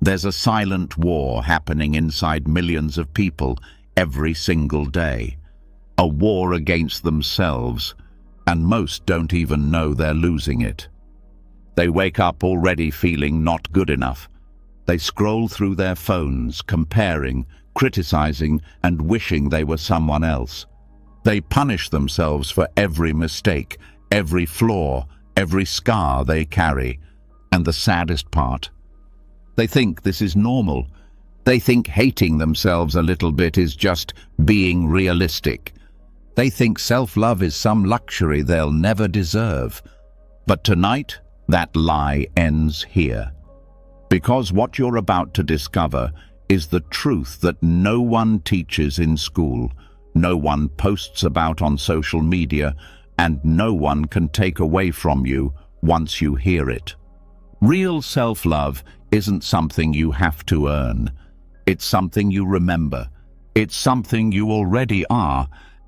There's a silent war happening inside millions of people every single day. A war against themselves, and most don't even know they're losing it. They wake up already feeling not good enough. They scroll through their phones, comparing, criticizing, and wishing they were someone else. They punish themselves for every mistake, every flaw, every scar they carry. And the saddest part, they think this is normal. They think hating themselves a little bit is just being realistic. They think self-love is some luxury they'll never deserve. But tonight, that lie ends here. Because what you're about to discover is the truth that no one teaches in school, no one posts about on social media, and no one can take away from you once you hear it. Real self-love isn't something you have to earn. It's something you remember. It's something you already are,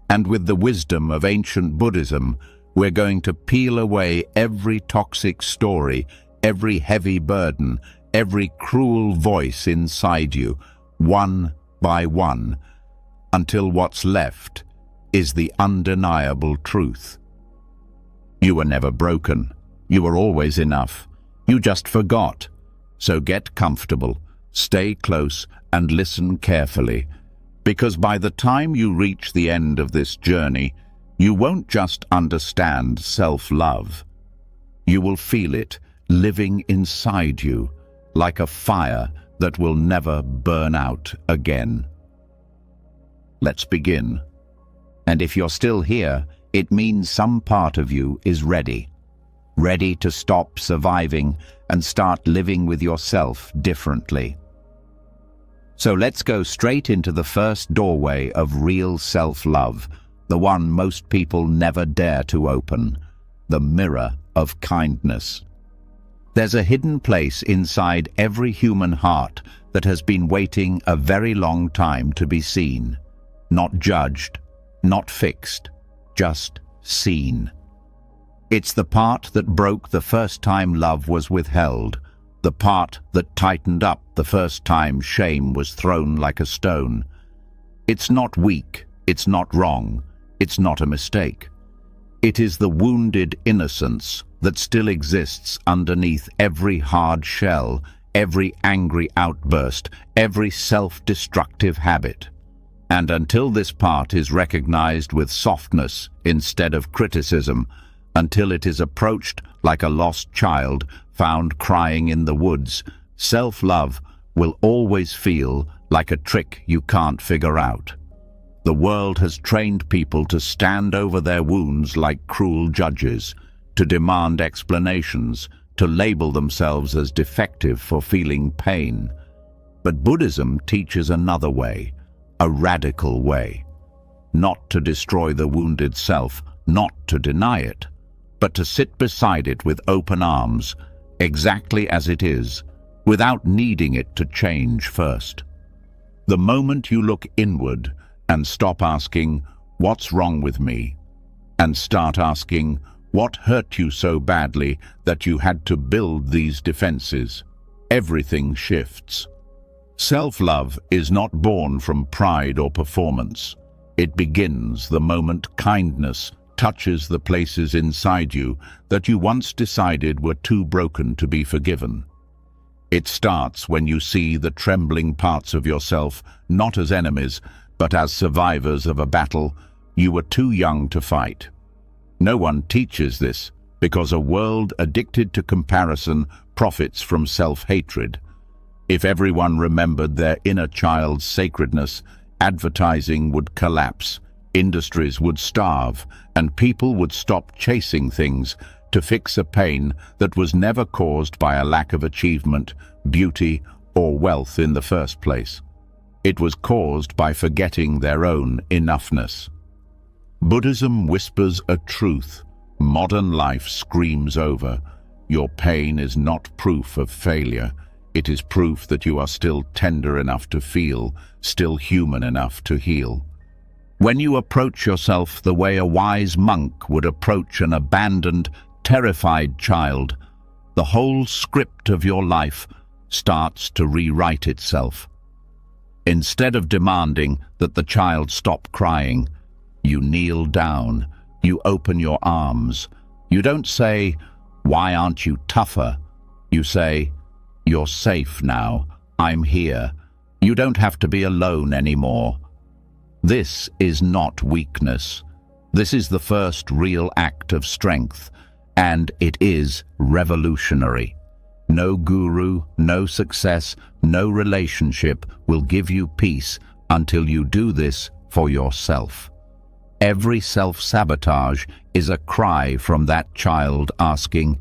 and with the wisdom of ancient Buddhism, we're going to peel away every toxic story, every heavy burden, every cruel voice inside you, one by one, until what's left is the undeniable truth. You were never broken. You were always enough. You just forgot. So get comfortable, stay close, and listen carefully, because by the time you reach the end of this journey, you won't just understand self-love. You will feel it living inside you, like a fire that will never burn out again. Let's begin. And if you're still here, it means some part of you is ready. Ready to stop surviving and start living with yourself differently. So let's go straight into the first doorway of real self-love, the one most people never dare to open, the mirror of kindness. There's a hidden place inside every human heart that has been waiting a very long time to be seen. Not judged, not fixed, just seen. It's the part that broke the first time love was withheld, the part that tightened up the first time shame was thrown like a stone. It's not weak, it's not wrong, it's not a mistake. It is the wounded innocence that still exists underneath every hard shell, every angry outburst, every self-destructive habit. And until this part is recognized with softness instead of criticism, until it is approached like a lost child found crying in the woods, self-love will always feel like a trick you can't figure out. The world has trained people to stand over their wounds like cruel judges, to demand explanations, to label themselves as defective for feeling pain. But Buddhism teaches another way, a radical way. Not to destroy the wounded self, not to deny it, but to sit beside it with open arms, exactly as it is, without needing it to change first. The moment you look inward and stop asking, "What's wrong with me?" and start asking, "What hurt you so badly that you had to build these defenses?" everything shifts. Self-love is not born from pride or performance. It begins the moment kindness touches the places inside you that you once decided were too broken to be forgiven. It starts when you see the trembling parts of yourself not as enemies, but as survivors of a battle you were too young to fight. No one teaches this because a world addicted to comparison profits from self-hatred. If everyone remembered their inner child's sacredness, advertising would collapse, industries would starve, and people would stop chasing things to fix a pain that was never caused by a lack of achievement, beauty, or wealth in the first place. It was caused by forgetting their own enoughness. Buddhism whispers a truth modern life screams over. Your pain is not proof of failure. It is proof that you are still tender enough to feel, still human enough to heal. When you approach yourself the way a wise monk would approach an abandoned, terrified child, the whole script of your life starts to rewrite itself. Instead of demanding that the child stop crying, you kneel down, you open your arms. You don't say, "Why aren't you tougher?" You say, "You're safe now, I'm here. You don't have to be alone anymore." This is not weakness. This is the first real act of strength, and it is revolutionary. No guru, no success, no relationship will give you peace until you do this for yourself. Every self-sabotage is a cry from that child asking,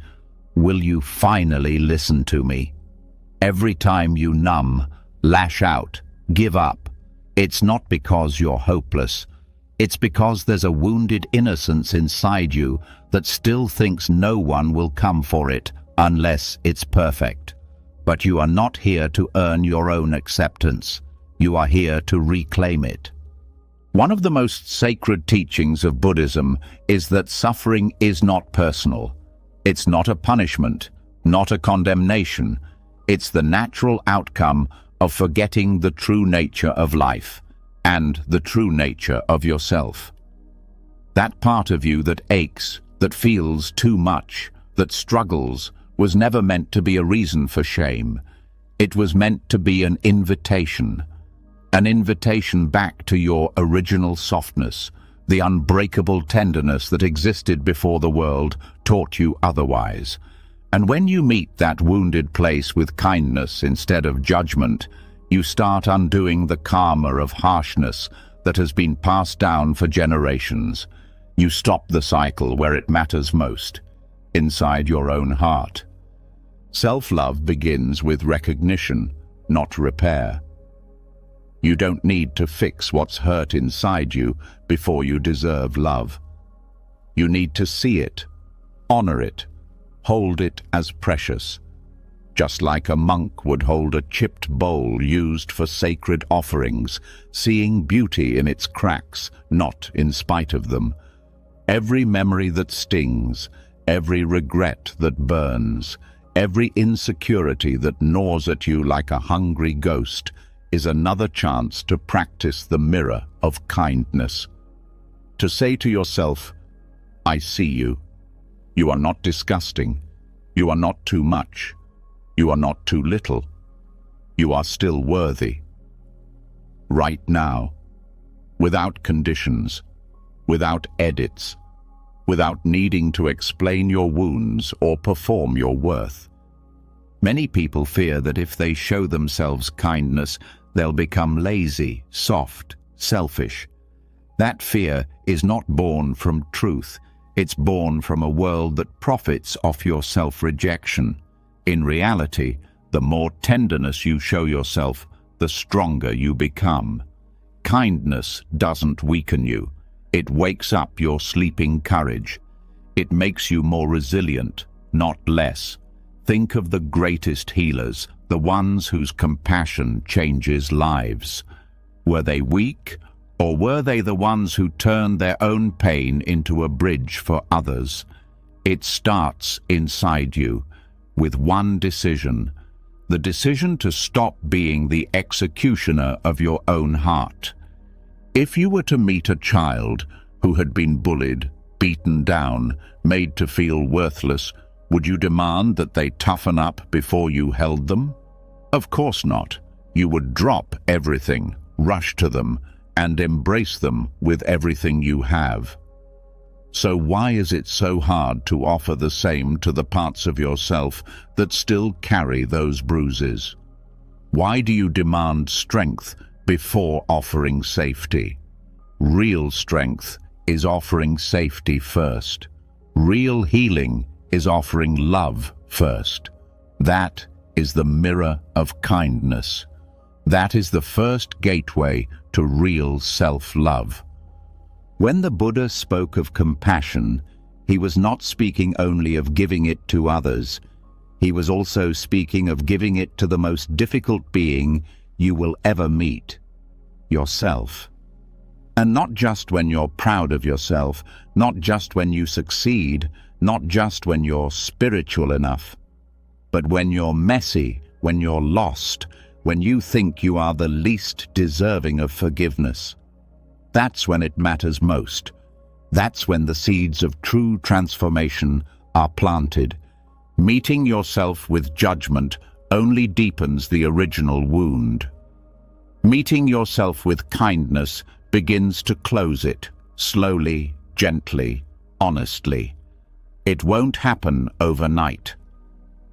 "Will you finally listen to me?" Every time you numb, lash out, give up, it's not because you're hopeless. It's because there's a wounded innocence inside you that still thinks no one will come for it unless it's perfect. But you are not here to earn your own acceptance. You are here to reclaim it. One of the most sacred teachings of Buddhism is that suffering is not personal. It's not a punishment, not a condemnation. It's the natural outcome of forgetting the true nature of life and the true nature of yourself. That part of you that aches, that feels too much, that struggles, was never meant to be a reason for shame. It was meant to be an invitation back to your original softness, the unbreakable tenderness that existed before the world taught you otherwise. And when you meet that wounded place with kindness instead of judgment, you start undoing the karma of harshness that has been passed down for generations. You stop the cycle where it matters most, inside your own heart. Self-love begins with recognition, not repair. You don't need to fix what's hurt inside you before you deserve love. You need to see it, honor it, hold it as precious, just like a monk would hold a chipped bowl used for sacred offerings, seeing beauty in its cracks, not in spite of them. Every memory that stings, every regret that burns, every insecurity that gnaws at you like a hungry ghost is another chance to practice the mirror of kindness. To say to yourself, "I see you. You are not disgusting. You are not too much. You are not too little. You are still worthy." Right now, without conditions, without edits, without needing to explain your wounds or perform your worth. Many people fear that if they show themselves kindness, they'll become lazy, soft, selfish. That fear is not born from truth. It's born from a world that profits off your self-rejection. In reality, the more tenderness you show yourself, the stronger you become. Kindness doesn't weaken you. It wakes up your sleeping courage. It makes you more resilient, not less. Think of the greatest healers, the ones whose compassion changes lives. Were they weak, or were they the ones who turned their own pain into a bridge for others? It starts inside you, with one decision, the decision to stop being the executioner of your own heart. If you were to meet a child who had been bullied, beaten down, made to feel worthless, would you demand that they toughen up before you held them? Of course not. You would drop everything, rush to them, and embrace them with everything you have. So why is it so hard to offer the same to the parts of yourself that still carry those bruises? Why do you demand strength before offering safety? Real strength is offering safety first. Real healing is offering love first. That is the mirror of kindness. That is the first gateway to real self-love. When the Buddha spoke of compassion, he was not speaking only of giving it to others. He was also speaking of giving it to the most difficult being you will ever meet, yourself. And not just when you're proud of yourself, not just when you succeed, not just when you're spiritual enough, but when you're messy, when you're lost, when you think you are the least deserving of forgiveness. That's when it matters most. That's when the seeds of true transformation are planted. Meeting yourself with judgment only deepens the original wound. Meeting yourself with kindness begins to close it, slowly, gently, honestly. It won't happen overnight.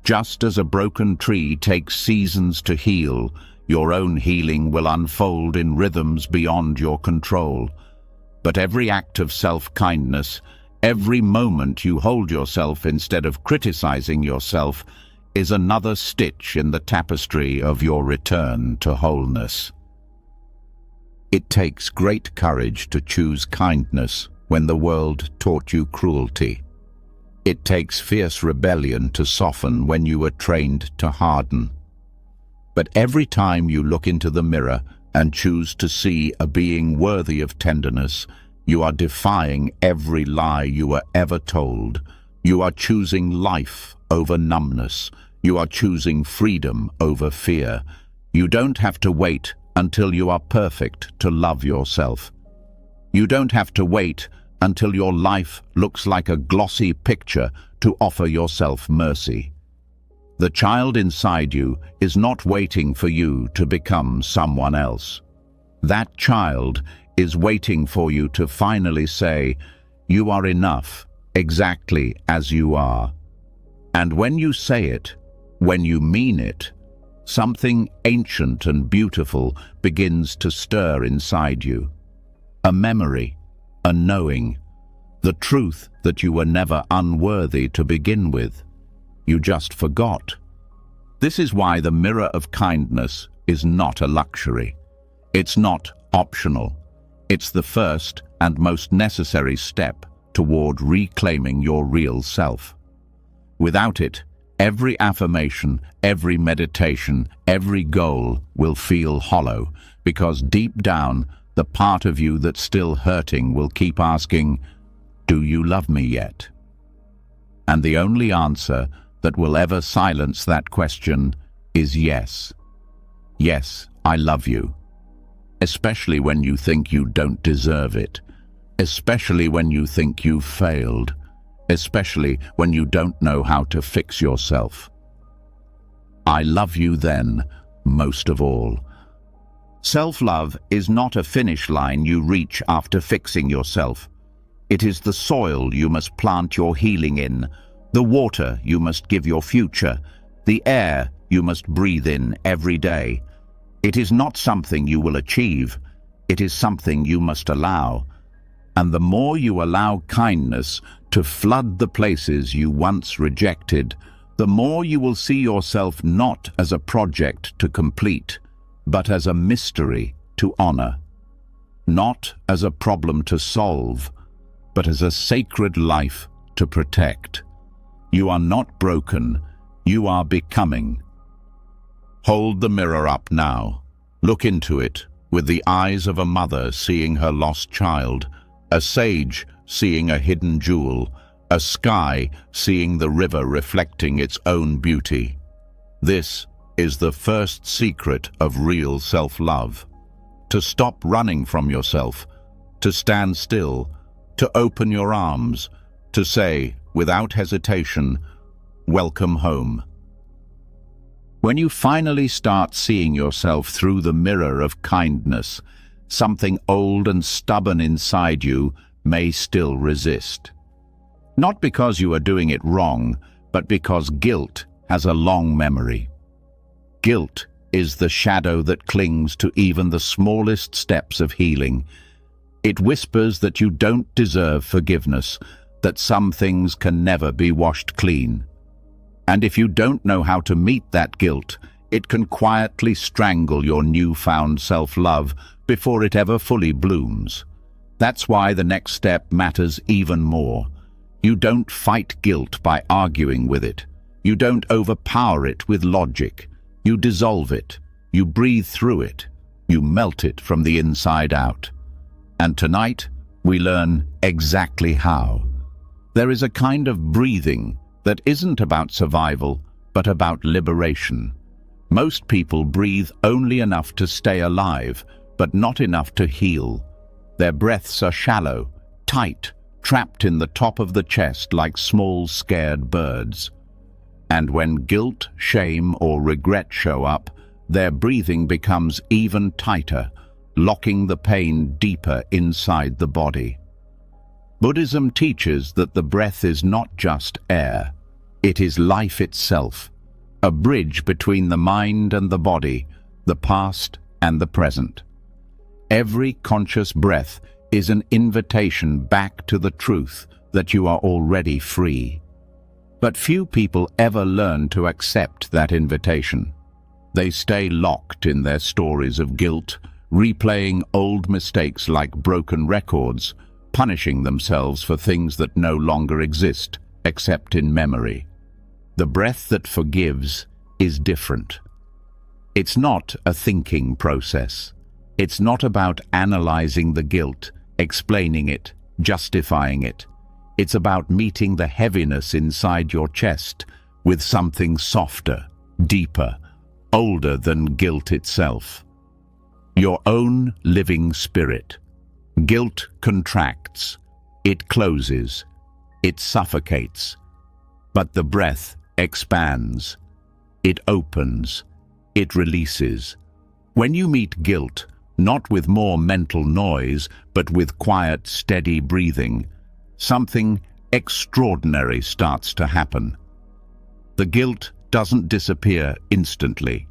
Just as a broken tree takes seasons to heal, your own healing will unfold in rhythms beyond your control. But every act of self-kindness, every moment you hold yourself instead of criticizing yourself, is another stitch in the tapestry of your return to wholeness. It takes great courage to choose kindness when the world taught you cruelty. It takes fierce rebellion to soften when you were trained to harden. But every time you look into the mirror and choose to see a being worthy of tenderness, you are defying every lie you were ever told. You are choosing life over numbness. You are choosing freedom over fear. You don't have to wait until you are perfect to love yourself. You don't have to wait until your life looks like a glossy picture to offer yourself mercy. The child inside you is not waiting for you to become someone else. That child is waiting for you to finally say, "You are enough, exactly as you are." And when you say it, when you mean it, something ancient and beautiful begins to stir inside you. A memory, a knowing, the truth that you were never unworthy to begin with. You just forgot. This is why the mirror of kindness is not a luxury. It's not optional. It's the first and most necessary step toward reclaiming your real self. Without it, every affirmation, every meditation, every goal will feel hollow, because deep down, the part of you that's still hurting will keep asking, "Do you love me yet?" And the only answer that will ever silence that question is yes. Yes, I love you. Especially when you think you don't deserve it. Especially when you think you've failed. Especially when you don't know how to fix yourself. I love you then, most of all. Self-love is not a finish line you reach after fixing yourself. It is the soil you must plant your healing in, the water you must give your future, the air you must breathe in every day. It is not something you will achieve, it is something you must allow. And the more you allow kindness to flood the places you once rejected, the more you will see yourself not as a project to complete, but as a mystery to honor. Not as a problem to solve, but as a sacred life to protect. You are not broken, you are becoming. Hold the mirror up now. Look into it with the eyes of a mother seeing her lost child, a sage seeing a hidden jewel, a sky seeing the river reflecting its own beauty. This is the first secret of real self-love. To stop running from yourself, to stand still, to open your arms, to say, without hesitation, "Welcome home." When you finally start seeing yourself through the mirror of kindness, something old and stubborn inside you may still resist. Not because you are doing it wrong, but because guilt has a long memory. Guilt is the shadow that clings to even the smallest steps of healing. It whispers that you don't deserve forgiveness, that some things can never be washed clean. And if you don't know how to meet that guilt, it can quietly strangle your newfound self-love before it ever fully blooms. That's why the next step matters even more. You don't fight guilt by arguing with it. You don't overpower it with logic. You dissolve it. You breathe through it. You melt it from the inside out. And tonight, we learn exactly how. There is a kind of breathing that isn't about survival, but about liberation. Most people breathe only enough to stay alive, but not enough to heal. Their breaths are shallow, tight, trapped in the top of the chest like small scared birds. And when guilt, shame, or regret show up, their breathing becomes even tighter, locking the pain deeper inside the body. Buddhism teaches that the breath is not just air. It is life itself, a bridge between the mind and the body, the past and the present. Every conscious breath is an invitation back to the truth that you are already free. But few people ever learn to accept that invitation. They stay locked in their stories of guilt, replaying old mistakes like broken records, punishing themselves for things that no longer exist, except in memory. The breath that forgives is different. It's not a thinking process. It's not about analyzing the guilt, explaining it, justifying it. It's about meeting the heaviness inside your chest with something softer, deeper, older than guilt itself. Your own living spirit. Guilt contracts, it closes, it suffocates. But the breath expands, it opens, it releases. When you meet guilt, not with more mental noise, but with quiet, steady breathing, something extraordinary starts to happen. The guilt doesn't disappear instantly.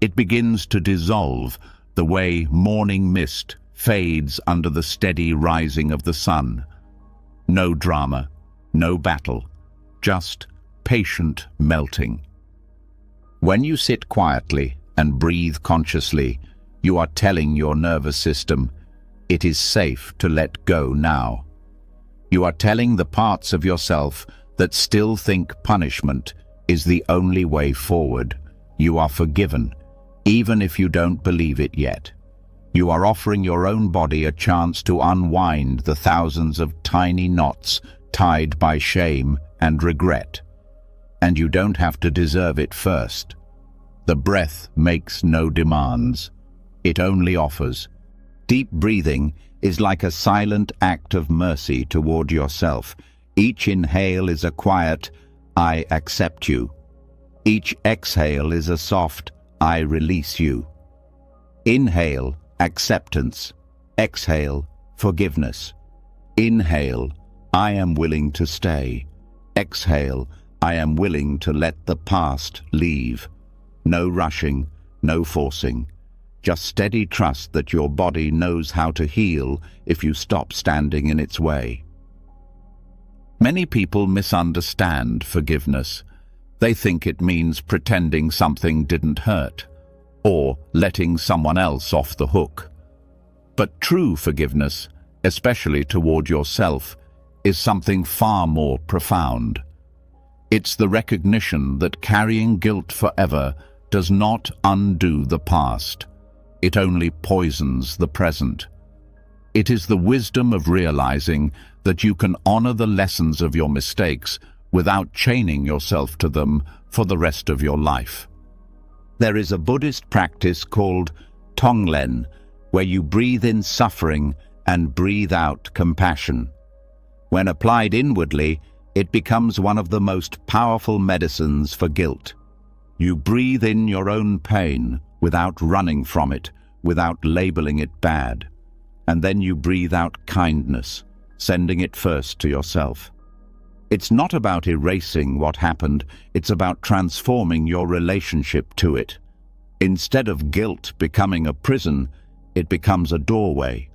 It begins to dissolve the way morning mist fades under the steady rising of the sun. No drama, no battle, just patient melting. When you sit quietly and breathe consciously, you are telling your nervous system, it is safe to let go now. You are telling the parts of yourself that still think punishment is the only way forward. You are forgiven, even if you don't believe it yet. You are offering your own body a chance to unwind the thousands of tiny knots tied by shame and regret. And you don't have to deserve it first. The breath makes no demands. It only offers. Deep breathing is like a silent act of mercy toward yourself. Each inhale is a quiet, I accept you. Each exhale is a soft, I release you. Inhale, acceptance. Exhale, forgiveness. Inhale, I am willing to stay. Exhale, I am willing to let the past leave. No rushing, no forcing. Just steady trust that your body knows how to heal if you stop standing in its way. Many people misunderstand forgiveness. They think it means pretending something didn't hurt, or letting someone else off the hook. But true forgiveness, especially toward yourself, is something far more profound. It's the recognition that carrying guilt forever does not undo the past. It only poisons the present. It is the wisdom of realizing that you can honor the lessons of your mistakes without chaining yourself to them for the rest of your life. There is a Buddhist practice called Tonglen, where you breathe in suffering and breathe out compassion. When applied inwardly, it becomes one of the most powerful medicines for guilt. You breathe in your own pain without running from it, without labeling it bad. And then you breathe out kindness, sending it first to yourself. It's not about erasing what happened, it's about transforming your relationship to it. Instead of guilt becoming a prison, it becomes a doorway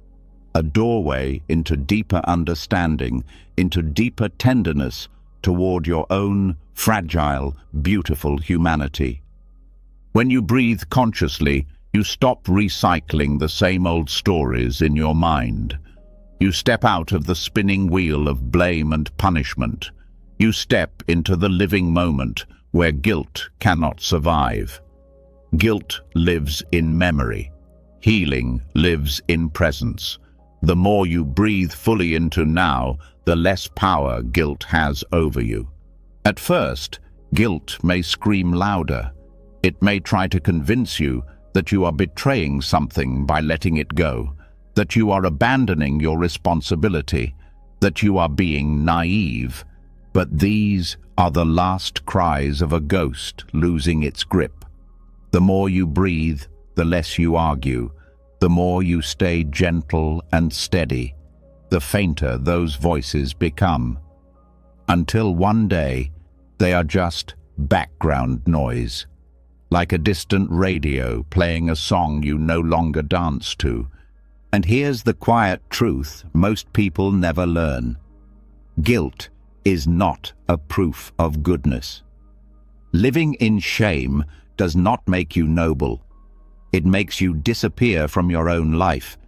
into deeper understanding, into deeper tenderness toward your own fragile, beautiful humanity. When you breathe consciously, you stop recycling the same old stories in your mind. You step out of the spinning wheel of blame and punishment. You step into the living moment where guilt cannot survive. Guilt lives in memory. Healing lives in presence. The more you breathe fully into now, the less power guilt has over you. At first, guilt may scream louder. It may try to convince you that you are betraying something by letting it go, that you are abandoning your responsibility, that you are being naive. But these are the last cries of a ghost losing its grip. The more you breathe, the less you argue. The more you stay gentle and steady, the fainter those voices become. Until one day, they are just background noise, like a distant radio playing a song you no longer dance to. And here's the quiet truth most people never learn. Guilt is not a proof of goodness. Living in shame does not make you noble. It makes you disappear from your own life.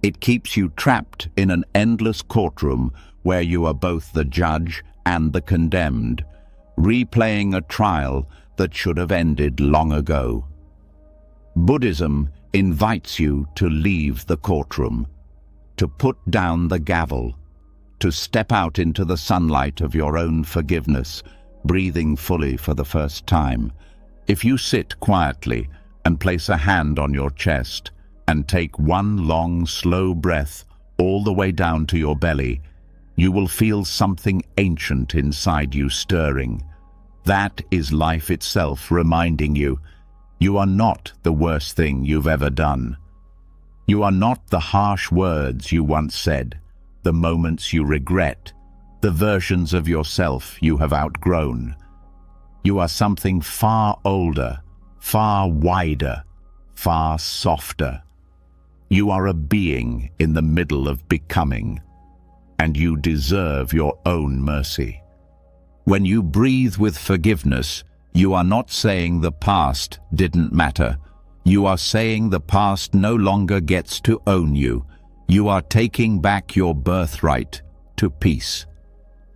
It keeps you trapped in an endless courtroom where you are both the judge and the condemned, replaying a trial that should have ended long ago. Buddhism invites you to leave the courtroom, to put down the gavel, to step out into the sunlight of your own forgiveness, breathing fully for the first time. If you sit quietly and place a hand on your chest and take one long, slow breath all the way down to your belly, you will feel something ancient inside you stirring. That is life itself reminding you, you are not the worst thing you've ever done. You are not the harsh words you once said, the moments you regret, the versions of yourself you have outgrown. You are something far older, far wider, far softer. You are a being in the middle of becoming, and you deserve your own mercy. When you breathe with forgiveness, you are not saying the past didn't matter. You are saying the past no longer gets to own you. You are taking back your birthright to peace.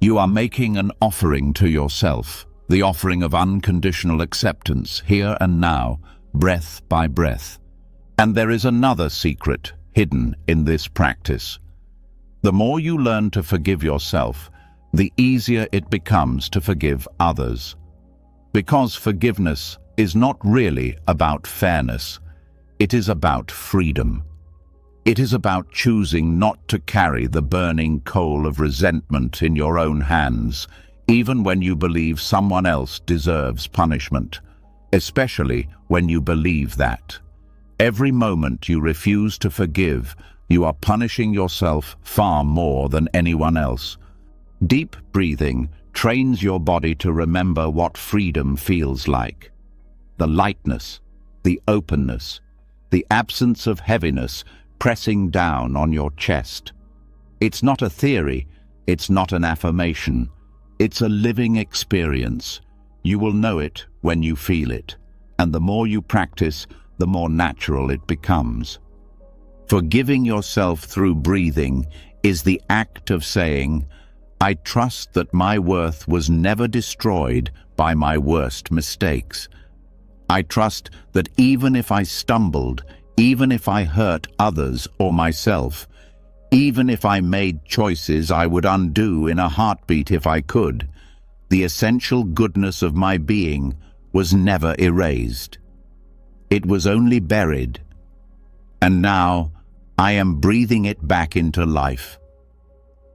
You are making an offering to yourself, the offering of unconditional acceptance, here and now, breath by breath. And there is another secret hidden in this practice. The more you learn to forgive yourself, the easier it becomes to forgive others. Because forgiveness is not really about fairness. It is about freedom. It is about choosing not to carry the burning coal of resentment in your own hands, even when you believe someone else deserves punishment, especially when you believe that. Every moment you refuse to forgive, you are punishing yourself far more than anyone else. Deep breathing trains your body to remember what freedom feels like. The lightness, the openness, the absence of heaviness pressing down on your chest. It's not a theory, it's not an affirmation. It's a living experience. You will know it when you feel it, and the more you practice, the more natural it becomes. Forgiving yourself through breathing is the act of saying, I trust that my worth was never destroyed by my worst mistakes. I trust that even if I stumbled, even if I hurt others or myself, even if I made choices I would undo in a heartbeat if I could, the essential goodness of my being was never erased. It was only buried. And now I am breathing it back into life.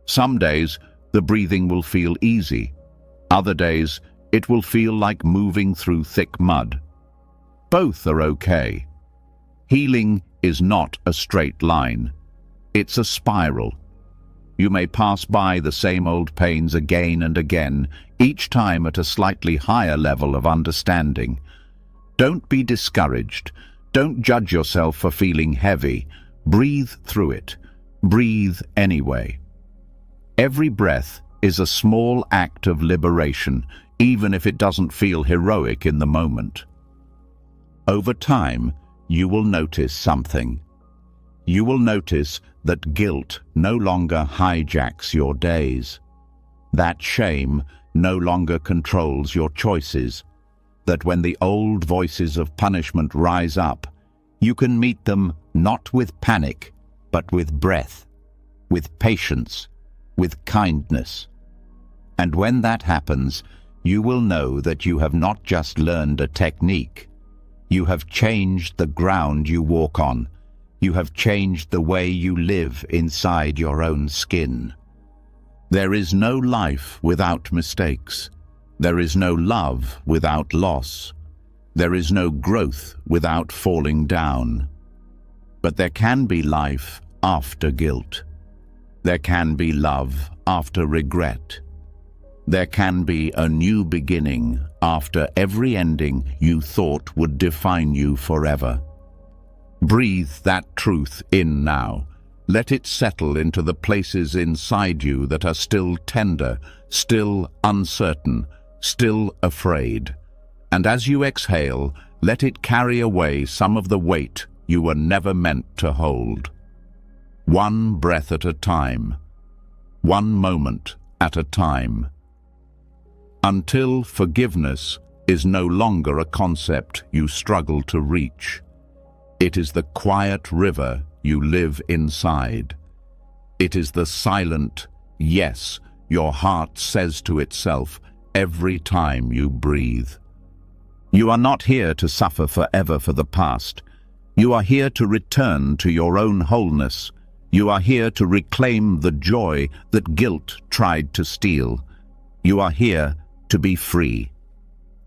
Some days, the breathing will feel easy. Other days, it will feel like moving through thick mud. Both are okay. Healing is not a straight line. It's a spiral. You may pass by the same old pains again and again, each time at a slightly higher level of understanding. Don't be discouraged. Don't judge yourself for feeling heavy. Breathe through it. Breathe anyway. Every breath is a small act of liberation, even if it doesn't feel heroic in the moment. Over time, you will notice something. You will notice that guilt no longer hijacks your days. That shame no longer controls your choices. That when the old voices of punishment rise up, you can meet them not with panic, but with breath, with patience, with kindness. And when that happens, you will know that you have not just learned a technique, You have changed the ground you walk on. You have changed the way you live inside your own skin. There is no life without mistakes. There is no love without loss. There is no growth without falling down. But there can be life after guilt. There can be love after regret. There can be a new beginning after every ending you thought would define you forever. Breathe that truth in now. Let it settle into the places inside you that are still tender, still uncertain, still afraid. And as you exhale, let it carry away some of the weight you were never meant to hold. One breath at a time, one moment at a time. Until forgiveness is no longer a concept you struggle to reach. It is the quiet river you live inside. It is the silent yes your heart says to itself every time you breathe. You are not here to suffer forever for the past. You are here to return to your own wholeness. You are here to reclaim the joy that guilt tried to steal. You are here to be free.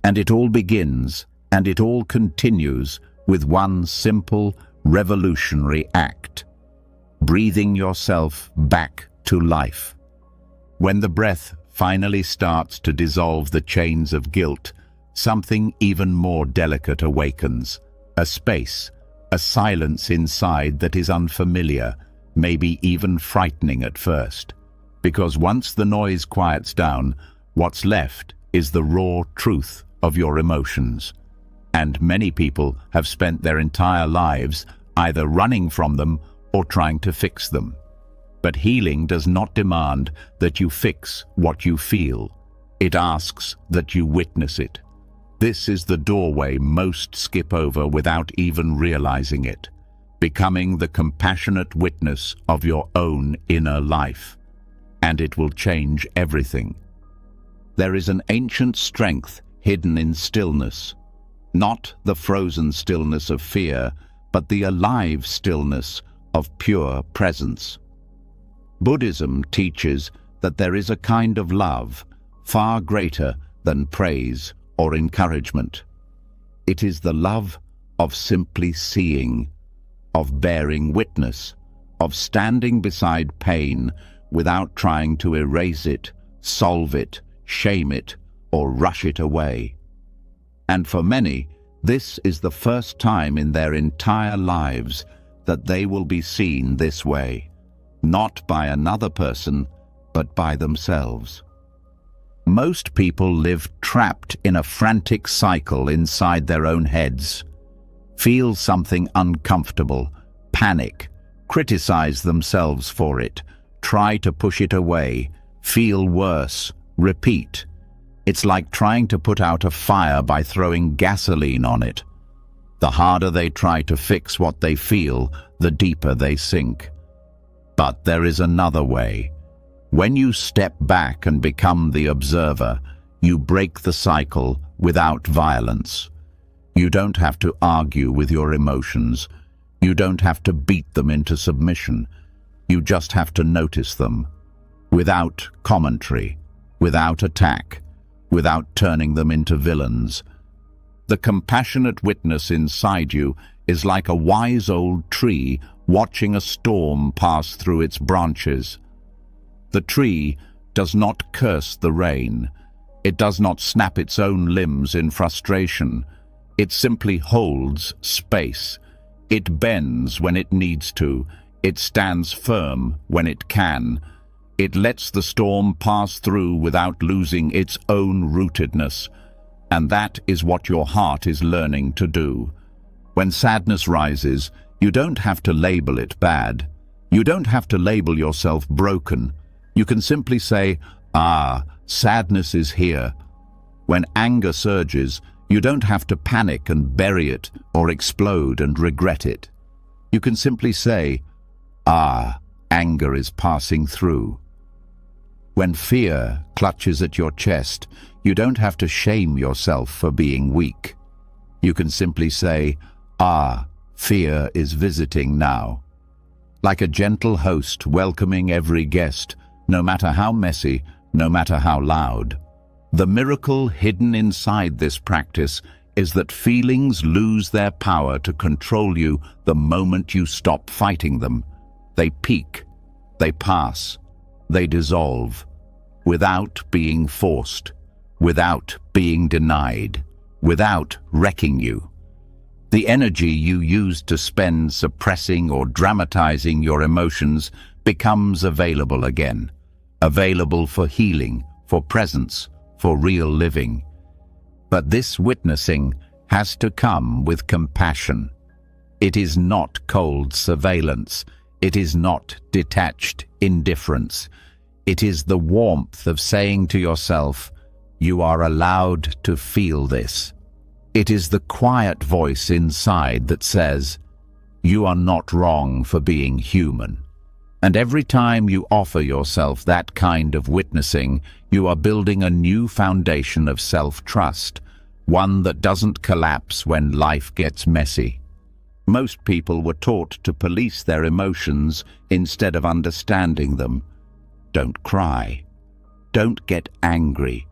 And it all begins, and it all continues with one simple, revolutionary act: breathing yourself back to life. When the breath finally starts to dissolve the chains of guilt, something even more delicate awakens. A space, a silence inside that is unfamiliar, maybe even frightening at first. Because once the noise quiets down, what's left is the raw truth of your emotions. And many people have spent their entire lives either running from them or trying to fix them. But healing does not demand that you fix what you feel. It asks that you witness it. This is the doorway most skip over without even realizing it, becoming the compassionate witness of your own inner life. And it will change everything. There is an ancient strength hidden in stillness, not the frozen stillness of fear, but the alive stillness of pure presence. Buddhism teaches that there is a kind of love far greater than praise or encouragement. It is the love of simply seeing, of bearing witness, of standing beside pain without trying to erase it, solve it, shame it, or rush it away. And for many, this is the first time in their entire lives that they will be seen this way, not by another person, but by themselves. Most people live trapped in a frantic cycle inside their own heads. Feel something uncomfortable, panic, criticize themselves for it, try to push it away, feel worse, repeat. It's like trying to put out a fire by throwing gasoline on it. The harder they try to fix what they feel, the deeper they sink. But there is another way. When you step back and become the observer, you break the cycle without violence. You don't have to argue with your emotions. You don't have to beat them into submission. You just have to notice them, without commentary, without attack, without turning them into villains. The compassionate witness inside you is like a wise old tree watching a storm pass through its branches. The tree does not curse the rain. It does not snap its own limbs in frustration. It simply holds space. It bends when it needs to. It stands firm when it can. It lets the storm pass through without losing its own rootedness. And that is what your heart is learning to do. When sadness rises, you don't have to label it bad. You don't have to label yourself broken. You can simply say, sadness is here. When anger surges, you don't have to panic and bury it or explode and regret it. You can simply say, anger is passing through. When fear clutches at your chest, you don't have to shame yourself for being weak. You can simply say, "Ah, fear is visiting now." Like a gentle host welcoming every guest, no matter how messy, no matter how loud. The miracle hidden inside this practice is that feelings lose their power to control you the moment you stop fighting them. They peak, they pass, they dissolve, without being forced, without being denied, without wrecking you. The energy you used to spend suppressing or dramatizing your emotions becomes available again, available for healing, for presence, for real living. But this witnessing has to come with compassion. It is not cold surveillance. It is not detached indifference. It is the warmth of saying to yourself, "You are allowed to feel this." It is the quiet voice inside that says, "You are not wrong for being human." And every time you offer yourself that kind of witnessing, you are building a new foundation of self-trust, one that doesn't collapse when life gets messy. Most people were taught to police their emotions instead of understanding them. Don't cry. Don't get angry.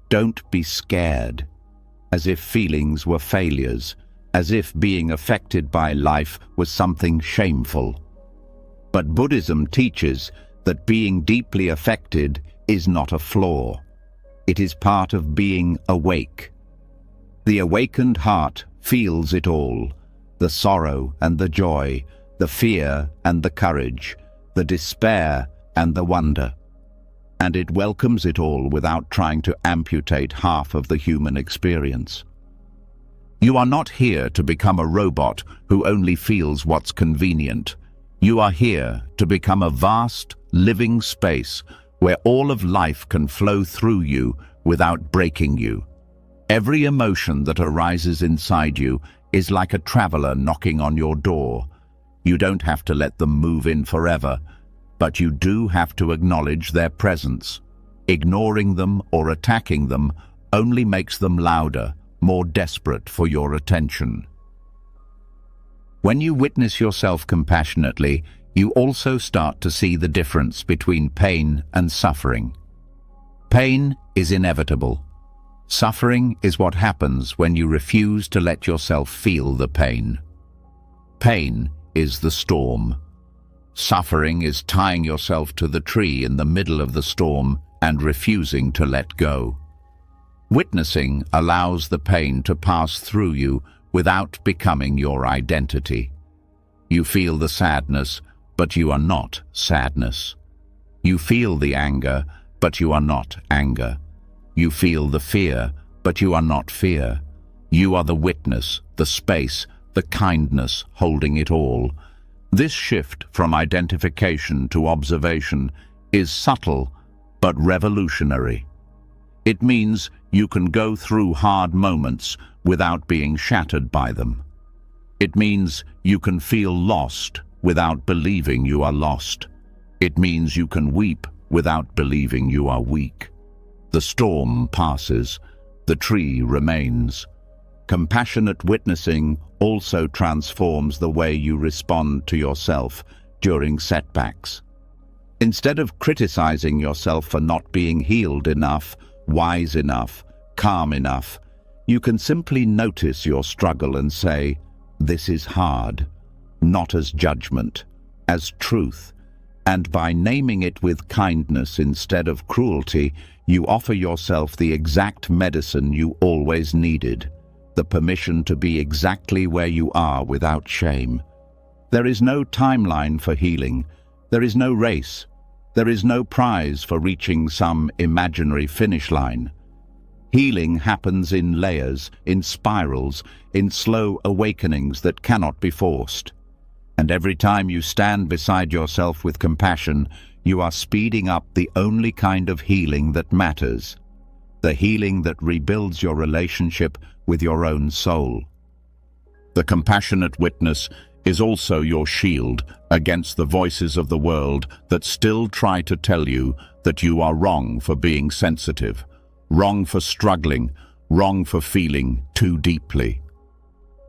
Don't be scared. As if feelings were failures, as if being affected by life was something shameful. But Buddhism teaches that being deeply affected is not a flaw. It is part of being awake. The awakened heart feels it all, the sorrow and the joy, the fear and the courage, the despair and the wonder. And it welcomes it all without trying to amputate half of the human experience. You are not here to become a robot who only feels what's convenient. You are here to become a vast, living space where all of life can flow through you without breaking you. Every emotion that arises inside you is like a traveler knocking on your door. You don't have to let them move in forever, but you do have to acknowledge their presence. Ignoring them or attacking them only makes them louder, more desperate for your attention. When you witness yourself compassionately, you also start to see the difference between pain and suffering. Pain is inevitable. Suffering is what happens when you refuse to let yourself feel the pain. Pain is the storm. Suffering is tying yourself to the tree in the middle of the storm and refusing to let go. Witnessing allows the pain to pass through you without becoming your identity. You feel the sadness, but you are not sadness. You feel the anger, but you are not anger. You feel the fear, but you are not fear. You are the witness, the space, the kindness holding it all. This shift from identification to observation is subtle but revolutionary. It means you can go through hard moments without being shattered by them. It means you can feel lost without believing you are lost. It means you can weep without believing you are weak. The storm passes, the tree remains. Compassionate witnessing also transforms the way you respond to yourself during setbacks. Instead of criticizing yourself for not being healed enough, wise enough, calm enough, you can simply notice your struggle and say, "This is hard," not as judgment, as truth. And by naming it with kindness instead of cruelty, you offer yourself the exact medicine you always needed, the permission to be exactly where you are without shame. There is no timeline for healing. There is no race. There is no prize for reaching some imaginary finish line. Healing happens in layers, in spirals, in slow awakenings that cannot be forced. And every time you stand beside yourself with compassion, you are speeding up the only kind of healing that matters, the healing that rebuilds your relationship with your own soul. The compassionate witness is also your shield against the voices of the world that still try to tell you that you are wrong for being sensitive, wrong for struggling, wrong for feeling too deeply.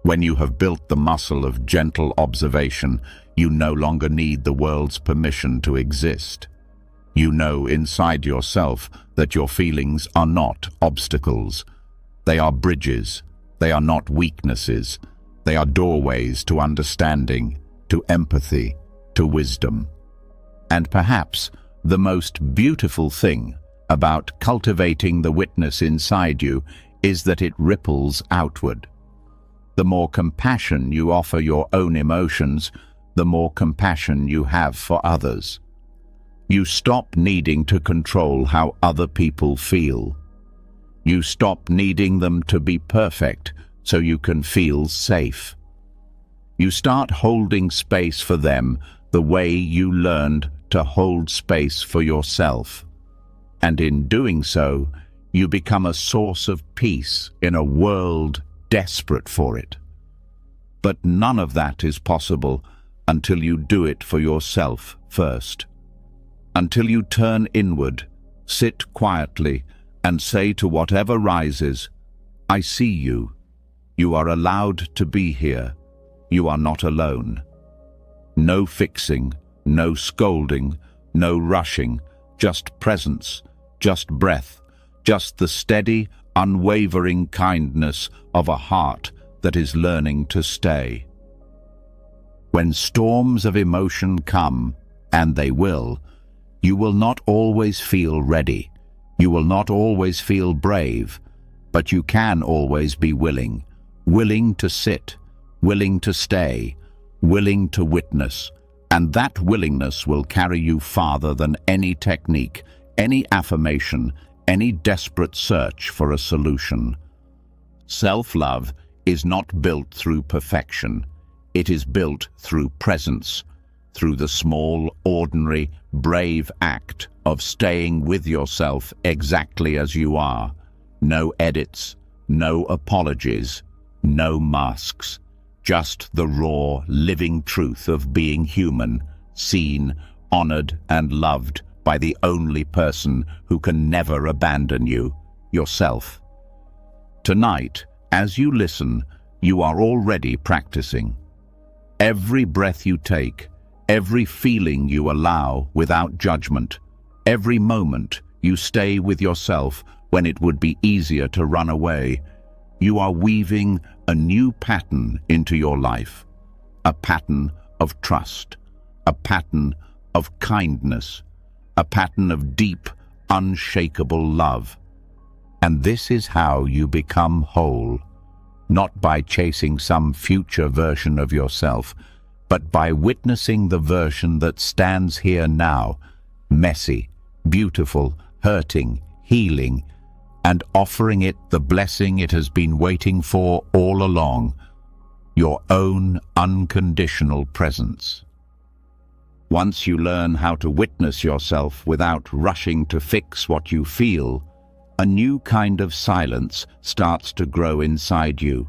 When you have built the muscle of gentle observation, you no longer need the world's permission to exist. You know inside yourself that your feelings are not obstacles. They are bridges. They are not weaknesses. They are doorways to understanding, to empathy, to wisdom. And perhaps the most beautiful thing about cultivating the witness inside you is that it ripples outward. The more compassion you offer your own emotions, the more compassion you have for others. You stop needing to control how other people feel. You stop needing them to be perfect so you can feel safe. You start holding space for them the way you learned to hold space for yourself. And in doing so, you become a source of peace in a world desperate for it. But none of that is possible until you do it for yourself first. Until you turn inward, sit quietly, and say to whatever rises, "I see you. You are allowed to be here. You are not alone." No fixing, no scolding, no rushing, just presence, just breath, just the steady, unwavering kindness of a heart that is learning to stay. When storms of emotion come, and they will, you will not always feel ready. You will not always feel brave, but you can always be willing. Willing to sit, willing to stay, willing to witness. And that willingness will carry you farther than any technique, any affirmation, any desperate search for a solution. Self-love is not built through perfection. It is built through presence, through the small, ordinary, brave act of staying with yourself exactly as you are. No edits, no apologies, no masks. Just the raw, living truth of being human, seen, honored, and loved by the only person who can never abandon you, yourself. Tonight, as you listen, you are already practicing. Every breath you take, every feeling you allow without judgment, every moment you stay with yourself when it would be easier to run away, you are weaving a new pattern into your life, a pattern of trust, a pattern of kindness, a pattern of deep, unshakable love. And this is how you become whole, not by chasing some future version of yourself, but by witnessing the version that stands here now, messy, beautiful, hurting, healing, and offering it the blessing it has been waiting for all along, your own unconditional presence. Once you learn how to witness yourself without rushing to fix what you feel, a new kind of silence starts to grow inside you.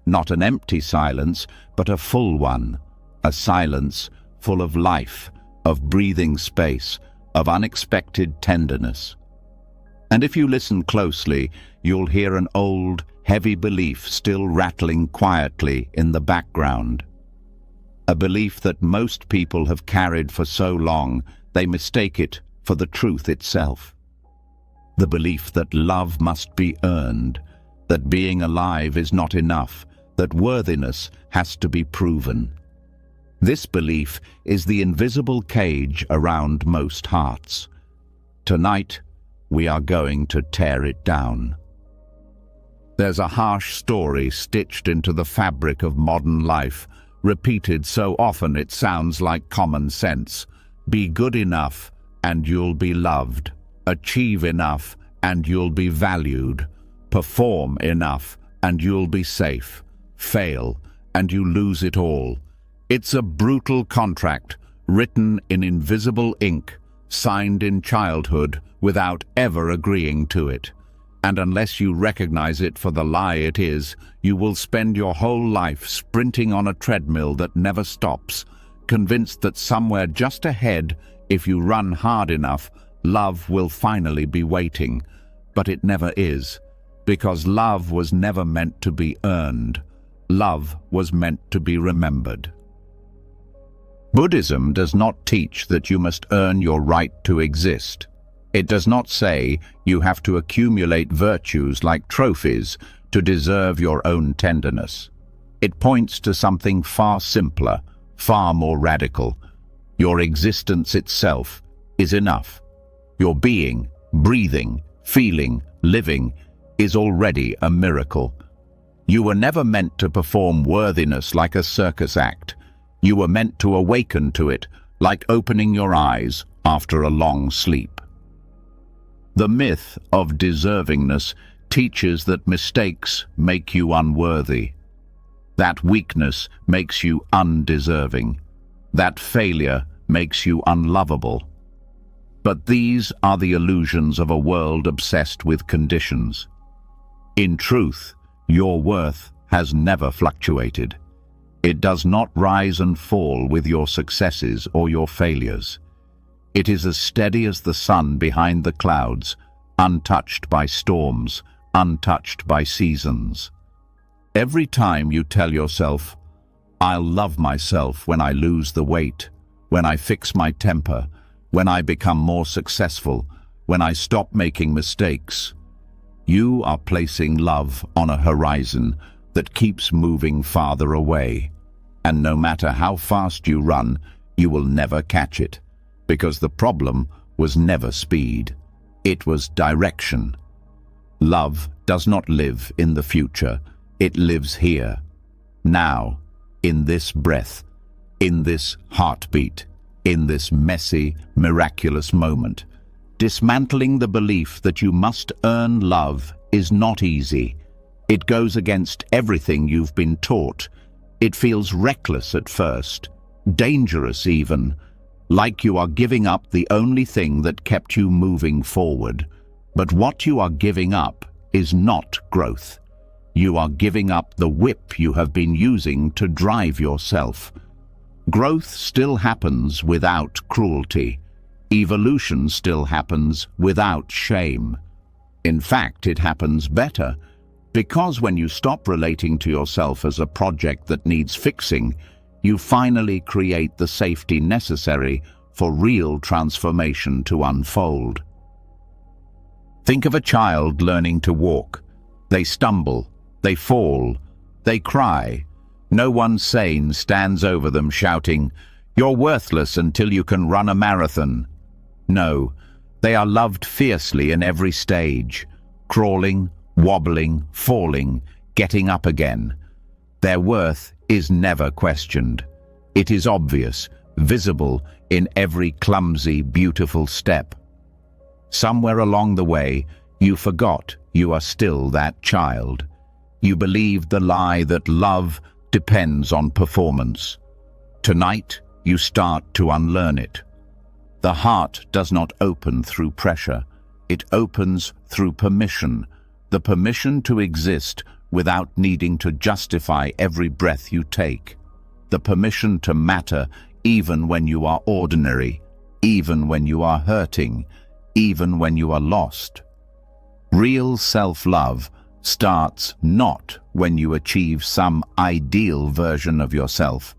Not an empty silence, but a full one, a silence full of life, of breathing space, of unexpected tenderness. And if you listen closely, you'll hear an old, heavy belief still rattling quietly in the background. A belief that most people have carried for so long, they mistake it for the truth itself. The belief that love must be earned, that being alive is not enough, that worthiness has to be proven. This belief is the invisible cage around most hearts. Tonight, we are going to tear it down. There's a harsh story stitched into the fabric of modern life, repeated so often it sounds like common sense. Be good enough and you'll be loved. Achieve enough and you'll be valued. Perform enough and you'll be safe. Fail and you lose it all. It's a brutal contract, written in invisible ink, signed in childhood without ever agreeing to it. And unless you recognize it for the lie it is, you will spend your whole life sprinting on a treadmill that never stops, convinced that somewhere just ahead, if you run hard enough, love will finally be waiting. But it never is, because love was never meant to be earned. Love was meant to be remembered. Buddhism does not teach that you must earn your right to exist. It does not say you have to accumulate virtues like trophies to deserve your own tenderness. It points to something far simpler, far more radical. Your existence itself is enough. Your being, breathing, feeling, living is already a miracle. You were never meant to perform worthiness like a circus act. You were meant to awaken to it like opening your eyes after a long sleep. The myth of deservingness teaches that mistakes make you unworthy. That weakness makes you undeserving. That failure makes you unlovable. But these are the illusions of a world obsessed with conditions. In truth, your worth has never fluctuated. It does not rise and fall with your successes or your failures. It is as steady as the sun behind the clouds, untouched by storms, untouched by seasons. Every time you tell yourself, "I'll love myself when I lose the weight, when I fix my temper, when I become more successful, when I stop making mistakes," you are placing love on a horizon that keeps moving farther away. And no matter how fast you run, you will never catch it, because the problem was never speed. It was direction. Love does not live in the future. It lives here, now, in this breath, in this heartbeat, in this messy, miraculous moment. Dismantling the belief that you must earn love is not easy. It goes against everything you've been taught. It feels reckless at first, dangerous even, like you are giving up the only thing that kept you moving forward. But what you are giving up is not growth. You are giving up the whip you have been using to drive yourself. Growth still happens without cruelty. Evolution still happens without shame. In fact, it happens better, because when you stop relating to yourself as a project that needs fixing, you finally create the safety necessary for real transformation to unfold. Think of a child learning to walk. They stumble, they fall, they cry. No one sane stands over them shouting, "You're worthless until you can run a marathon." No, they are loved fiercely in every stage, crawling, wobbling, falling, getting up again. Their worth is never questioned. It is obvious, visible in every clumsy, beautiful step. Somewhere along the way, you forgot you are still that child. You believed the lie that love depends on performance. Tonight, you start to unlearn it. The heart does not open through pressure. It opens through permission, the permission to exist without needing to justify every breath you take, the permission to matter even when you are ordinary, even when you are hurting, even when you are lost. Real self-love starts not when you achieve some ideal version of yourself,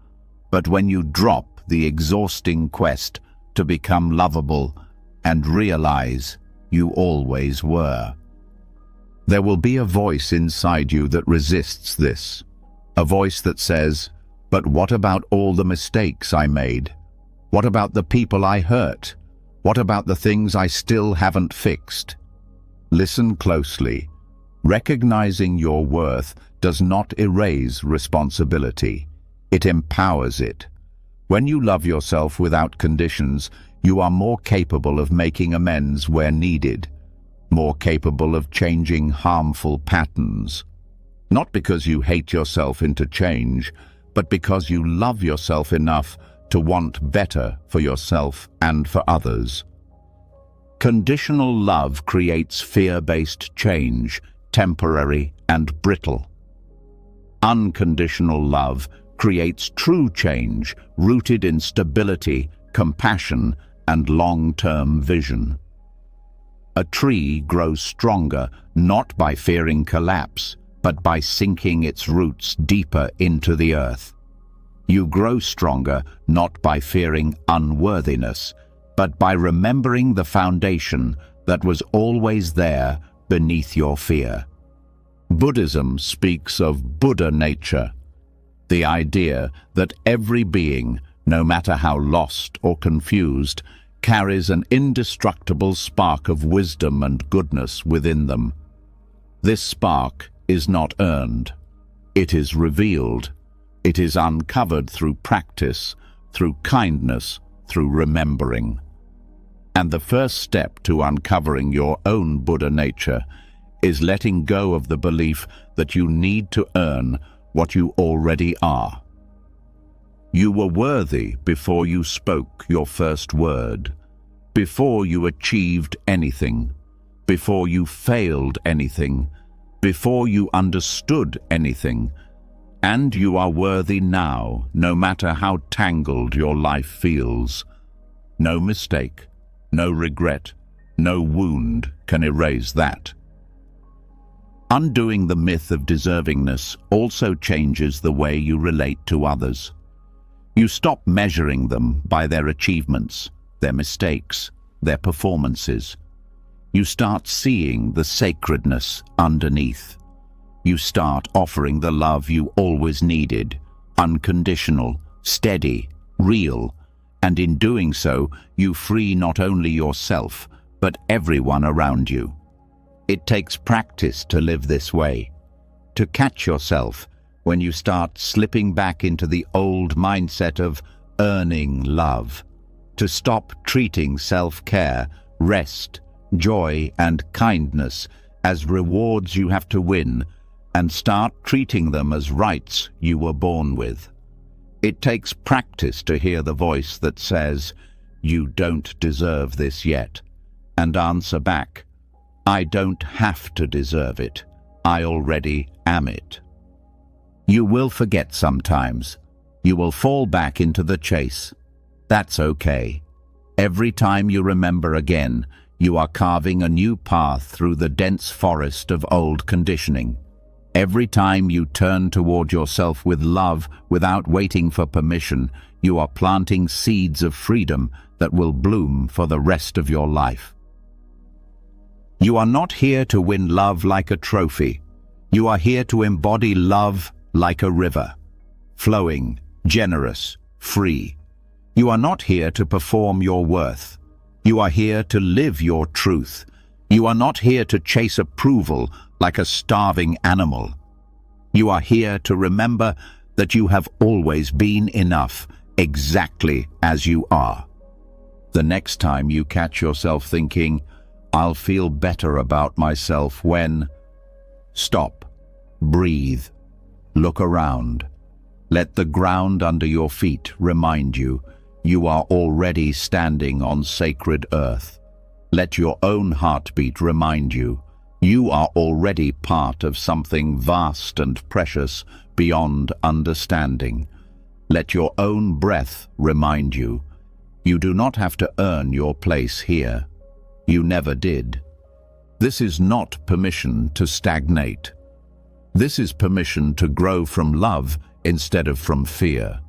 but when you drop the exhausting quest to become lovable and realize you always were. There will be a voice inside you that resists this, a voice that says, "But what about all the mistakes I made? What about the people I hurt? What about the things I still haven't fixed?" Listen closely. Recognizing your worth does not erase responsibility. It empowers it. When you love yourself without conditions, you are more capable of making amends where needed, more capable of changing harmful patterns. Not because you hate yourself into change, but because you love yourself enough to want better for yourself and for others. Conditional love creates fear-based change, temporary and brittle. Unconditional love creates true change, rooted in stability, compassion, and long-term vision. A tree grows stronger not by fearing collapse, but by sinking its roots deeper into the earth. You grow stronger not by fearing unworthiness, but by remembering the foundation that was always there beneath your fear. Buddhism speaks of Buddha nature, the idea that every being, no matter how lost or confused, carries an indestructible spark of wisdom and goodness within them. This spark is not earned. It is revealed. It is uncovered through practice, through kindness, through remembering. And the first step to uncovering your own Buddha nature is letting go of the belief that you need to earn what you already are. You were worthy before you spoke your first word, before you achieved anything, before you failed anything, before you understood anything, and you are worthy now, no matter how tangled your life feels. No mistake, no regret, no wound can erase that. Undoing the myth of deservingness also changes the way you relate to others. You stop measuring them by their achievements, their mistakes, their performances. You start seeing the sacredness underneath. You start offering the love you always needed, unconditional, steady, real, and in doing so, you free not only yourself, but everyone around you. It takes practice to live this way, to catch yourself when you start slipping back into the old mindset of earning love, to stop treating self-care, rest, joy, and kindness as rewards you have to win, and start treating them as rights you were born with. It takes practice to hear the voice that says, "You don't deserve this yet," and answer back, "I don't have to deserve it. I already am it." You will forget sometimes. You will fall back into the chase. That's okay. Every time you remember again, you are carving a new path through the dense forest of old conditioning. Every time you turn toward yourself with love without waiting for permission, you are planting seeds of freedom that will bloom for the rest of your life. You are not here to win love like a trophy. You are here to embody love like a river, flowing, generous, free. You are not here to perform your worth. You are here to live your truth. You are not here to chase approval like a starving animal. You are here to remember that you have always been enough, exactly as you are. The next time you catch yourself thinking, "I'll feel better about myself when..." Stop, breathe, look around. Let the ground under your feet remind you you are already standing on sacred earth. Let your own heartbeat remind you you are already part of something vast and precious beyond understanding. Let your own breath remind you you do not have to earn your place here. You never did. This is not permission to stagnate. This is permission to grow from love instead of from fear.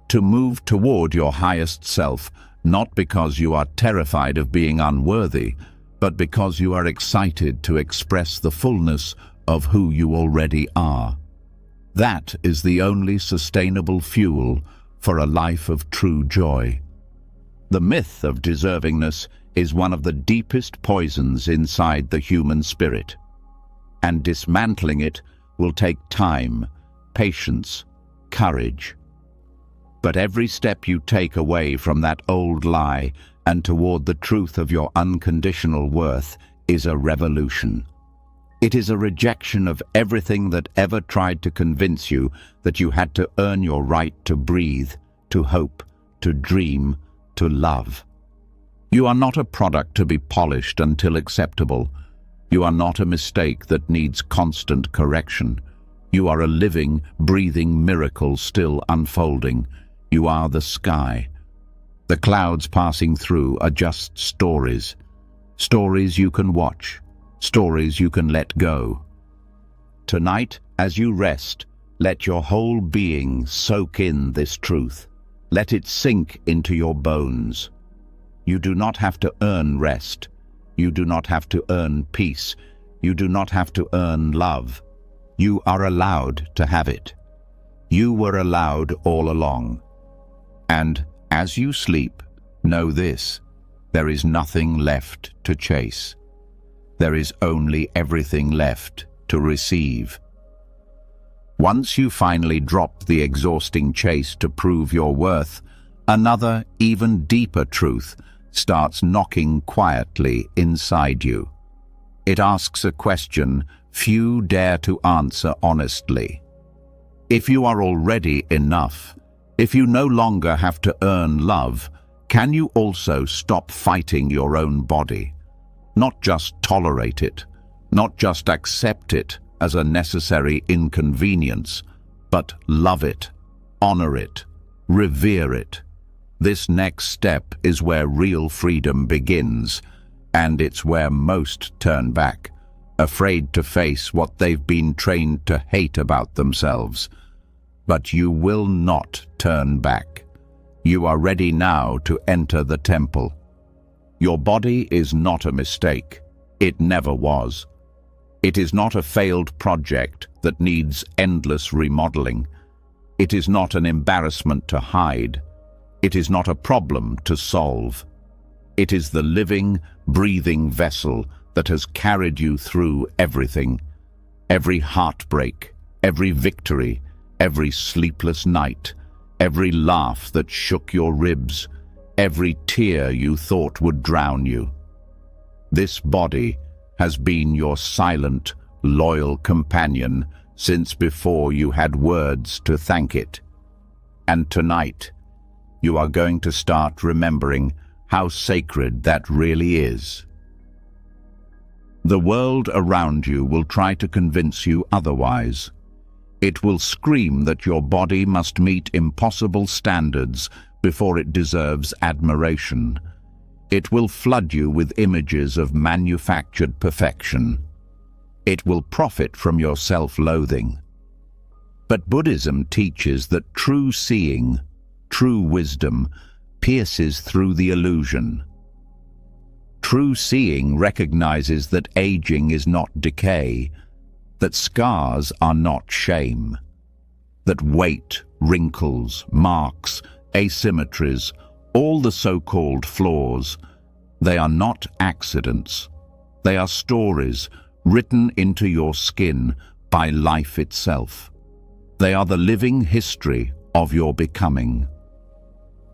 To move toward your highest self, not because you are terrified of being unworthy, but because you are excited to express the fullness of who you already are. That is the only sustainable fuel for a life of true joy. The myth of deservingness is one of the deepest poisons inside the human spirit, and dismantling it will take time, patience, courage. But every step you take away from that old lie and toward the truth of your unconditional worth is a revolution. It is a rejection of everything that ever tried to convince you that you had to earn your right to breathe, to hope, to dream, to love. You are not a product to be polished until acceptable. You are not a mistake that needs constant correction. You are a living, breathing miracle still unfolding. You are the sky. The clouds passing through are just stories. Stories you can watch. Stories you can let go. Tonight, as you rest, let your whole being soak in this truth. Let it sink into your bones. You do not have to earn rest. You do not have to earn peace. You do not have to earn love. You are allowed to have it. You were allowed all along. And as you sleep, know this: there is nothing left to chase. There is only everything left to receive. Once you finally drop the exhausting chase to prove your worth, another, even deeper truth starts knocking quietly inside you. It asks a question few dare to answer honestly. If you are already enough, if you no longer have to earn love, can you also stop fighting your own body? Not just tolerate it, not just accept it as a necessary inconvenience, but love it, honor it, revere it. This next step is where real freedom begins, and it's where most turn back, afraid to face what they've been trained to hate about themselves. But you will not turn back. You are ready now to enter the temple. Your body is not a mistake. It never was. It is not a failed project that needs endless remodeling. It is not an embarrassment to hide. It is not a problem to solve. It is the living, breathing vessel that has carried you through everything. Every heartbreak, every victory, every sleepless night, every laugh that shook your ribs, every tear you thought would drown you. This body has been your silent, loyal companion since before you had words to thank it. And tonight, you are going to start remembering how sacred that really is. The world around you will try to convince you otherwise. It will scream that your body must meet impossible standards before it deserves admiration. It will flood you with images of manufactured perfection. It will profit from your self-loathing. But Buddhism teaches that true seeing, true wisdom, pierces through the illusion. True seeing recognizes that aging is not decay, that scars are not shame, that weight, wrinkles, marks, asymmetries, all the so-called flaws, they are not accidents. They are stories written into your skin by life itself. They are the living history of your becoming.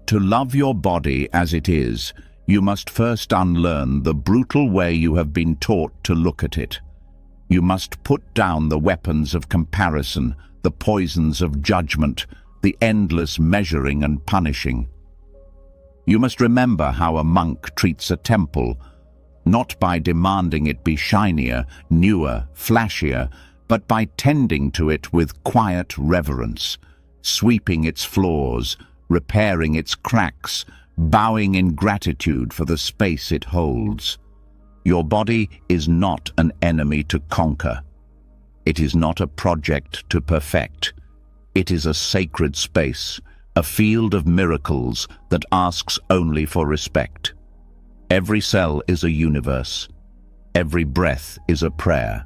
To love your body as it is, you must first unlearn the brutal way you have been taught to look at it. You must put down the weapons of comparison, the poisons of judgment, the endless measuring and punishing. You must remember how a monk treats a temple, not by demanding it be shinier, newer, flashier, but by tending to it with quiet reverence, sweeping its floors, repairing its cracks, bowing in gratitude for the space it holds. Your body is not an enemy to conquer. It is not a project to perfect. It is a sacred space, a field of miracles that asks only for respect. Every cell is a universe. Every breath is a prayer.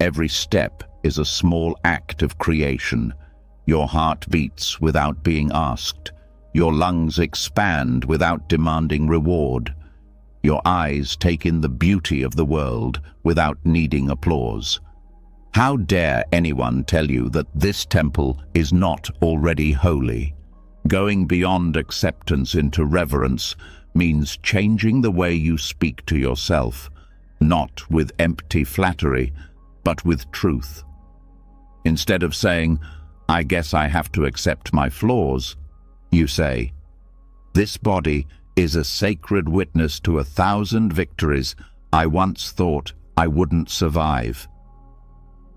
Every step is a small act of creation. Your heart beats without being asked. Your lungs expand without demanding reward. Your eyes take in the beauty of the world without needing applause. How dare anyone tell you that this temple is not already holy? Going beyond acceptance into reverence means changing the way you speak to yourself, not with empty flattery, but with truth. Instead of saying, "I guess I have to accept my flaws," you say, "This body is a sacred witness to 1,000 victories I once thought I wouldn't survive."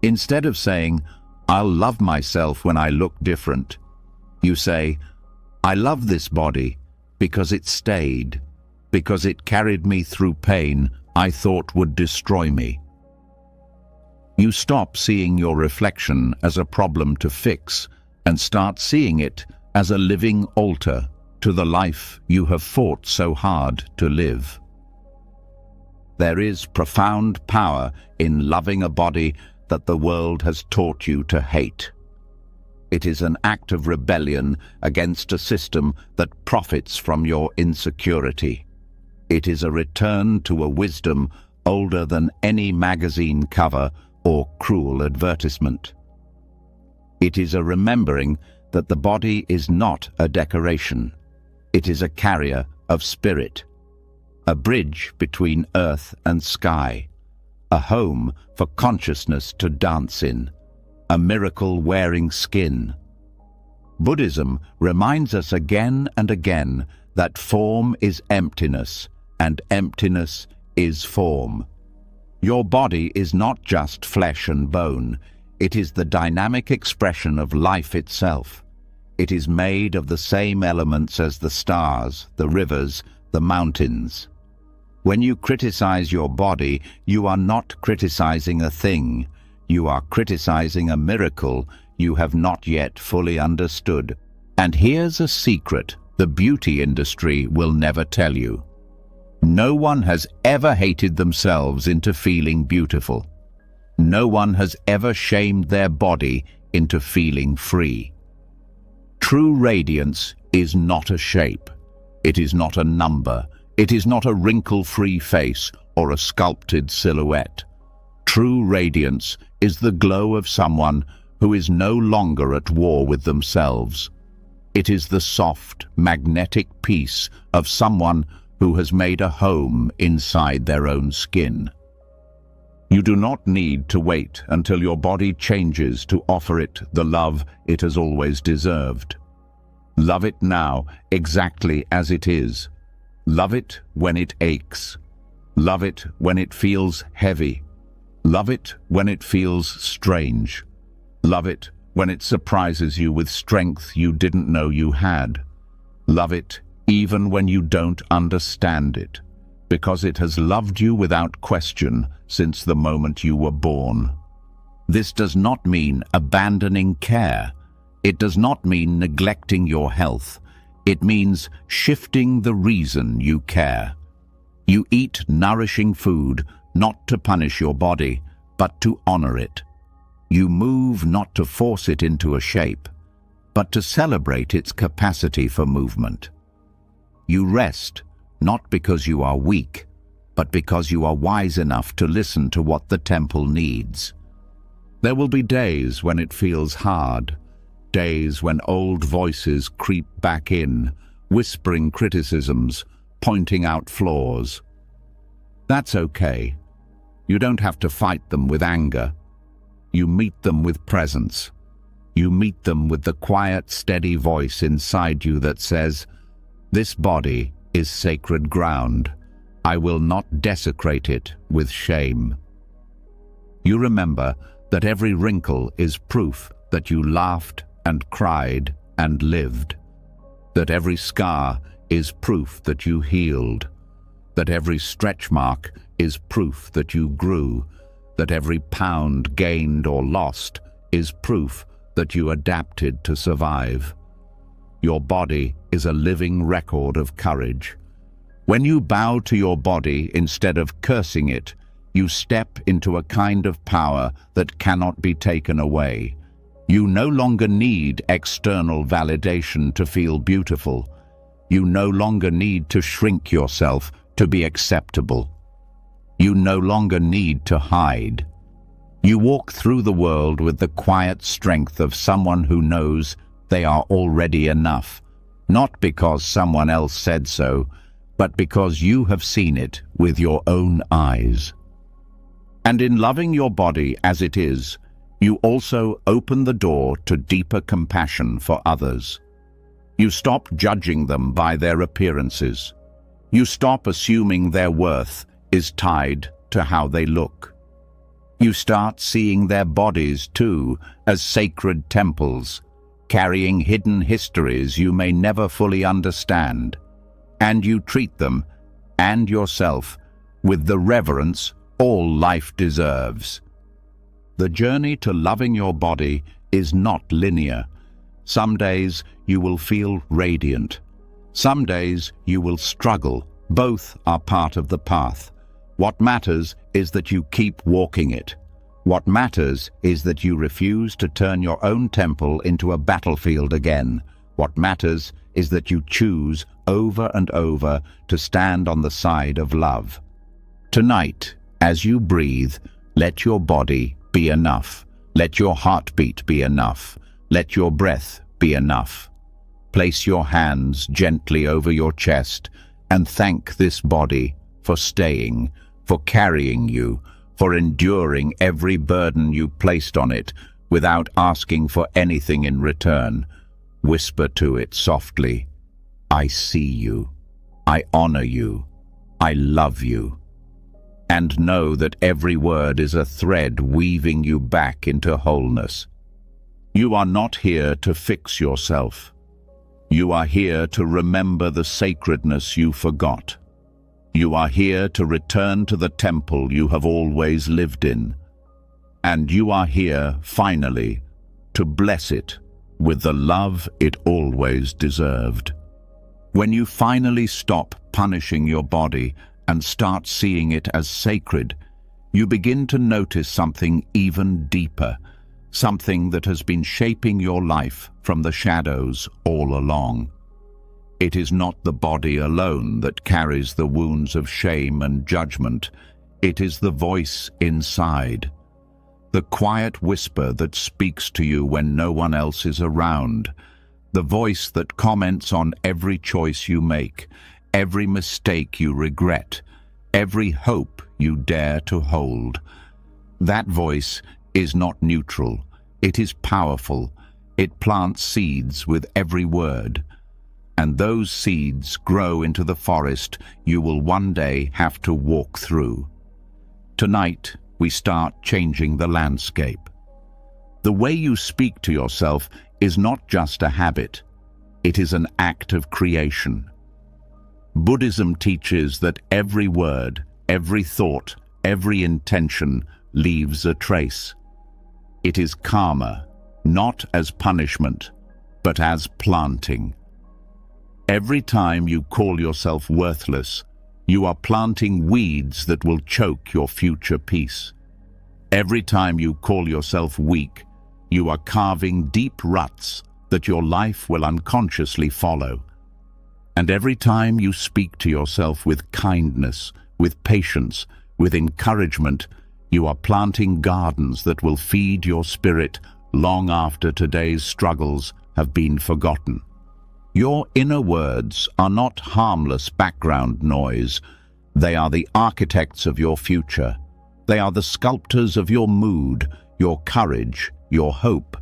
Instead of saying, "I'll love myself when I look different," you say, "I love this body because it stayed, because it carried me through pain I thought would destroy me." You stop seeing your reflection as a problem to fix and start seeing it as a living altar to the life you have fought so hard to live. There is profound power in loving a body that the world has taught you to hate. It is an act of rebellion against a system that profits from your insecurity. It is a return to a wisdom older than any magazine cover or cruel advertisement. It is a remembering that the body is not a decoration. It is a carrier of spirit, a bridge between earth and sky, a home for consciousness to dance in, a miracle-wearing skin. Buddhism reminds us again and again that form is emptiness and emptiness is form. Your body is not just flesh and bone. It is the dynamic expression of life itself. It is made of the same elements as the stars, the rivers, the mountains. When you criticize your body, you are not criticizing a thing. You are criticizing a miracle you have not yet fully understood. And here's a secret the beauty industry will never tell you. No one has ever hated themselves into feeling beautiful. No one has ever shamed their body into feeling free. True radiance is not a shape. It is not a number. It is not a wrinkle-free face or a sculpted silhouette. True radiance is the glow of someone who is no longer at war with themselves. It is the soft, magnetic peace of someone who has made a home inside their own skin. You do not need to wait until your body changes to offer it the love it has always deserved. Love it now, exactly as it is. Love it when it aches. Love it when it feels heavy. Love it when it feels strange. Love it when it surprises you with strength you didn't know you had. Love it even when you don't understand it, because it has loved you without question since the moment you were born. This does not mean abandoning care. It does not mean neglecting your health. It means shifting the reason you care. You eat nourishing food not to punish your body, but to honor it. You move not to force it into a shape, but to celebrate its capacity for movement. You rest not because you are weak, but because you are wise enough to listen to what the temple needs. There will be days when it feels hard, days when old voices creep back in, whispering criticisms, pointing out flaws. That's okay. You don't have to fight them with anger. You meet them with presence. You meet them with the quiet, steady voice inside you that says, "This body is sacred ground. I will not desecrate it with shame." You remember that every wrinkle is proof that you laughed and cried and lived, that every scar is proof that you healed, that every stretch mark is proof that you grew, that every pound gained or lost is proof that you adapted to survive. Your body is a living record of courage. When you bow to your body instead of cursing it, you step into a kind of power that cannot be taken away. You no longer need external validation to feel beautiful. You no longer need to shrink yourself to be acceptable. You no longer need to hide. You walk through the world with the quiet strength of someone who knows they are already enough, not because someone else said so, but because you have seen it with your own eyes. And in loving your body as it is, you also open the door to deeper compassion for others. You stop judging them by their appearances. You stop assuming their worth is tied to how they look. You start seeing their bodies, too, as sacred temples, carrying hidden histories you may never fully understand, and you treat them, and yourself, with the reverence all life deserves. The journey to loving your body is not linear. Some days you will feel radiant. Some days you will struggle. Both are part of the path. What matters is that you keep walking it. What matters is that you refuse to turn your own temple into a battlefield again. What matters is that you choose over and over to stand on the side of love. Tonight, as you breathe, let your body be enough. Let your heartbeat be enough. Let your breath be enough. Place your hands gently over your chest and thank this body for staying, for carrying you, for enduring every burden you placed on it without asking for anything in return. Whisper to it softly, I see you, I honor you, I love you. And know that every word is a thread weaving you back into wholeness. You are not here to fix yourself. You are here to remember the sacredness you forgot. You are here to return to the temple you have always lived in. And you are here, finally, to bless it with the love it always deserved. When you finally stop punishing your body and start seeing it as sacred, you begin to notice something even deeper, something that has been shaping your life from the shadows all along. It is not the body alone that carries the wounds of shame and judgment. It is the voice inside, the quiet whisper that speaks to you when no one else is around, the voice that comments on every choice you make, every mistake you regret, every hope you dare to hold. That voice is not neutral. It is powerful. It plants seeds with every word. And those seeds grow into the forest you will one day have to walk through. Tonight, we start changing the landscape. The way you speak to yourself is not just a habit. It is an act of creation. Buddhism teaches that every word, every thought, every intention leaves a trace. It is karma, not as punishment, but as planting. Every time you call yourself worthless, you are planting weeds that will choke your future peace. Every time you call yourself weak, you are carving deep ruts that your life will unconsciously follow. And every time you speak to yourself with kindness, with patience, with encouragement, you are planting gardens that will feed your spirit long after today's struggles have been forgotten. Your inner words are not harmless background noise. They are the architects of your future. They are the sculptors of your mood, your courage, your hope.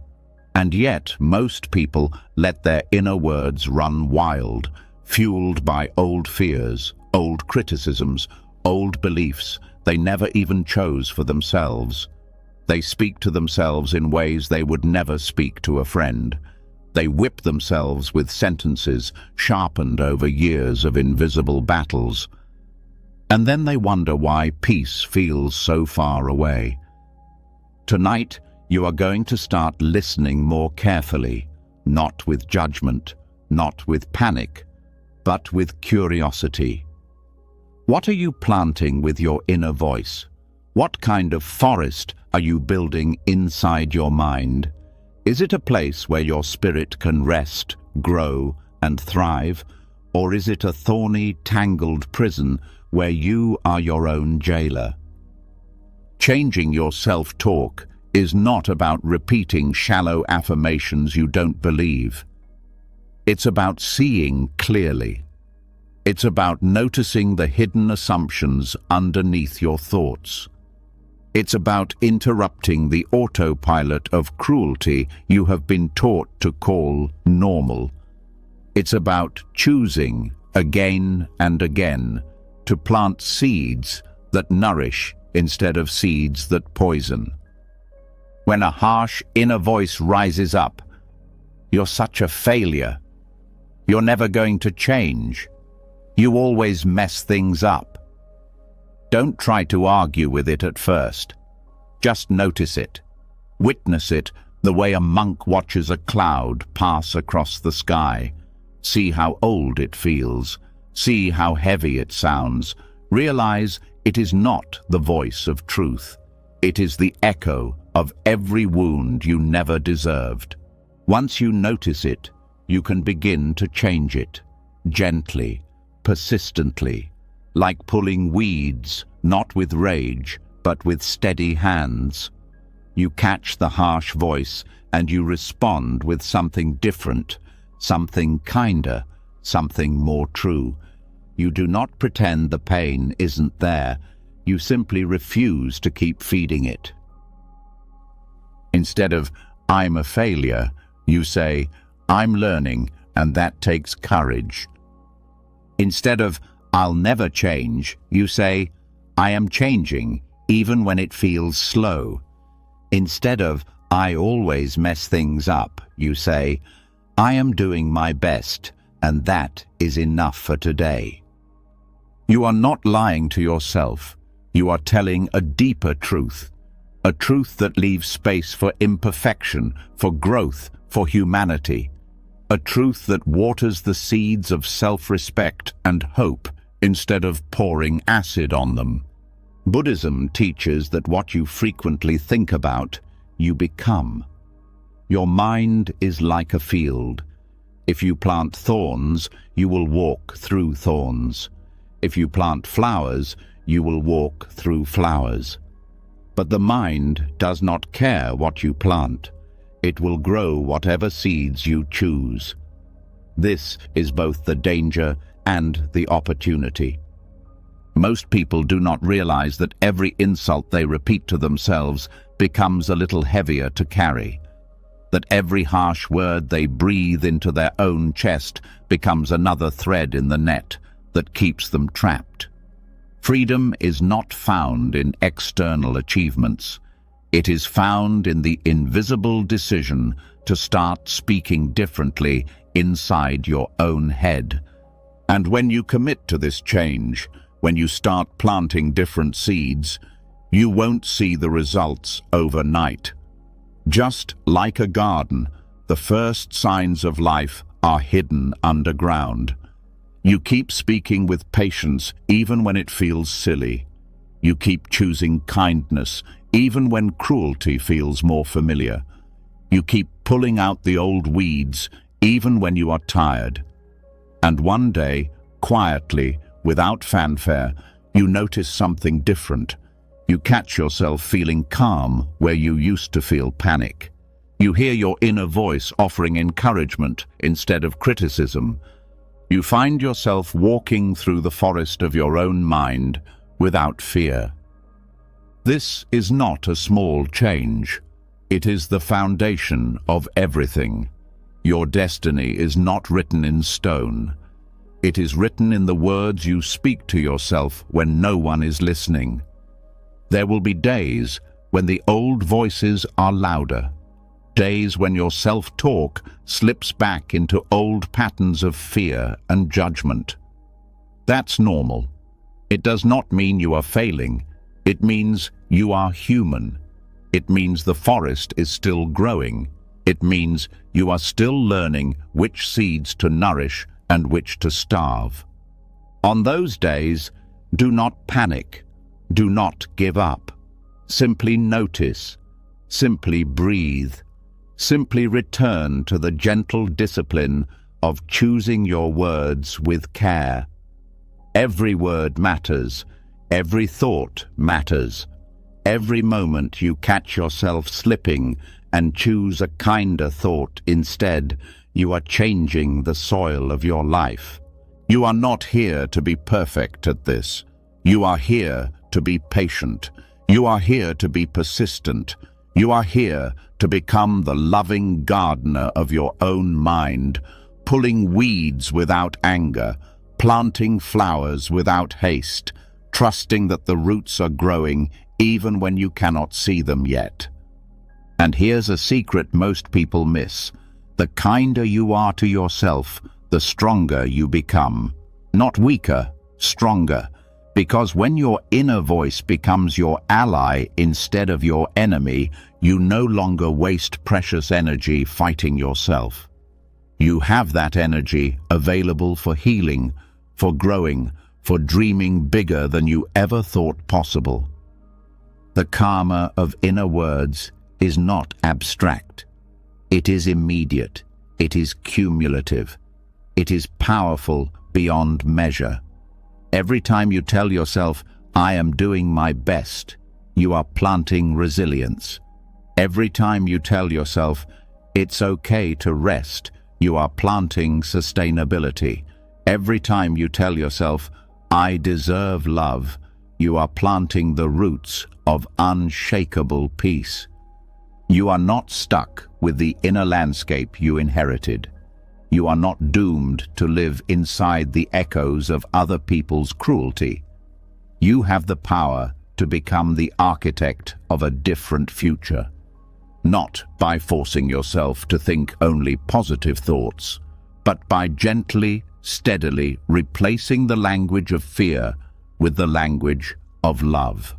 And yet, most people let their inner words run wild, fueled by old fears, old criticisms, old beliefs they never even chose for themselves. They speak to themselves in ways they would never speak to a friend. They whip themselves with sentences sharpened over years of invisible battles. And then they wonder why peace feels so far away. Tonight, you are going to start listening more carefully, not with judgment, not with panic, but with curiosity. What are you planting with your inner voice? What kind of forest are you building inside your mind? Is it a place where your spirit can rest, grow, and thrive? Or is it a thorny, tangled prison where you are your own jailer? Changing your self-talk is not about repeating shallow affirmations you don't believe. It's about seeing clearly. It's about noticing the hidden assumptions underneath your thoughts. It's about interrupting the autopilot of cruelty you have been taught to call normal. It's about choosing again and again to plant seeds that nourish instead of seeds that poison. When a harsh inner voice rises up, "You're such a failure. You're never going to change. You always mess things up." Don't try to argue with it at first. Just notice it. Witness it the way a monk watches a cloud pass across the sky. See how old it feels. See how heavy it sounds. Realize it is not the voice of truth. It is the echo of every wound you never deserved. Once you notice it, you can begin to change it. Gently, persistently, like pulling weeds, not with rage, but with steady hands. You catch the harsh voice and you respond with something different, something kinder, something more true. You do not pretend the pain isn't there. You simply refuse to keep feeding it. Instead of, "I'm a failure," you say, "I'm learning, and that takes courage." Instead of, "I'll never change," you say, "I am changing, even when it feels slow." Instead of, "I always mess things up," you say, "I am doing my best, and that is enough for today." You are not lying to yourself. You are telling a deeper truth, a truth that leaves space for imperfection, for growth, for humanity, a truth that waters the seeds of self-respect and hope instead of pouring acid on them. Buddhism teaches that what you frequently think about, you become. Your mind is like a field. If you plant thorns, you will walk through thorns. If you plant flowers, you will walk through flowers. But the mind does not care what you plant. It will grow whatever seeds you choose. This is both the danger and the opportunity. Most people do not realize that every insult they repeat to themselves becomes a little heavier to carry. That every harsh word they breathe into their own chest becomes another thread in the net that keeps them trapped. Freedom is not found in external achievements. It is found in the invisible decision to start speaking differently inside your own head. And when you commit to this change, when you start planting different seeds, you won't see the results overnight. Just like a garden, the first signs of life are hidden underground. You keep speaking with patience even when it feels silly. You keep choosing kindness even when cruelty feels more familiar. You keep pulling out the old weeds even when you are tired. And one day, quietly, without fanfare, you notice something different. You catch yourself feeling calm where you used to feel panic. You hear your inner voice offering encouragement instead of criticism. You find yourself walking through the forest of your own mind without fear. This is not a small change. It is the foundation of everything. Your destiny is not written in stone. It is written in the words you speak to yourself when no one is listening. There will be days when the old voices are louder. Days when your self-talk slips back into old patterns of fear and judgment. That's normal. It does not mean you are failing. It means you are human. It means the forest is still growing. It means you are still learning which seeds to nourish and which to starve. On those days, do not panic. Do not give up. Simply notice. Simply breathe. Simply return to the gentle discipline of choosing your words with care. Every word matters. Every thought matters. Every moment you catch yourself slipping and choose a kinder thought instead, you are changing the soil of your life. You are not here to be perfect at this. You are here to be patient. You are here to be persistent. You are here to become the loving gardener of your own mind, pulling weeds without anger, planting flowers without haste, trusting that the roots are growing even when you cannot see them yet. And here's a secret most people miss. The kinder you are to yourself, the stronger you become. Not weaker, stronger. Because when your inner voice becomes your ally instead of your enemy, you no longer waste precious energy fighting yourself. You have that energy available for healing, for growing, for dreaming bigger than you ever thought possible. The karma of inner words is not abstract. It is immediate. It is cumulative. It is powerful beyond measure. Every time you tell yourself, "I am doing my best," you are planting resilience. Every time you tell yourself, "It's okay to rest," you are planting sustainability. Every time you tell yourself, "I deserve love," you are planting the roots of unshakable peace. You are not stuck with the inner landscape you inherited. You are not doomed to live inside the echoes of other people's cruelty. You have the power to become the architect of a different future, not by forcing yourself to think only positive thoughts, but by gently, steadily replacing the language of fear with the language of love.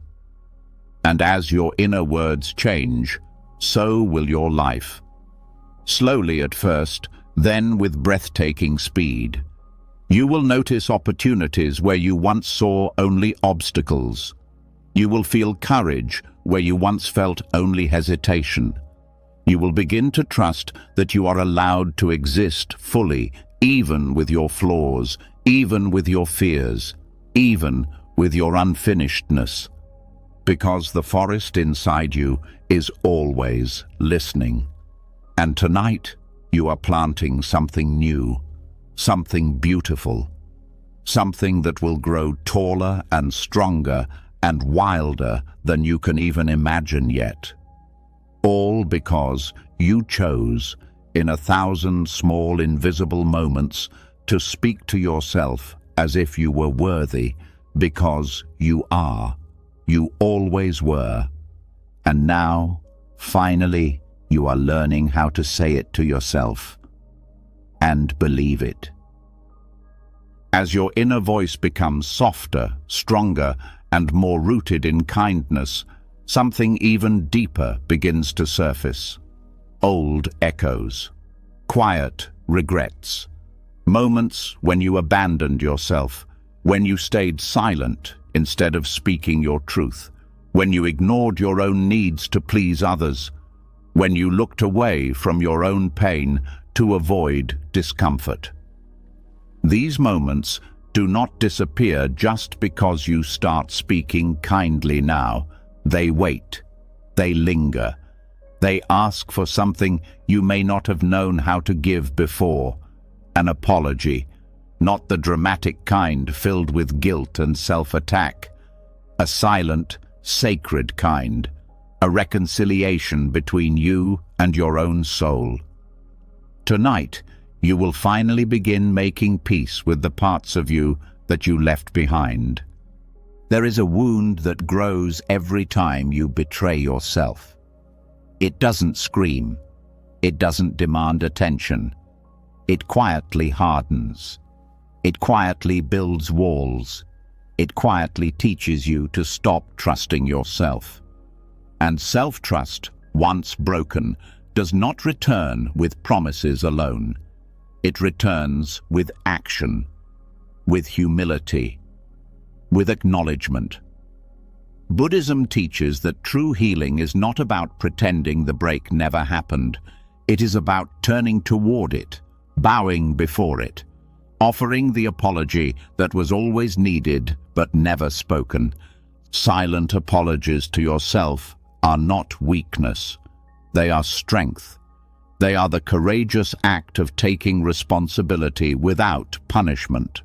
And as your inner words change, so will your life. Slowly at first, then with breathtaking speed. You will notice opportunities where you once saw only obstacles. You will feel courage where you once felt only hesitation. You will begin to trust that you are allowed to exist fully, even with your flaws, even with your fears, even with your unfinishedness. Because the forest inside you is always listening. And tonight, you are planting something new, something beautiful, something that will grow taller and stronger and wilder than you can even imagine yet. All because you chose, in 1,000 small invisible moments, to speak to yourself as if you were worthy, because you are. You always were. And now, finally, you are learning how to say it to yourself and believe it. As your inner voice becomes softer, stronger, and more rooted in kindness, something even deeper begins to surface. Old echoes, quiet regrets, moments when you abandoned yourself, when you stayed silent instead of speaking your truth, when you ignored your own needs to please others, when you looked away from your own pain to avoid discomfort. These moments do not disappear just because you start speaking kindly now. They wait. They linger. They ask for something you may not have known how to give before. An apology, not the dramatic kind filled with guilt and self-attack. A silent, sacred kind. A reconciliation between you and your own soul. Tonight, you will finally begin making peace with the parts of you that you left behind. There is a wound that grows every time you betray yourself. It doesn't scream. It doesn't demand attention. It quietly hardens. It quietly builds walls. It quietly teaches you to stop trusting yourself. And self-trust, once broken, does not return with promises alone. It returns with action, with humility, with acknowledgement. Buddhism teaches that true healing is not about pretending the break never happened. It is about turning toward it, bowing before it, offering the apology that was always needed but never spoken. Silent apologies to yourself are not weakness. They are strength. They are the courageous act of taking responsibility without punishment,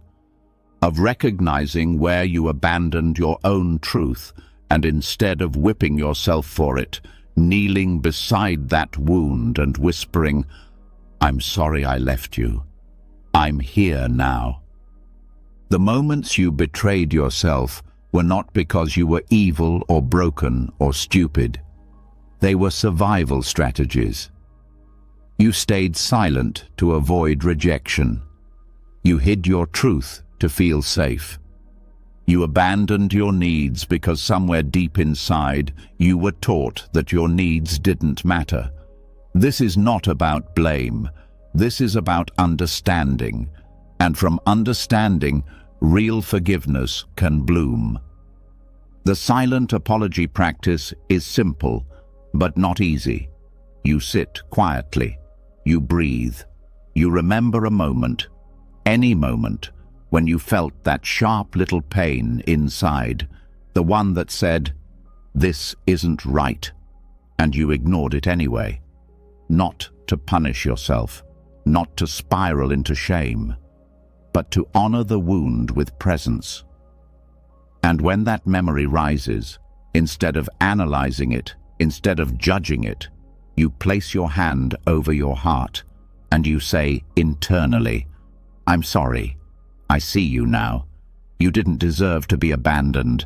of recognizing where you abandoned your own truth and instead of whipping yourself for it, kneeling beside that wound and whispering, "I'm sorry I left you. I'm here now." The moments you betrayed yourself were not because you were evil or broken or stupid. They were survival strategies. You stayed silent to avoid rejection. You hid your truth to feel safe. You abandoned your needs because somewhere deep inside you were taught that your needs didn't matter. This is not about blame. This is about understanding. And from understanding, real forgiveness can bloom. The silent apology practice is simple, but not easy. You sit quietly. You breathe. You remember a moment, any moment, when you felt that sharp little pain inside, the one that said, "This isn't right," and you ignored it anyway. Not to punish yourself, not to spiral into shame, but to honor the wound with presence. And when that memory rises, instead of analyzing it, instead of judging it, you place your hand over your heart and you say internally, "I'm sorry. I see you now. You didn't deserve to be abandoned.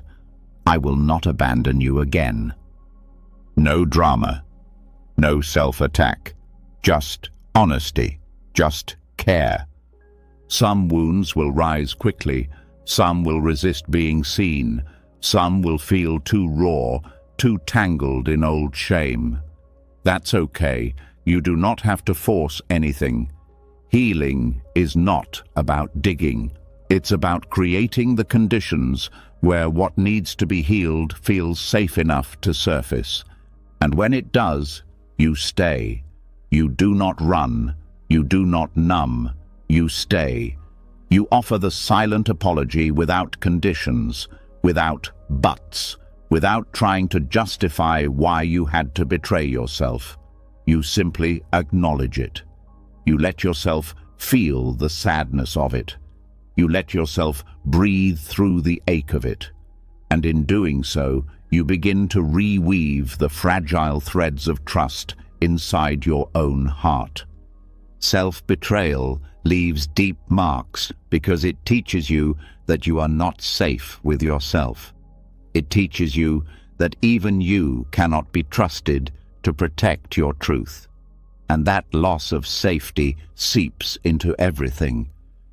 I will not abandon you again." No drama, no self-attack, just honesty, just care. Some wounds will rise quickly, some will resist being seen, some will feel too raw, too tangled in old shame. That's okay. You do not have to force anything. Healing is not about digging. It's about creating the conditions where what needs to be healed feels safe enough to surface. And when it does, you stay. You do not run. You do not numb. You stay. You offer the silent apology without conditions, without buts, without trying to justify why you had to betray yourself. You simply acknowledge it. You let yourself feel the sadness of it. You let yourself breathe through the ache of it. And in doing so, you begin to reweave the fragile threads of trust inside your own heart. Self-betrayal leaves deep marks because it teaches you that you are not safe with yourself. It teaches you that even you cannot be trusted to protect your truth. And that loss of safety seeps into everything.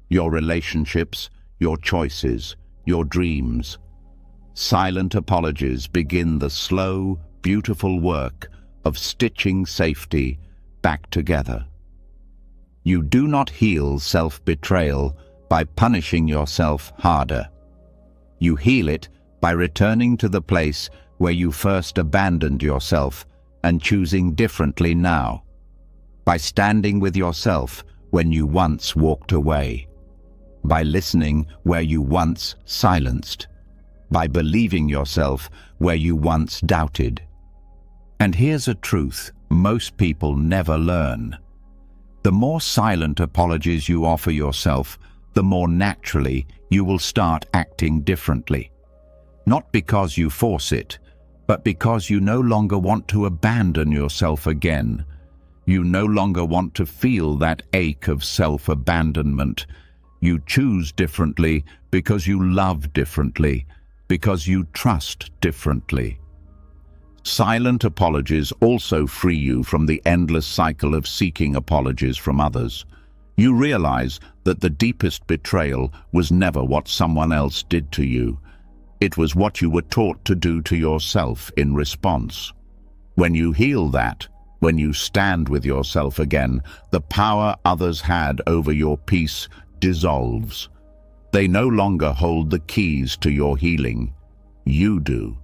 Your relationships, your choices, your dreams. Silent apologies begin the slow, beautiful work of stitching safety back together. You do not heal self-betrayal by punishing yourself harder. You heal it by returning to the place where you first abandoned yourself and choosing differently now. By standing with yourself when you once walked away. By listening where you once silenced. By believing yourself where you once doubted. And here's a truth most people never learn. The more silent apologies you offer yourself, the more naturally you will start acting differently. Not because you force it, but because you no longer want to abandon yourself again. You no longer want to feel that ache of self-abandonment. You choose differently because you love differently, because you trust differently. Silent apologies also free you from the endless cycle of seeking apologies from others. You realize that the deepest betrayal was never what someone else did to you. It was what you were taught to do to yourself in response. When you heal that, when you stand with yourself again, the power others had over your peace dissolves. They no longer hold the keys to your healing. You do.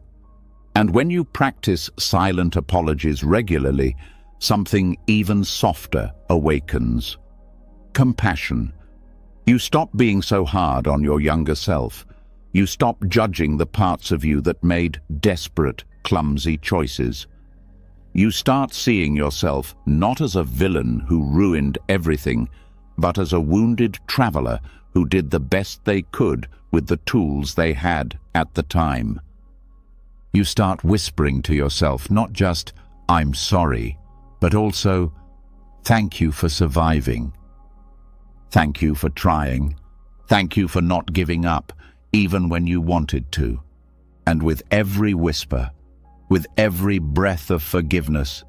And when you practice silent apologies regularly, something even softer awakens. Compassion. You stop being so hard on your younger self. You stop judging the parts of you that made desperate, clumsy choices. You start seeing yourself not as a villain who ruined everything, but as a wounded traveler who did the best they could with the tools they had at the time. You start whispering to yourself not just, "I'm sorry," but also, "Thank you for surviving. Thank you for trying. Thank you for not giving up, even when you wanted to." And with every whisper, with every breath of forgiveness,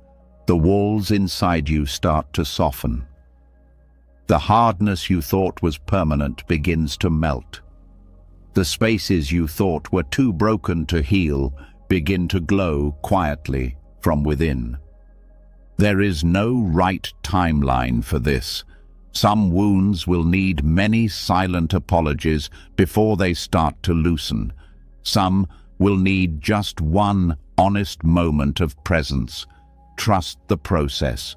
the walls inside you start to soften. The hardness you thought was permanent begins to melt. The spaces you thought were too broken to heal begin to glow quietly from within. There is no right timeline for this. Some wounds will need many silent apologies before they start to loosen. Some will need just one honest moment of presence. Trust the process.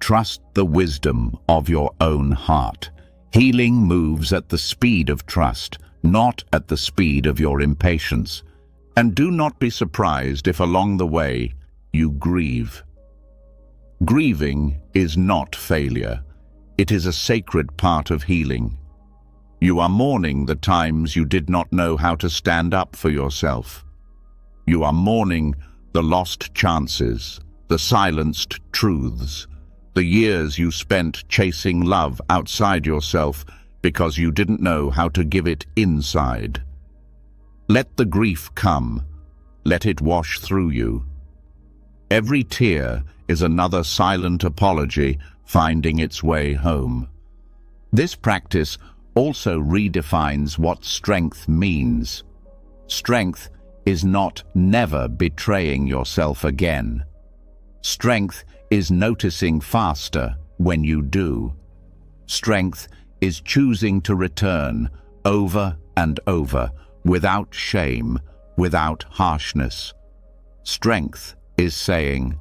Trust the wisdom of your own heart. Healing moves at the speed of trust, not at the speed of your impatience. And do not be surprised if along the way you grieve. Grieving is not failure. It is a sacred part of healing. You are mourning the times you did not know how to stand up for yourself. You are mourning the lost chances, the silenced truths, the years you spent chasing love outside yourself because you didn't know how to give it inside. Let the grief come. Let it wash through you. Every tear is another silent apology finding its way home. This practice also redefines what strength means. Strength is not never betraying yourself again. Strength is noticing faster when you do. Strength is choosing to return over and over without shame, without harshness. Strength is saying,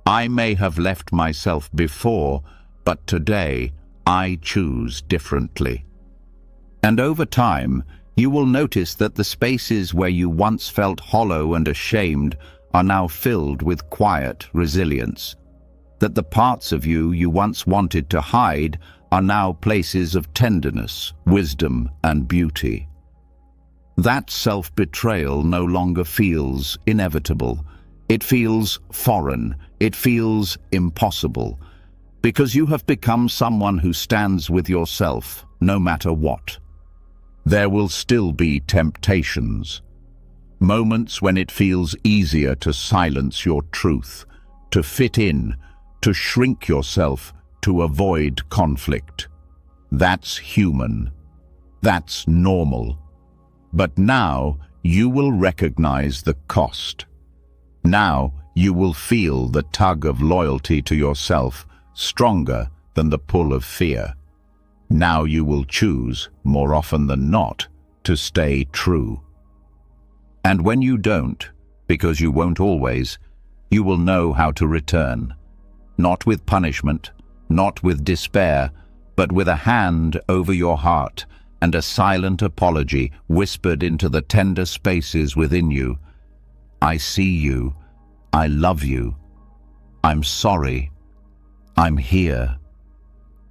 I may have left myself before, but today I choose differently. And over time, you will notice that the spaces where you once felt hollow and ashamed are now filled with quiet resilience. That the parts of you once wanted to hide are now places of tenderness, wisdom, and beauty. That self-betrayal no longer feels inevitable. It feels foreign. It feels impossible. Because you have become someone who stands with yourself no matter what. There will still be temptations. Moments when it feels easier to silence your truth, to fit in, to shrink yourself, to avoid conflict. That's human. That's normal. But now you will recognize the cost. Now you will feel the tug of loyalty to yourself stronger than the pull of fear. Now you will choose, more often than not, to stay true. And when you don't, because you won't always, you will know how to return. Not with punishment, not with despair, but with a hand over your heart and a silent apology whispered into the tender spaces within you. I see you. I love you. I'm sorry. I'm here.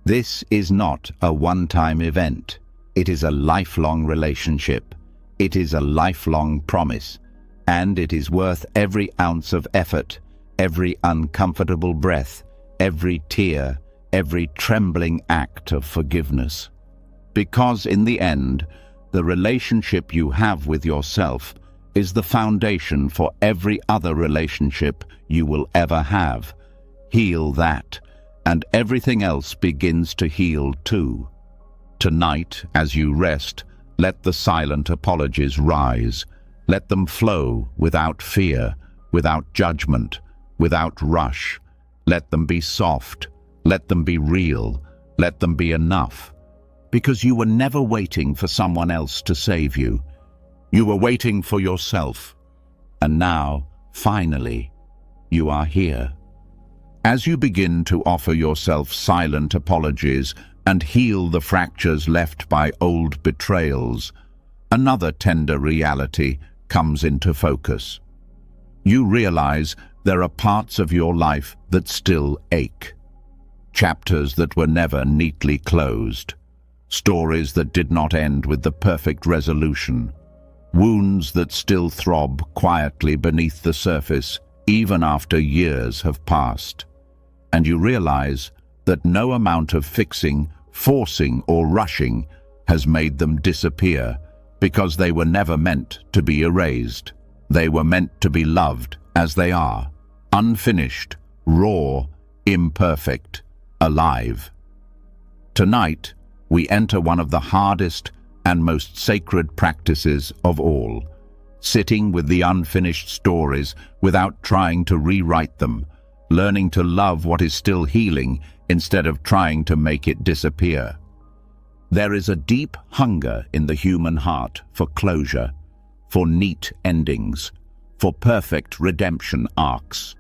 This is not a one-time event. It is a lifelong relationship. It is a lifelong promise. And it is worth every ounce of effort, every uncomfortable breath, every tear, every trembling act of forgiveness. Because in the end, the relationship you have with yourself is the foundation for every other relationship you will ever have. Heal that, and everything else begins to heal too. Tonight, as you rest, let the silent apologies rise. Let them flow without fear, without judgment, without rush. Let them be soft. Let them be real. Let them be enough. Because you were never waiting for someone else to save you. You were waiting for yourself. And now, finally, you are here. As you begin to offer yourself silent apologies and heal the fractures left by old betrayals, another tender reality comes into focus. You realize there are parts of your life that still ache. Chapters that were never neatly closed. Stories that did not end with the perfect resolution. Wounds that still throb quietly beneath the surface, even after years have passed. And you realize that no amount of fixing, forcing, or rushing has made them disappear, because they were never meant to be erased. They were meant to be loved as they are, unfinished, raw, imperfect, alive. Tonight, we enter one of the hardest, and most sacred practices of all. Sitting with the unfinished stories without trying to rewrite them, learning to love what is still healing instead of trying to make it disappear. There is a deep hunger in the human heart for closure, for neat endings, for perfect redemption arcs.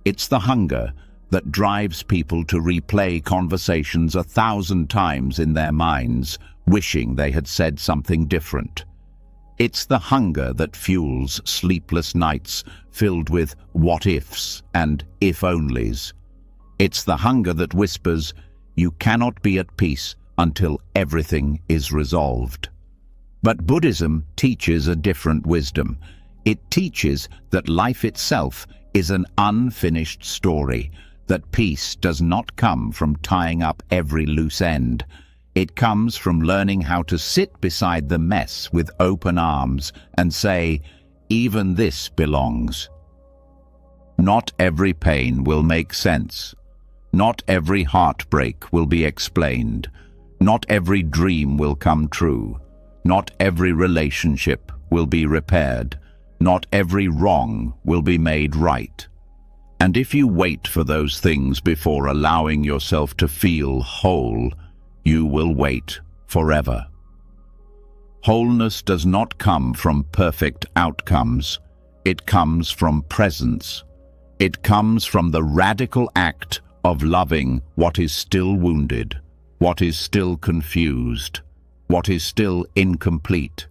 It's the hunger that drives people to replay conversations 1,000 times in their minds, wishing they had said something different. It's the hunger that fuels sleepless nights filled with what-ifs and if-onlys. It's the hunger that whispers, "You cannot be at peace until everything is resolved." But Buddhism teaches a different wisdom. It teaches that life itself is an unfinished story, that peace does not come from tying up every loose end. It comes from learning how to sit beside the mess with open arms and say, "Even this belongs." Not every pain will make sense. Not every heartbreak will be explained. Not every dream will come true. Not every relationship will be repaired. Not every wrong will be made right. And if you wait for those things before allowing yourself to feel whole, you will wait forever. Wholeness does not come from perfect outcomes. It comes from presence. It comes from the radical act of loving what is still wounded, what is still confused, what is still incomplete.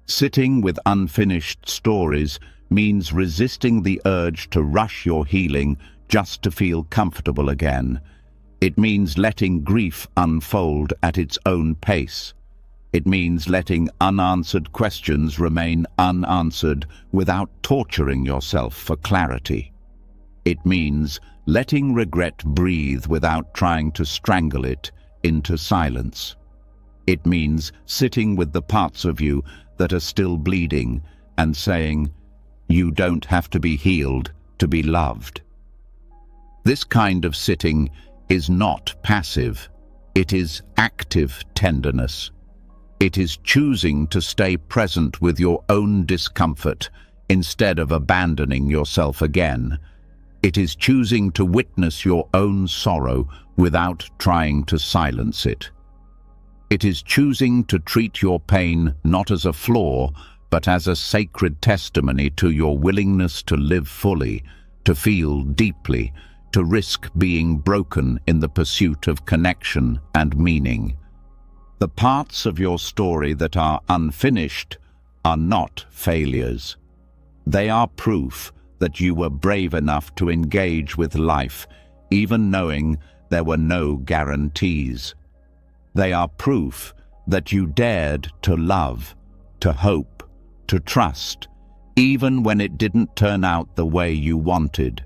Sitting with unfinished stories means resisting the urge to rush your healing just to feel comfortable again. It means letting grief unfold at its own pace. It means letting unanswered questions remain unanswered without torturing yourself for clarity. It means letting regret breathe without trying to strangle it into silence. It means sitting with the parts of you that are still bleeding and saying, "You don't have to be healed to be loved." This kind of sitting is not passive. It is active tenderness. It is choosing to stay present with your own discomfort instead of abandoning yourself again. It is choosing to witness your own sorrow without trying to silence it. It is choosing to treat your pain not as a flaw, but as a sacred testimony to your willingness to live fully, to feel deeply, to risk being broken in the pursuit of connection and meaning. The parts of your story that are unfinished are not failures. They are proof that you were brave enough to engage with life, even knowing there were no guarantees. They are proof that you dared to love, to hope, to trust, even when it didn't turn out the way you wanted.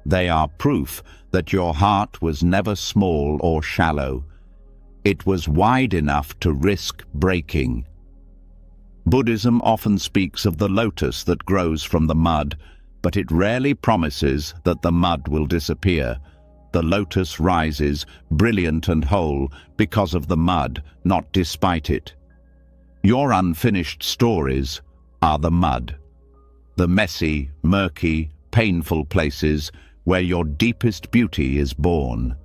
They are proof that your heart was never small or shallow. It was wide enough to risk breaking. Buddhism often speaks of the lotus that grows from the mud, but it rarely promises that the mud will disappear. The lotus rises, brilliant and whole, because of the mud, not despite it. Your unfinished stories are the mud. The messy, murky, painful places where your deepest beauty is born.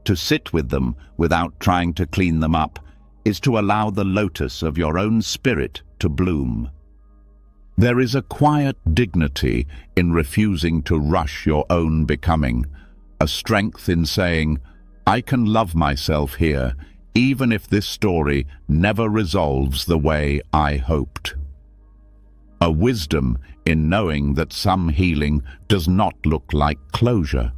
To sit with them without trying to clean them up is to allow the lotus of your own spirit to bloom. There is a quiet dignity in refusing to rush your own becoming, a strength in saying, "I can love myself here, even if this story never resolves the way I hoped." A wisdom in knowing that some healing does not look like closure.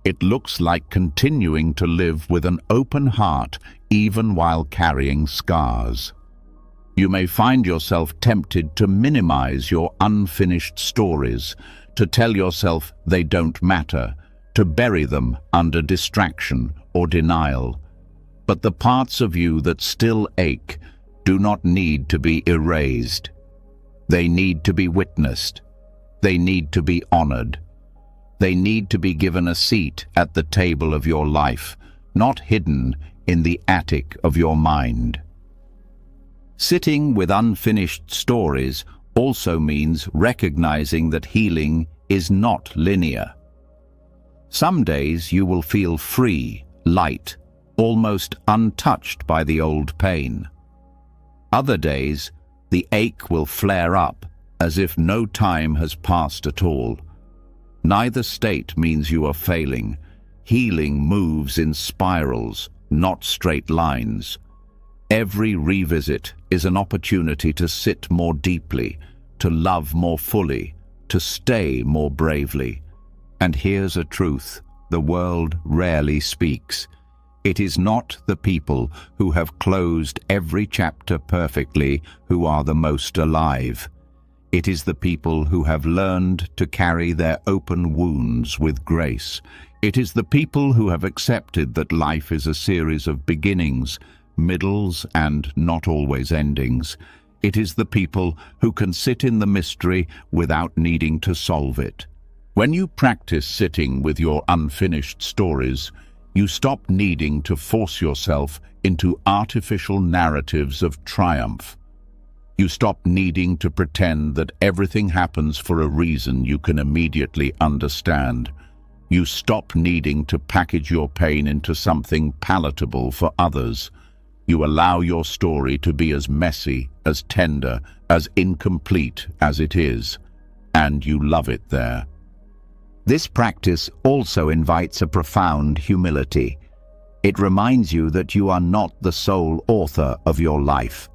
It looks like continuing to live with an open heart even while carrying scars. You may find yourself tempted to minimize your unfinished stories, to tell yourself they don't matter, to bury them under distraction or denial. But the parts of you that still ache do not need to be erased. They need to be witnessed. They need to be honored. They need to be given a seat at the table of your life, not hidden in the attic of your mind. Sitting with unfinished stories also means recognizing that healing is not linear. Some days you will feel free, light, almost untouched by the old pain. Other days, the ache will flare up as if no time has passed at all. Neither state means you are failing. Healing moves in spirals, not straight lines. Every revisit is an opportunity to sit more deeply, to love more fully, to stay more bravely. And here's a truth the world rarely speaks. It is not the people who have closed every chapter perfectly who are the most alive. It is the people who have learned to carry their open wounds with grace. It is the people who have accepted that life is a series of beginnings, middles, and not always endings. It is the people who can sit in the mystery without needing to solve it. When you practice sitting with your unfinished stories, you stop needing to force yourself into artificial narratives of triumph. You stop needing to pretend that everything happens for a reason you can immediately understand. You stop needing to package your pain into something palatable for others. You allow your story to be as messy, as tender, as incomplete as it is, and you love it there. This practice also invites a profound humility. It reminds you that you are not the sole author of your life,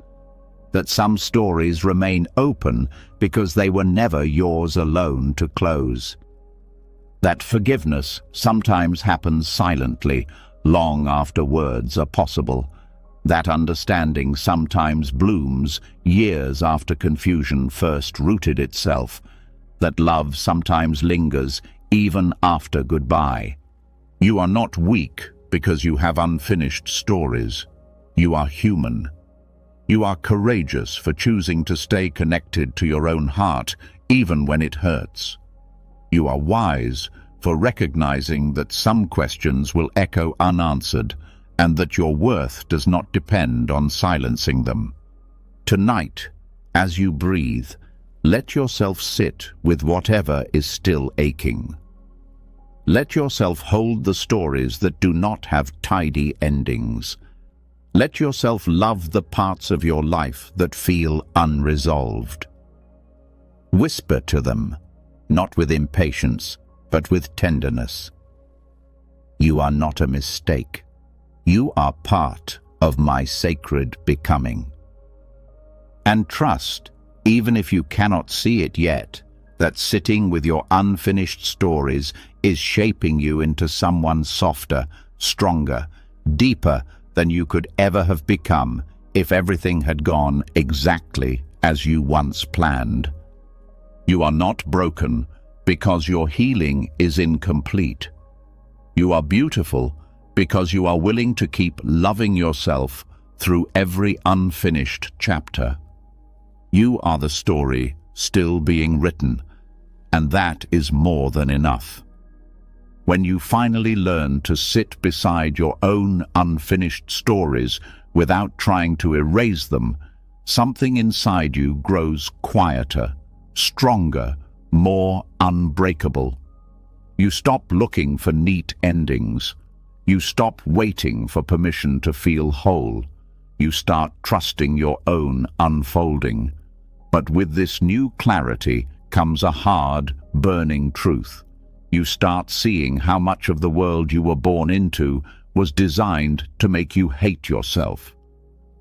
that some stories remain open because they were never yours alone to close. That forgiveness sometimes happens silently, long after words are possible. That understanding sometimes blooms years after confusion first rooted itself. That love sometimes lingers even after goodbye. You are not weak because you have unfinished stories. You are human. You are courageous for choosing to stay connected to your own heart, even when it hurts. You are wise for recognizing that some questions will echo unanswered, and that your worth does not depend on silencing them. Tonight, as you breathe, let yourself sit with whatever is still aching. Let yourself hold the stories that do not have tidy endings. Let yourself love the parts of your life that feel unresolved. Whisper to them, not with impatience, but with tenderness. You are not a mistake. You are part of my sacred becoming. And trust, even if you cannot see it yet, that sitting with your unfinished stories is shaping you into someone softer, stronger, deeper than you could ever have become if everything had gone exactly as you once planned. You are not broken because your healing is incomplete. You are beautiful because you are willing to keep loving yourself through every unfinished chapter. You are the story still being written, and that is more than enough. When you finally learn to sit beside your own unfinished stories without trying to erase them, something inside you grows quieter, stronger, more unbreakable. You stop looking for neat endings. You stop waiting for permission to feel whole. You start trusting your own unfolding. But with this new clarity comes a hard, burning truth. You start seeing how much of the world you were born into was designed to make you hate yourself.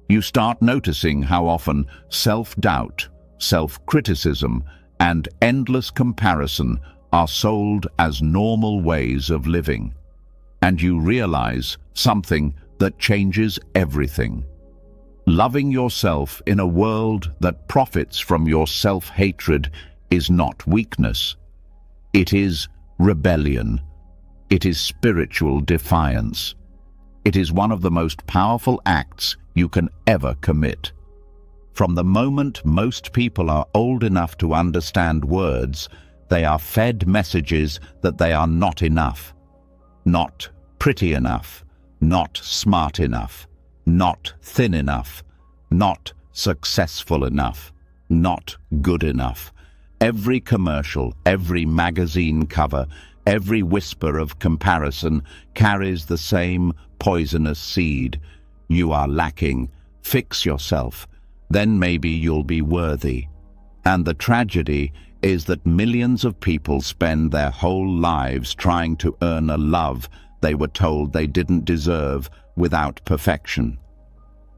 You start noticing how often self-doubt, self-criticism, and endless comparison are sold as normal ways of living. And you realize something that changes everything. Loving yourself in a world that profits from your self-hatred is not weakness. It is rebellion. It is spiritual defiance. It is one of the most powerful acts you can ever commit. From the moment most people are old enough to understand words, they are fed messages that they are not enough, not pretty enough, not smart enough, not thin enough, not successful enough, not good enough. Every commercial, every magazine cover, every whisper of comparison carries the same poisonous seed. You are lacking. Fix yourself. Then maybe you'll be worthy. And the tragedy is that millions of people spend their whole lives trying to earn a love they were told they didn't deserve without perfection.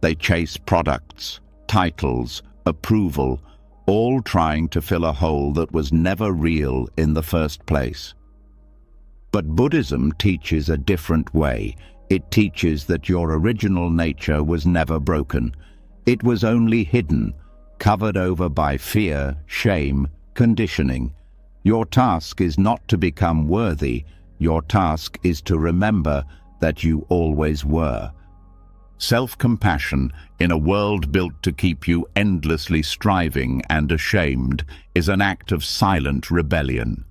They chase products, titles, approval, all trying to fill a hole that was never real in the first place. But Buddhism teaches a different way. It teaches that your original nature was never broken. It was only hidden, covered over by fear, shame, conditioning. Your task is not to become worthy. Your task is to remember that you always were. Self-compassion in a world built to keep you endlessly striving and ashamed is an act of silent rebellion.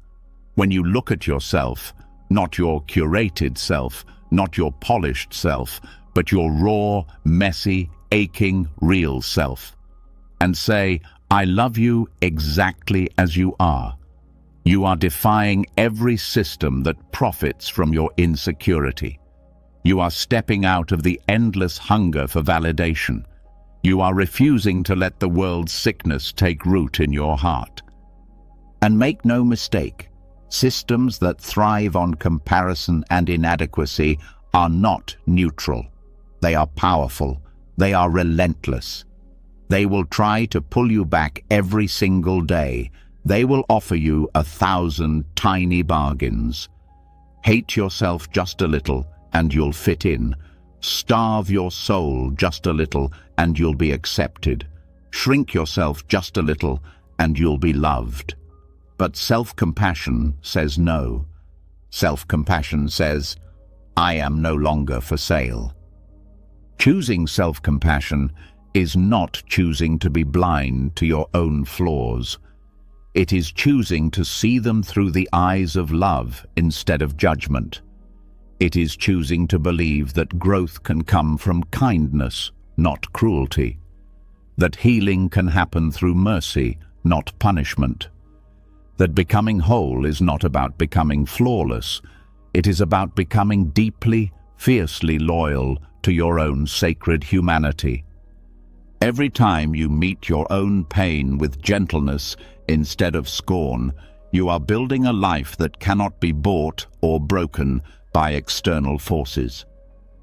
When you look at yourself, not your curated self, not your polished self, but your raw, messy, aching, real self, and say, I love you exactly as you are. You are defying every system that profits from your insecurity. You are stepping out of the endless hunger for validation. You are refusing to let the world's sickness take root in your heart. And make no mistake, systems that thrive on comparison and inadequacy are not neutral. They are powerful. They are relentless. They will try to pull you back every single day. They will offer you 1,000 tiny bargains. Hate yourself just a little, and you'll fit in. Starve your soul just a little, and you'll be accepted. Shrink yourself just a little, and you'll be loved. But self-compassion says no. Self-compassion says, I am no longer for sale. Choosing self-compassion is not choosing to be blind to your own flaws. It is choosing to see them through the eyes of love instead of judgment. It is choosing to believe that growth can come from kindness, not cruelty. That healing can happen through mercy, not punishment. That becoming whole is not about becoming flawless. It is about becoming deeply, fiercely loyal to your own sacred humanity. Every time you meet your own pain with gentleness instead of scorn, you are building a life that cannot be bought or broken by external forces.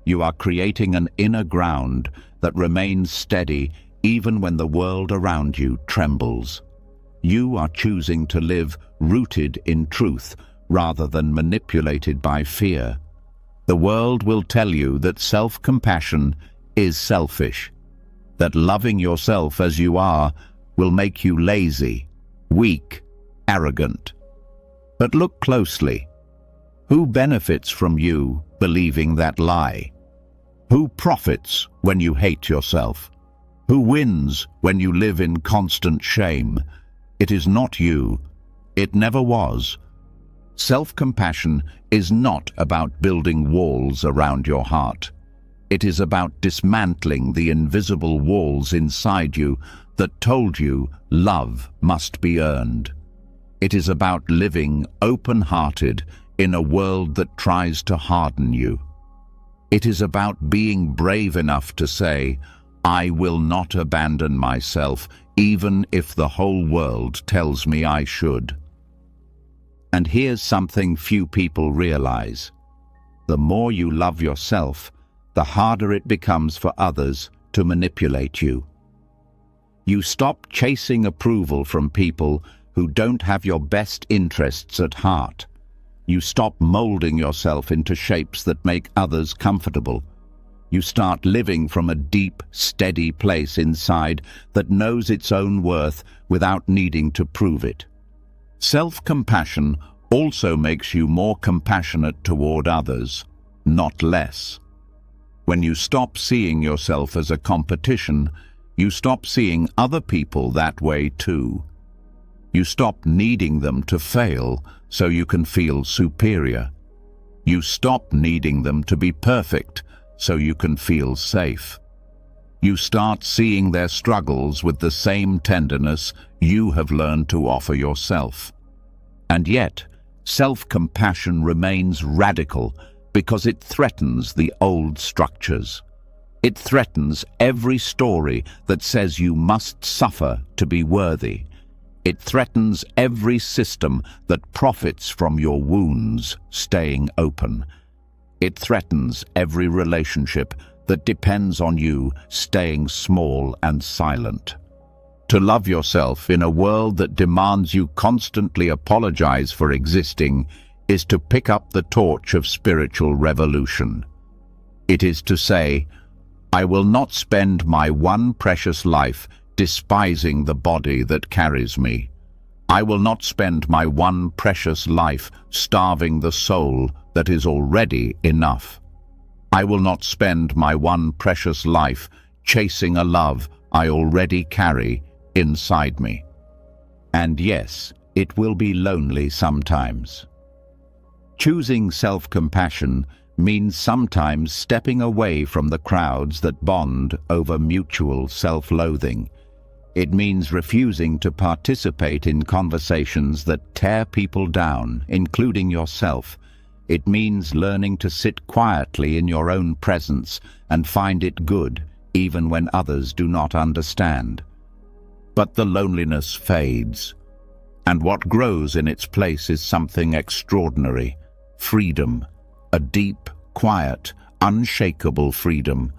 You are creating an inner ground that remains steady even when the world around you trembles. You are choosing to live rooted in truth rather than manipulated by fear. The world will tell you that self-compassion is selfish, that loving yourself as you are will make you lazy, weak, arrogant. But look closely. Who benefits from you believing that lie? Who profits when you hate yourself? Who wins when you live in constant shame? It is not you. It never was. Self-compassion is not about building walls around your heart. It is about dismantling the invisible walls inside you that told you love must be earned. It is about living open-hearted in a world that tries to harden you. It is about being brave enough to say, I will not abandon myself, even if the whole world tells me I should. And here's something few people realize. The more you love yourself, the harder it becomes for others to manipulate you. You stop chasing approval from people who don't have your best interests at heart. You stop molding yourself into shapes that make others comfortable. You start living from a deep, steady place inside that knows its own worth without needing to prove it. Self-compassion also makes you more compassionate toward others, not less. When you stop seeing yourself as a competition, you stop seeing other people that way too. You stop needing them to fail so you can feel superior. You stop needing them to be perfect so you can feel safe. You start seeing their struggles with the same tenderness you have learned to offer yourself. And yet, self-compassion remains radical because it threatens the old structures. It threatens every story that says you must suffer to be worthy. It threatens every system that profits from your wounds staying open. It threatens every relationship that depends on you staying small and silent. To love yourself in a world that demands you constantly apologize for existing is to pick up the torch of spiritual revolution. It is to say, I will not spend my one precious life despising the body that carries me. I will not spend my one precious life starving the soul that is already enough. I will not spend my one precious life chasing a love I already carry inside me. And yes, it will be lonely sometimes. Choosing self-compassion means sometimes stepping away from the crowds that bond over mutual self-loathing. It means refusing to participate in conversations that tear people down, including yourself. It means learning to sit quietly in your own presence and find it good, even when others do not understand. But the loneliness fades, and what grows in its place is something extraordinary: freedom, a deep, quiet, unshakable freedom.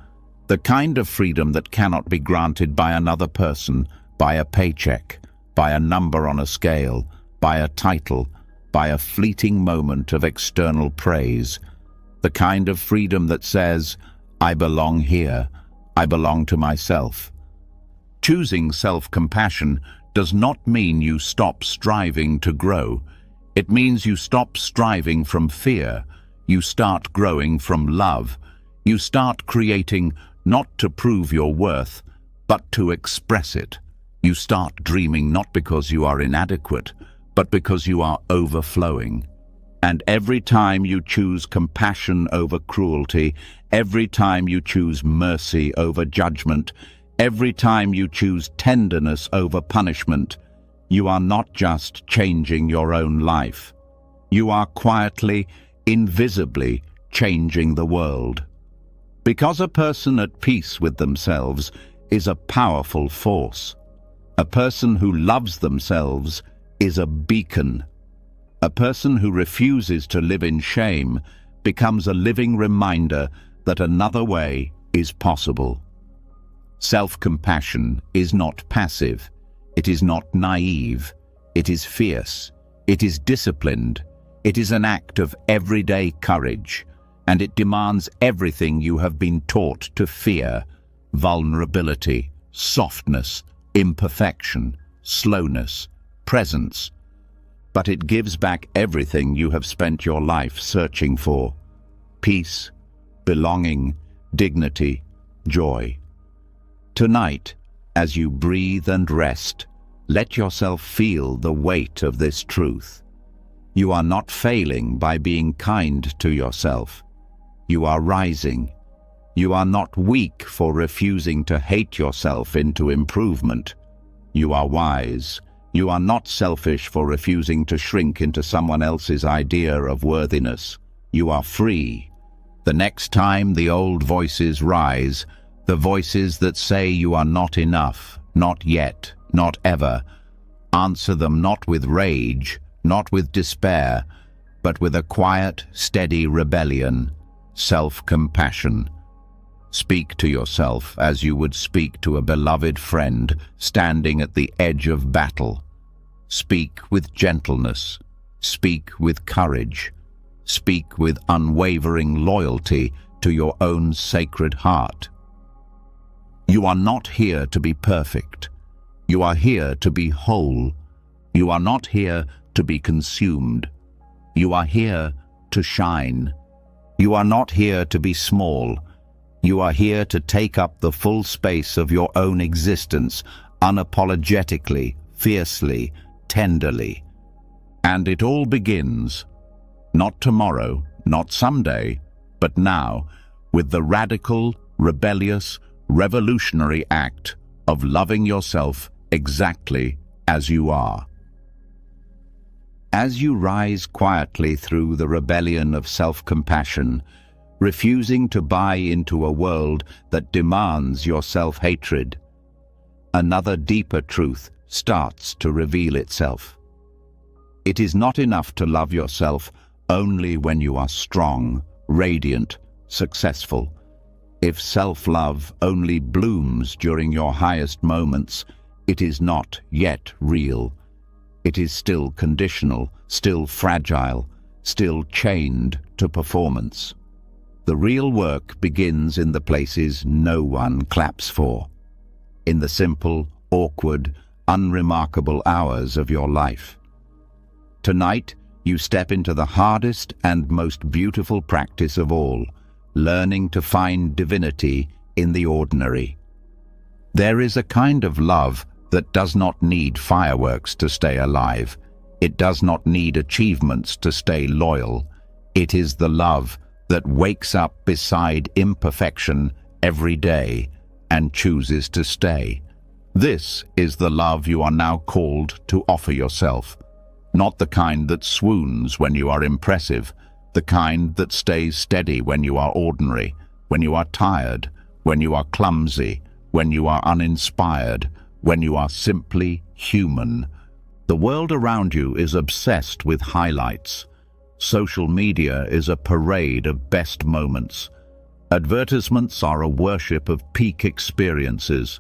The kind of freedom that cannot be granted by another person, by a paycheck, by a number on a scale, by a title, by a fleeting moment of external praise. The kind of freedom that says, I belong here, I belong to myself. Choosing self-compassion does not mean you stop striving to grow. It means you stop striving from fear. You start growing from love. You start creating not to prove your worth, but to express it. You start dreaming not because you are inadequate, but because you are overflowing. And every time you choose compassion over cruelty, every time you choose mercy over judgment, every time you choose tenderness over punishment, you are not just changing your own life. You are quietly, invisibly changing the world. Because a person at peace with themselves is a powerful force. A person who loves themselves is a beacon. A person who refuses to live in shame becomes a living reminder that another way is possible. Self-compassion is not passive. It is not naive. It is fierce. It is disciplined. It is an act of everyday courage, and it demands everything you have been taught to fear: vulnerability, softness, imperfection, slowness, presence. But it gives back everything you have spent your life searching for: peace, belonging, dignity, joy. Tonight, as you breathe and rest, let yourself feel the weight of this truth. You are not failing by being kind to yourself. You are rising. You are not weak for refusing to hate yourself into improvement. You are wise. You are not selfish for refusing to shrink into someone else's idea of worthiness. You are free. The next time the old voices rise, the voices that say you are not enough, not yet, not ever, answer them not with rage, not with despair, but with a quiet, steady rebellion: self-compassion. Speak to yourself as you would speak to a beloved friend standing at the edge of battle. Speak with gentleness. Speak with courage. Speak with unwavering loyalty to your own sacred heart. You are not here to be perfect. You are here to be whole. You are not here to be consumed. You are here to shine. You are not here to be small. You are here to take up the full space of your own existence, unapologetically, fiercely, tenderly. And it all begins, not tomorrow, not someday, but now, with the radical, rebellious, revolutionary act of loving yourself exactly as you are. As you rise quietly through the rebellion of self-compassion, refusing to buy into a world that demands your self-hatred, another deeper truth starts to reveal itself. It is not enough to love yourself only when you are strong, radiant, successful. If self-love only blooms during your highest moments, it is not yet real. It is still conditional, still fragile, still chained to performance. The real work begins in the places no one claps for, in the simple, awkward, unremarkable hours of your life. Tonight, you step into the hardest and most beautiful practice of all, learning to find divinity in the ordinary. There is a kind of love that does not need fireworks to stay alive. It does not need achievements to stay loyal. It is the love that wakes up beside imperfection every day and chooses to stay. This is the love you are now called to offer yourself. Not the kind that swoons when you are impressive, the kind that stays steady when you are ordinary, when you are tired, when you are clumsy, when you are uninspired, when you are simply human. The world around you is obsessed with highlights. Social media is a parade of best moments. Advertisements are a worship of peak experiences.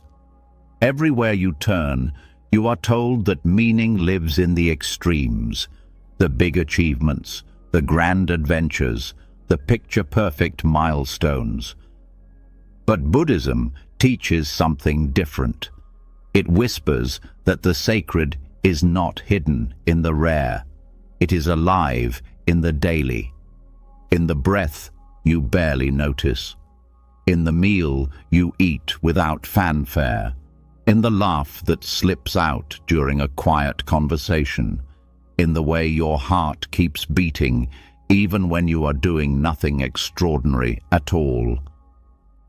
Everywhere you turn, you are told that meaning lives in the extremes, the big achievements, the grand adventures, the picture-perfect milestones. But Buddhism teaches something different. It whispers that the sacred is not hidden in the rare. It is alive in the daily, in the breath you barely notice, in the meal you eat without fanfare, in the laugh that slips out during a quiet conversation, in the way your heart keeps beating even when you are doing nothing extraordinary at all.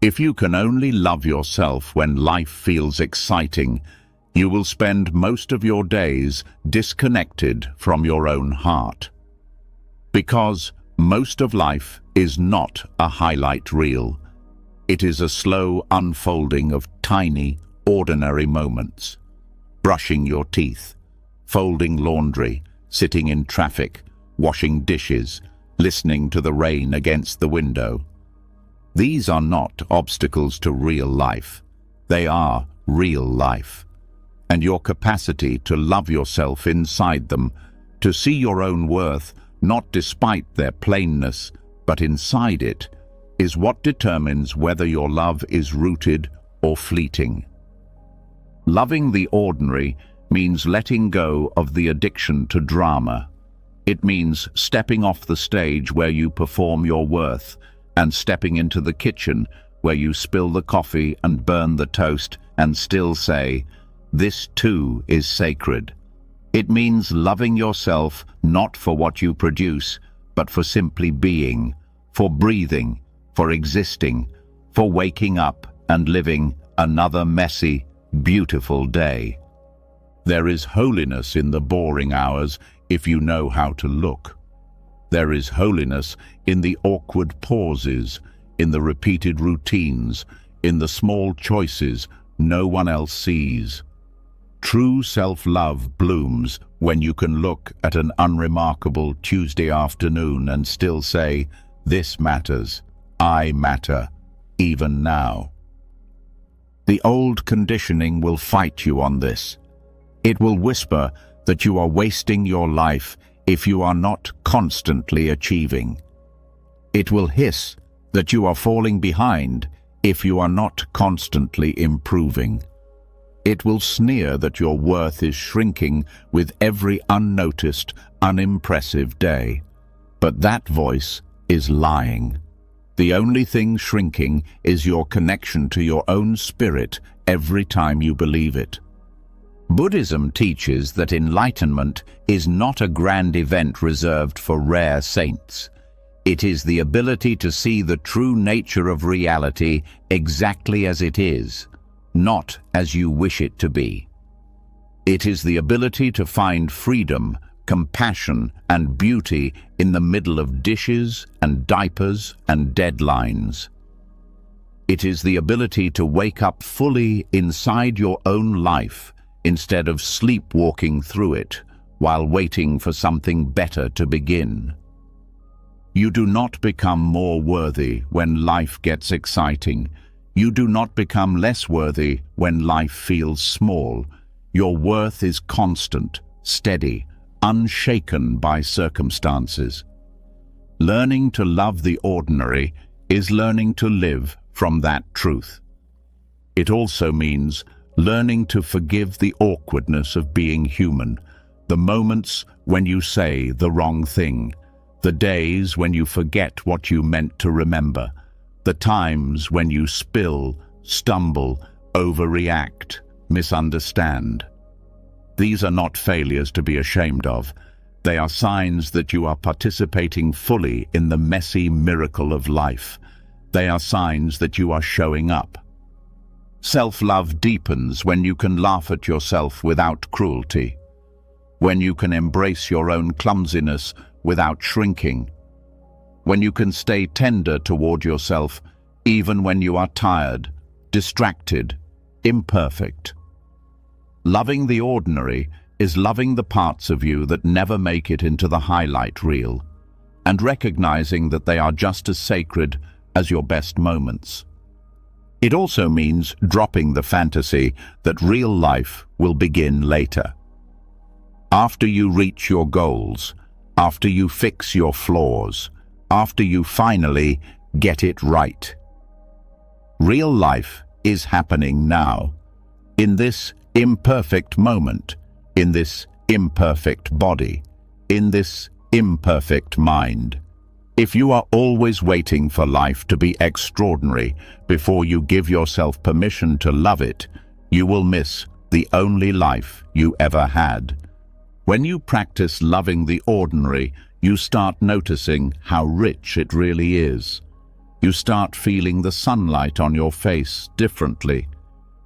If you can only love yourself when life feels exciting, you will spend most of your days disconnected from your own heart. Because most of life is not a highlight reel. It is a slow unfolding of tiny, ordinary moments. Brushing your teeth, folding laundry, sitting in traffic, washing dishes, listening to the rain against the window. These are not obstacles to real life. They are real life. And your capacity to love yourself inside them, to see your own worth, not despite their plainness, but inside it, is what determines whether your love is rooted or fleeting. Loving the ordinary means letting go of the addiction to drama. It means stepping off the stage where you perform your worth and stepping into the kitchen where you spill the coffee and burn the toast and still say, "This too is sacred." It means loving yourself not for what you produce, but for simply being, for breathing, for existing, for waking up and living another messy, beautiful day. There is holiness in the boring hours if you know how to look. There is holiness in the awkward pauses, in the repeated routines, in the small choices no one else sees. True self-love blooms when you can look at an unremarkable Tuesday afternoon and still say, "This matters. I matter, even now." The old conditioning will fight you on this. It will whisper that you are wasting your life if you are not constantly achieving. It will hiss that you are falling behind if you are not constantly improving. It will sneer that your worth is shrinking with every unnoticed, unimpressive day. But that voice is lying. The only thing shrinking is your connection to your own spirit every time you believe it. Buddhism teaches that enlightenment is not a grand event reserved for rare saints. It is the ability to see the true nature of reality exactly as it is, not as you wish it to be. It is the ability to find freedom, compassion, and beauty in the middle of dishes and diapers and deadlines. It is the ability to wake up fully inside your own life instead of sleepwalking through it while waiting for something better to begin. You do not become more worthy when life gets exciting. You do not become less worthy when life feels small. Your worth is constant, steady, unshaken by circumstances. Learning to love the ordinary is learning to live from that truth. It also means learning to forgive the awkwardness of being human, the moments when you say the wrong thing, the days when you forget what you meant to remember, the times when you spill, stumble, overreact, misunderstand. These are not failures to be ashamed of. They are signs that you are participating fully in the messy miracle of life. They are signs that you are showing up. Self-love deepens when you can laugh at yourself without cruelty, when you can embrace your own clumsiness without shrinking, when you can stay tender toward yourself even when you are tired, distracted, imperfect. Loving the ordinary is loving the parts of you that never make it into the highlight reel, and recognizing that they are just as sacred as your best moments. It also means dropping the fantasy that real life will begin later. After you reach your goals, after you fix your flaws, after you finally get it right. Real life is happening now, in this imperfect moment, in this imperfect body, in this imperfect mind. If you are always waiting for life to be extraordinary before you give yourself permission to love it, you will miss the only life you ever had. When you practice loving the ordinary, you start noticing how rich it really is. You start feeling the sunlight on your face differently.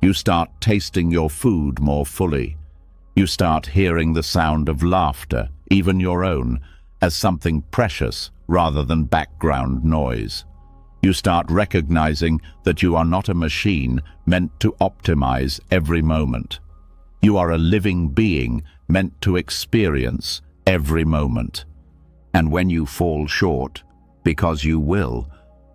You start tasting your food more fully. You start hearing the sound of laughter, even your own, as something precious rather than background noise. You start recognizing that you are not a machine meant to optimize every moment. You are a living being meant to experience every moment. And when you fall short, because you will,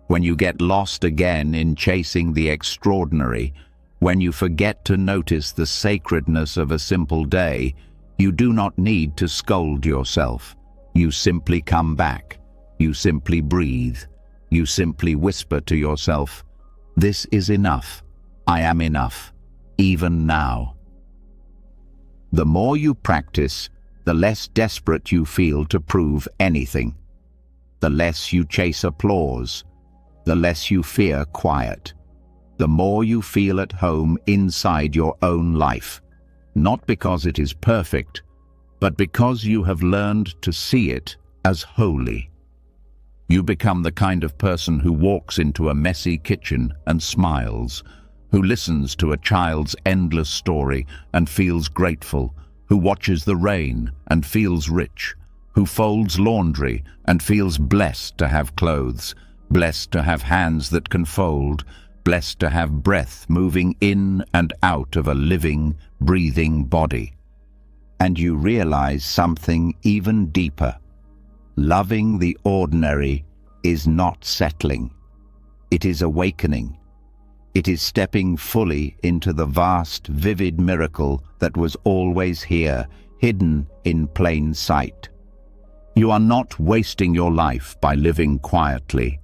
when you get lost again in chasing the extraordinary, when you forget to notice the sacredness of a simple day, you do not need to scold yourself. You simply come back. You simply breathe. You simply whisper to yourself, "This is enough. I am enough, even now." The more you practice, the less desperate you feel to prove anything. The less you chase applause, the less you fear quiet. The more you feel at home inside your own life, not because it is perfect, but because you have learned to see it as holy. You become the kind of person who walks into a messy kitchen and smiles, who listens to a child's endless story and feels grateful, who watches the rain and feels rich, who folds laundry and feels blessed to have clothes, blessed to have hands that can fold, blessed to have breath moving in and out of a living, breathing body. And you realize something even deeper. Loving the ordinary is not settling. It is awakening. It is stepping fully into the vast, vivid miracle that was always here, hidden in plain sight. You are not wasting your life by living quietly.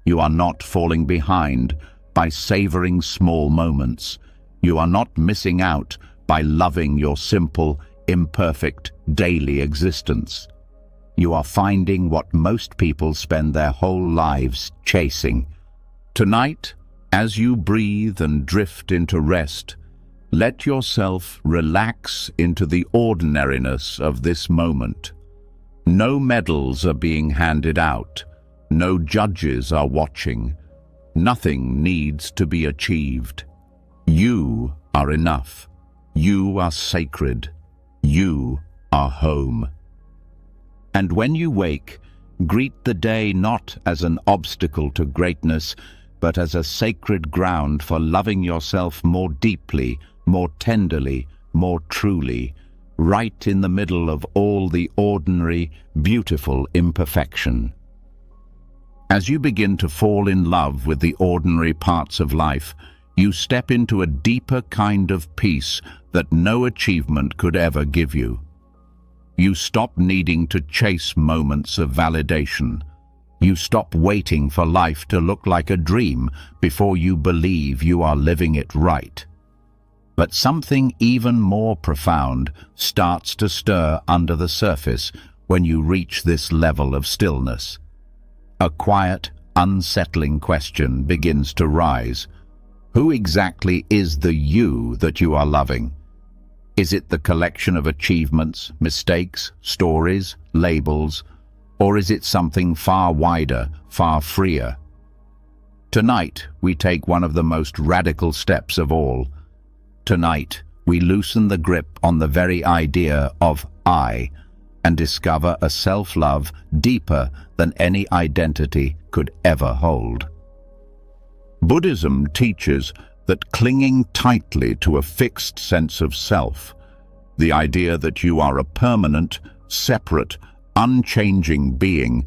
You are not falling behind by savoring small moments. You are not missing out by loving your simple, imperfect, daily existence. You are finding what most people spend their whole lives chasing. Tonight, as you breathe and drift into rest, let yourself relax into the ordinariness of this moment. No medals are being handed out. No judges are watching. Nothing needs to be achieved. You are enough. You are sacred. You are home. And when you wake, greet the day not as an obstacle to greatness, but as a sacred ground for loving yourself more deeply, more tenderly, more truly, right in the middle of all the ordinary, beautiful imperfection. As you begin to fall in love with the ordinary parts of life, you step into a deeper kind of peace that no achievement could ever give you. You stop needing to chase moments of validation. You stop waiting for life to look like a dream before you believe you are living it right. But something even more profound starts to stir under the surface when you reach this level of stillness. A quiet, unsettling question begins to rise. Who exactly is the you that you are loving? Is it the collection of achievements, mistakes, stories, labels, or is it something far wider, far freer? Tonight, we take one of the most radical steps of all. Tonight, we loosen the grip on the very idea of I and discover a self-love deeper than any identity could ever hold. Buddhism teaches that clinging tightly to a fixed sense of self, the idea that you are a permanent, separate, unchanging being,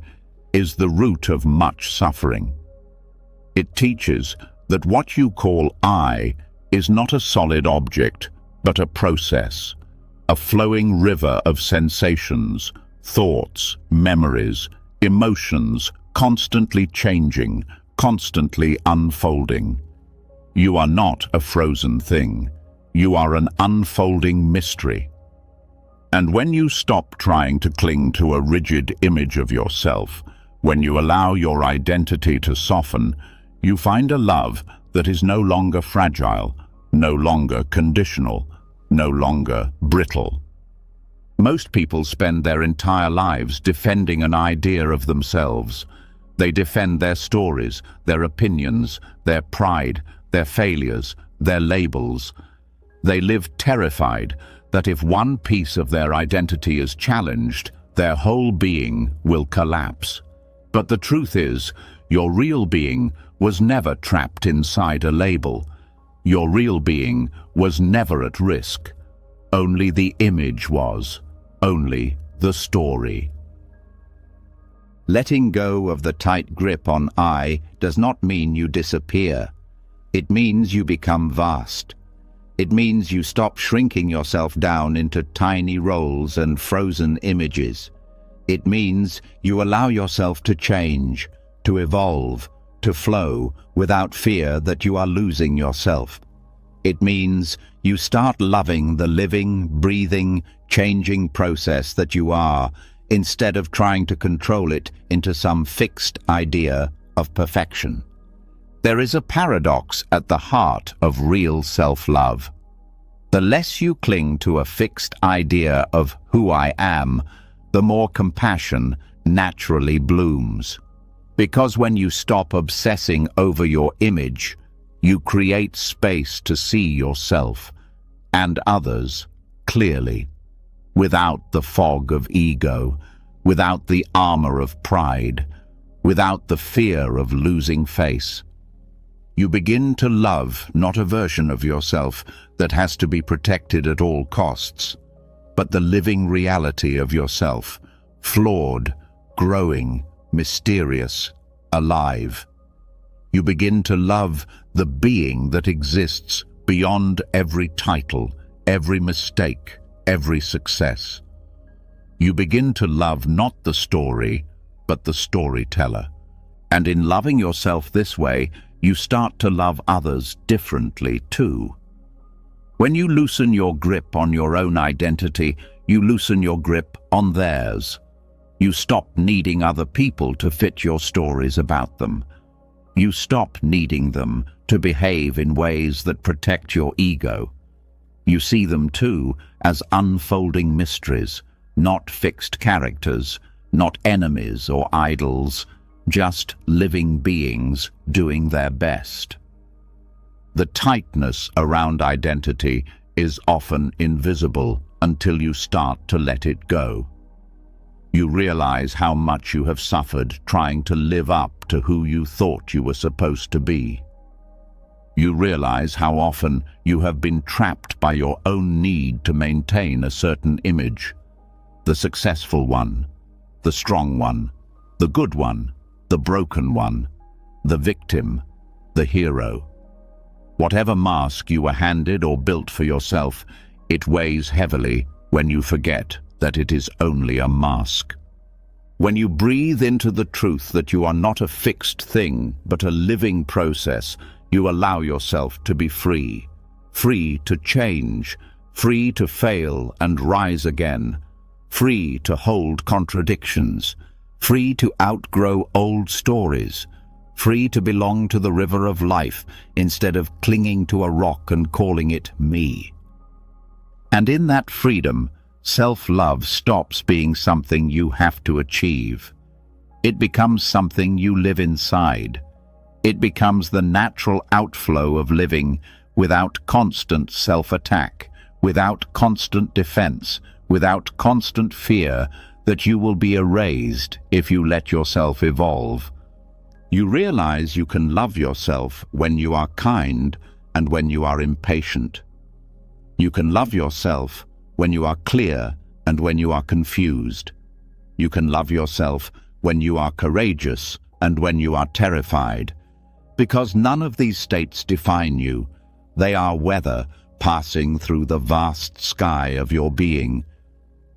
is the root of much suffering. It teaches that what you call I is not a solid object, but a process, a flowing river of sensations, thoughts, memories, emotions, constantly changing, constantly unfolding. You are not a frozen thing. You are an unfolding mystery. And when you stop trying to cling to a rigid image of yourself, when you allow your identity to soften, you find a love that is no longer fragile, no longer conditional, no longer brittle. Most people spend their entire lives defending an idea of themselves. They defend their stories, their opinions, their pride, their failures, their labels. They live terrified that if one piece of their identity is challenged, their whole being will collapse. But the truth is, your real being was never trapped inside a label. Your real being was never at risk. Only the image was. Only the story. Letting go of the tight grip on I does not mean you disappear. It means you become vast. It means you stop shrinking yourself down into tiny roles and frozen images. It means you allow yourself to change, to evolve, to flow without fear that you are losing yourself. It means you start loving the living, breathing, changing process that you are, instead of trying to control it into some fixed idea of perfection. There is a paradox at the heart of real self-love. The less you cling to a fixed idea of who I am, the more compassion naturally blooms. Because when you stop obsessing over your image, you create space to see yourself and others clearly, without the fog of ego, without the armor of pride, without the fear of losing face. You begin to love not a version of yourself that has to be protected at all costs, but the living reality of yourself, flawed, growing, mysterious, alive. You begin to love the being that exists beyond every title, every mistake, every success. You begin to love not the story, but the storyteller. And in loving yourself this way, you start to love others differently too. When you loosen your grip on your own identity, you loosen your grip on theirs. You stop needing other people to fit your stories about them. You stop needing them to behave in ways that protect your ego. You see them too as unfolding mysteries, not fixed characters, not enemies or idols, just living beings doing their best. The tightness around identity is often invisible until you start to let it go. You realize how much you have suffered trying to live up to who you thought you were supposed to be. You realize how often you have been trapped by your own need to maintain a certain image. The successful one, the strong one, the good one, the broken one, the victim, the hero. Whatever mask you were handed or built for yourself, it weighs heavily when you forget that it is only a mask. When you breathe into the truth that you are not a fixed thing, but a living process, you allow yourself to be free. Free to change, free to fail and rise again, free to hold contradictions, free to outgrow old stories, free to belong to the river of life instead of clinging to a rock and calling it me. And in that freedom, self-love stops being something you have to achieve. It becomes something you live inside. It becomes the natural outflow of living without constant self-attack, without constant defense, without constant fear that you will be erased if you let yourself evolve. You realize you can love yourself when you are kind and when you are impatient. You can love yourself when you are clear and when you are confused. You can love yourself when you are courageous and when you are terrified. Because none of these states define you. They are weather passing through the vast sky of your being.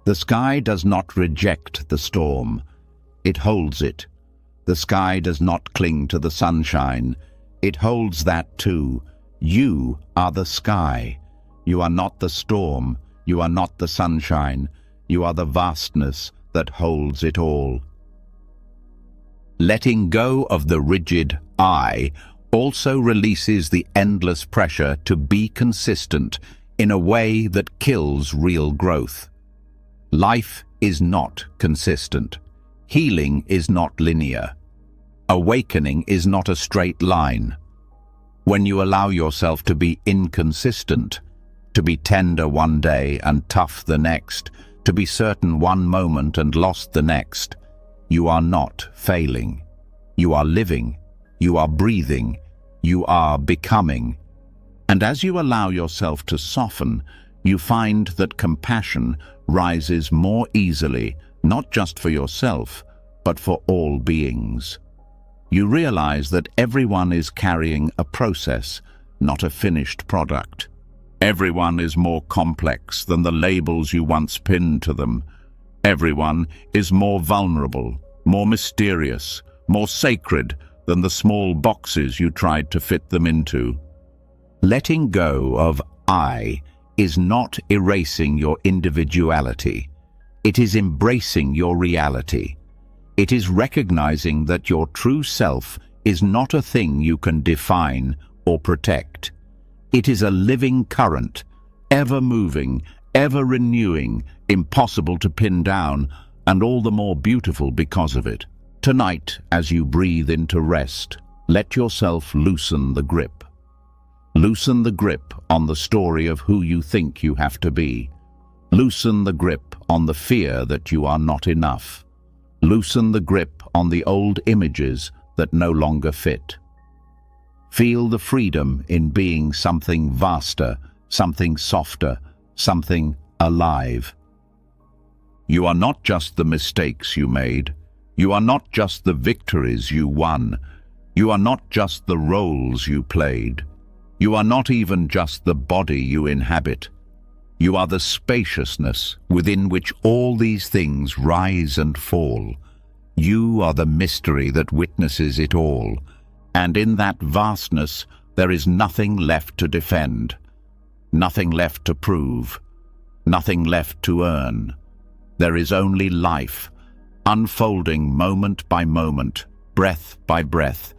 The sky does not reject the storm. It holds it. The sky does not cling to the sunshine. It holds that too. You are the sky. You are not the storm. You are not the sunshine. You are the vastness that holds it all. Letting go of the rigid I also releases the endless pressure to be consistent in a way that kills real growth. Life is not consistent. Healing is not linear. Awakening is not a straight line. When you allow yourself to be inconsistent, to be tender one day and tough the next, to be certain one moment and lost the next, you are not failing. You are living. You are breathing. You are becoming. And as you allow yourself to soften, you find that compassion rises more easily, not just for yourself, but for all beings. You realize that everyone is carrying a process, not a finished product. Everyone is more complex than the labels you once pinned to them. Everyone is more vulnerable, more mysterious, more sacred than the small boxes you tried to fit them into. Letting go of I is not erasing your individuality. It is embracing your reality. It is recognizing that your true self is not a thing you can define or protect. It is a living current, ever moving, ever renewing, impossible to pin down, and all the more beautiful because of it. Tonight, as you breathe into rest, let yourself loosen the grip. Loosen the grip on the story of who you think you have to be. Loosen the grip on the fear that you are not enough. Loosen the grip on the old images that no longer fit. Feel the freedom in being something vaster, something softer, something alive. You are not just the mistakes you made. You are not just the victories you won. You are not just the roles you played. You are not even just the body you inhabit. You are the spaciousness within which all these things rise and fall. You are the mystery that witnesses it all. And in that vastness, there is nothing left to defend, nothing left to prove, nothing left to earn. There is only life, unfolding moment by moment, breath by breath,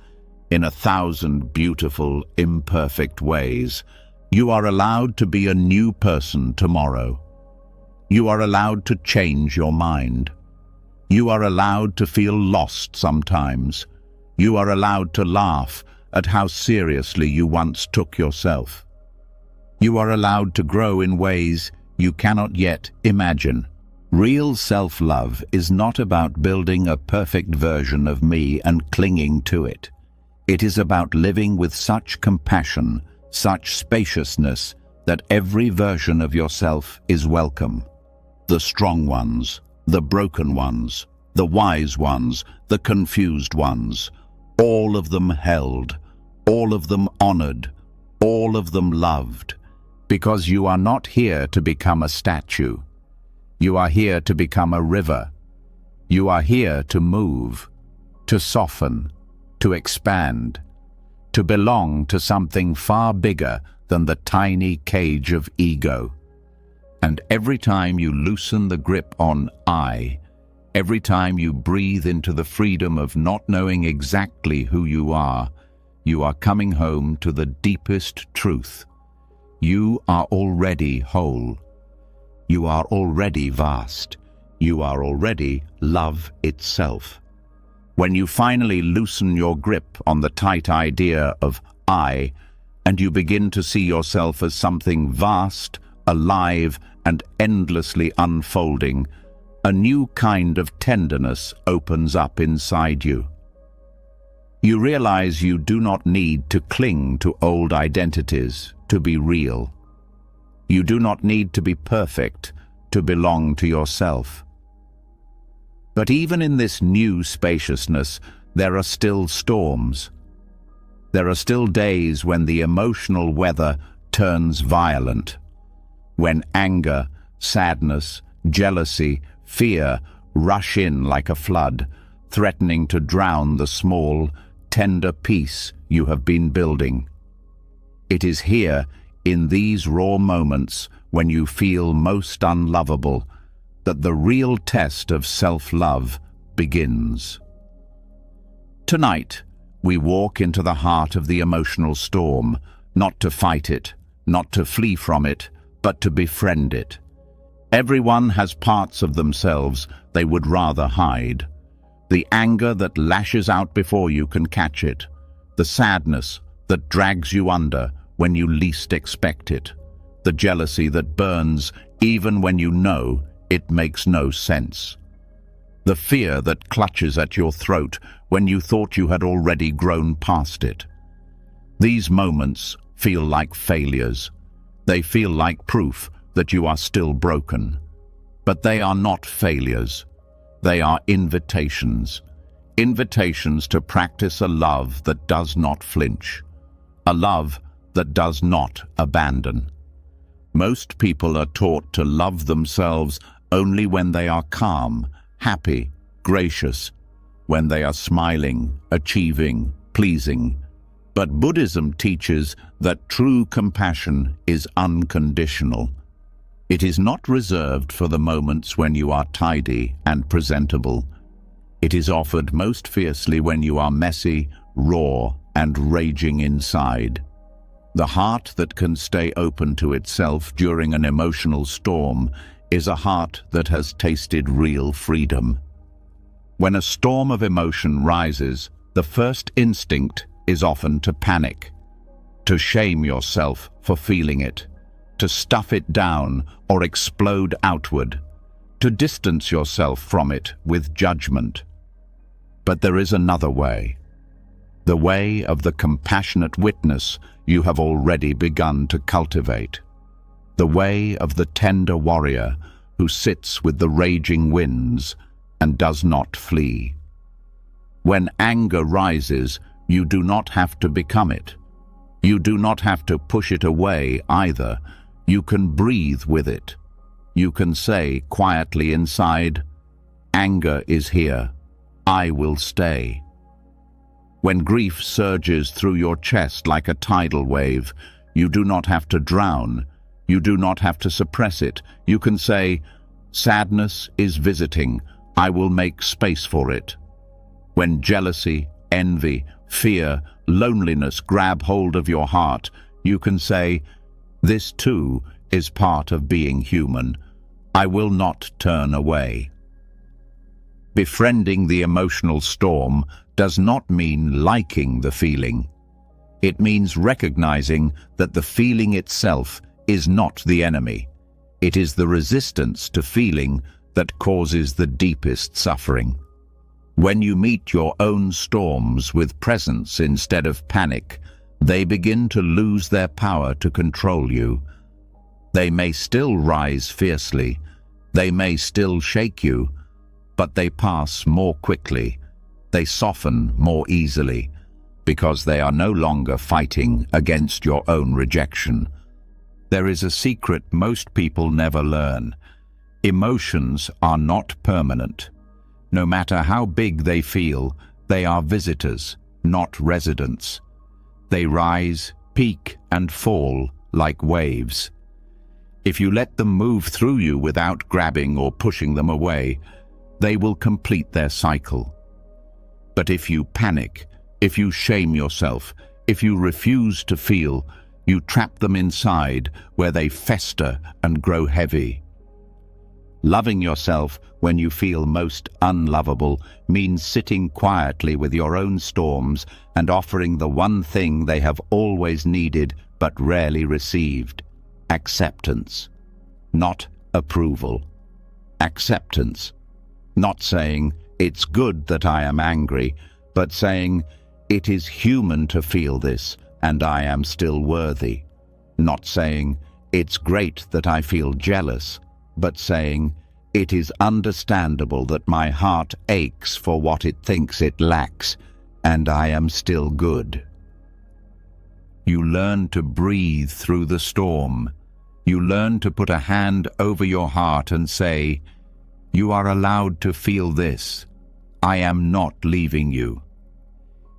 in 1,000 beautiful, imperfect ways. You are allowed to be a new person tomorrow. You are allowed to change your mind. You are allowed to feel lost sometimes. You are allowed to laugh at how seriously you once took yourself. You are allowed to grow in ways you cannot yet imagine. Real self-love is not about building a perfect version of me and clinging to it. It is about living with such compassion, such spaciousness, that every version of yourself is welcome. The strong ones, the broken ones, the wise ones, the confused ones, all of them held, all of them honored, all of them loved, because you are not here to become a statue. You are here to become a river. You are here to move, to soften, to expand, to belong to something far bigger than the tiny cage of ego. And every time you loosen the grip on I, every time you breathe into the freedom of not knowing exactly who you are coming home to the deepest truth. You are already whole. You are already vast. You are already love itself. When you finally loosen your grip on the tight idea of I, and you begin to see yourself as something vast, alive, and endlessly unfolding, a new kind of tenderness opens up inside you. You realize you do not need to cling to old identities to be real. You do not need to be perfect to belong to yourself. But even in this new spaciousness, there are still storms. There are still days when the emotional weather turns violent, when anger, sadness, jealousy, fear rush in like a flood, threatening to drown the small, tender peace you have been building. It is here, in these raw moments, when you feel most unlovable, that the real test of self-love begins. Tonight, we walk into the heart of the emotional storm, not to fight it, not to flee from it, but to befriend it. Everyone has parts of themselves they would rather hide. The anger that lashes out before you can catch it. The sadness that drags you under when you least expect it. The jealousy that burns even when you know it makes no sense. The fear that clutches at your throat when you thought you had already grown past it. These moments feel like failures. They feel like proof that you are still broken. But they are not failures. They are invitations. Invitations to practice a love that does not flinch. A love that does not abandon. Most people are taught to love themselves only when they are calm, happy, gracious, when they are smiling, achieving, pleasing. But Buddhism teaches that true compassion is unconditional. It is not reserved for the moments when you are tidy and presentable. It is offered most fiercely when you are messy, raw, and raging inside. The heart that can stay open to itself during an emotional storm is a heart that has tasted real freedom. When a storm of emotion rises, the first instinct is often to panic, to shame yourself for feeling it, to stuff it down or explode outward, to distance yourself from it with judgment. But there is another way, the way of the compassionate witness you have already begun to cultivate, the way of the tender warrior who sits with the raging winds and does not flee. When anger rises, you do not have to become it. You do not have to push it away either. You can breathe with it. You can say quietly inside, "Anger is here. I will stay." When grief surges through your chest like a tidal wave, you do not have to drown. You do not have to suppress it. You can say, "Sadness is visiting. I will make space for it." When jealousy, envy, fear, loneliness grab hold of your heart, you can say, "This too is part of being human. I will not turn away." Befriending the emotional storm does not mean liking the feeling. It means recognizing that the feeling itself is not the enemy. It is the resistance to feeling that causes the deepest suffering. When you meet your own storms with presence instead of panic, they begin to lose their power to control you. They may still rise fiercely, they may still shake you, but they pass more quickly, they soften more easily, because they are no longer fighting against your own rejection. There is a secret most people never learn. Emotions are not permanent. No matter how big they feel, they are visitors, not residents. They rise, peak, and fall like waves. If you let them move through you without grabbing or pushing them away, they will complete their cycle. But if you panic, if you shame yourself, if you refuse to feel, you trap them inside where they fester and grow heavy. Loving yourself when you feel most unlovable means sitting quietly with your own storms and offering the one thing they have always needed but rarely received: acceptance, not approval. Acceptance. Not saying, "It's good that I am angry," but saying, "It is human to feel this, and I am still worthy." Not saying, "It's great that I feel jealous," but saying, "It is understandable that my heart aches for what it thinks it lacks, and I am still good." You learn to breathe through the storm. You learn to put a hand over your heart and say, "You are allowed to feel this. I am not leaving you."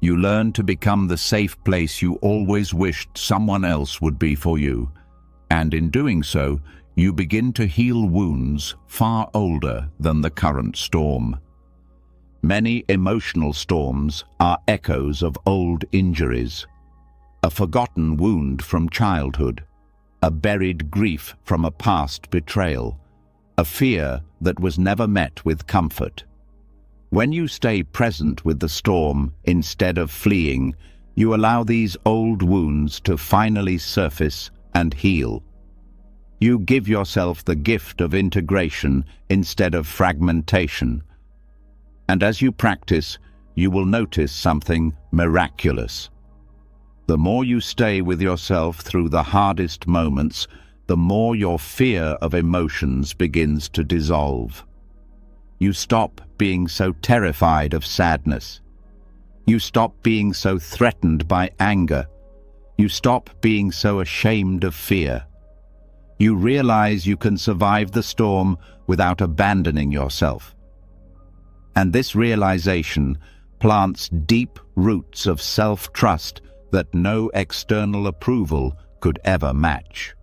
You learn to become the safe place you always wished someone else would be for you, and in doing so, you begin to heal wounds far older than the current storm. Many emotional storms are echoes of old injuries. A forgotten wound from childhood, a buried grief from a past betrayal, a fear that was never met with comfort. When you stay present with the storm instead of fleeing, you allow these old wounds to finally surface and heal. You give yourself the gift of integration instead of fragmentation. And as you practice, you will notice something miraculous. The more you stay with yourself through the hardest moments, the more your fear of emotions begins to dissolve. You stop being so terrified of sadness. You stop being so threatened by anger. You stop being so ashamed of fear. You realize you can survive the storm without abandoning yourself. And this realization plants deep roots of self-trust that no external approval could ever match.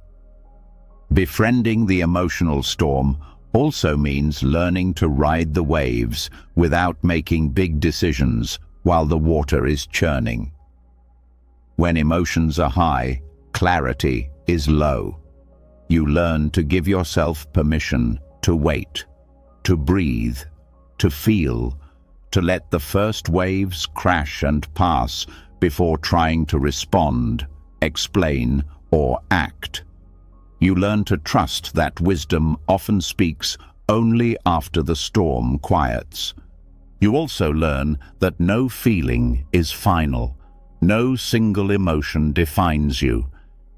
Befriending the emotional storm also means learning to ride the waves without making big decisions while the water is churning. When emotions are high, clarity is low. You learn to give yourself permission to wait, to breathe, to feel, to let the first waves crash and pass before trying to respond, explain, or act. You learn to trust that wisdom often speaks only after the storm quiets. You also learn that no feeling is final. No single emotion defines you.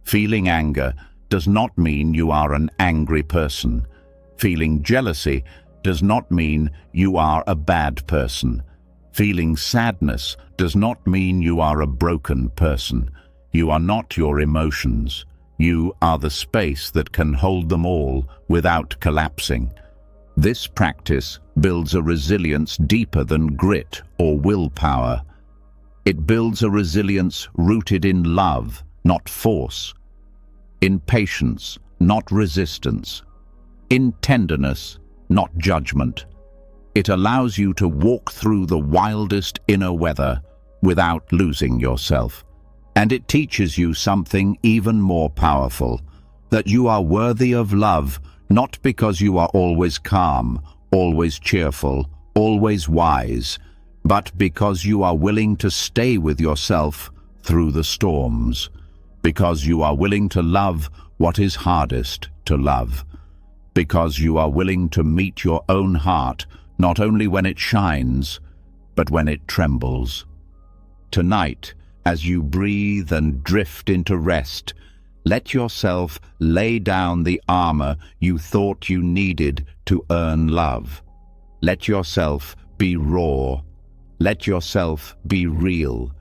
Feeling anger does not mean you are an angry person. Feeling jealousy does not mean you are a bad person. Feeling sadness does not mean you are a broken person. You are not your emotions. You are the space that can hold them all without collapsing. This practice builds a resilience deeper than grit or willpower. It builds a resilience rooted in love, not force, in patience, not resistance, in tenderness, not judgment. It allows you to walk through the wildest inner weather without losing yourself. And it teaches you something even more powerful, that you are worthy of love, not because you are always calm, always cheerful, always wise, but because you are willing to stay with yourself through the storms, because you are willing to love what is hardest to love, because you are willing to meet your own heart not only when it shines, but when it trembles. Tonight, as you breathe and drift into rest, let yourself lay down the armor you thought you needed to earn love. Let yourself be raw. Let yourself be real.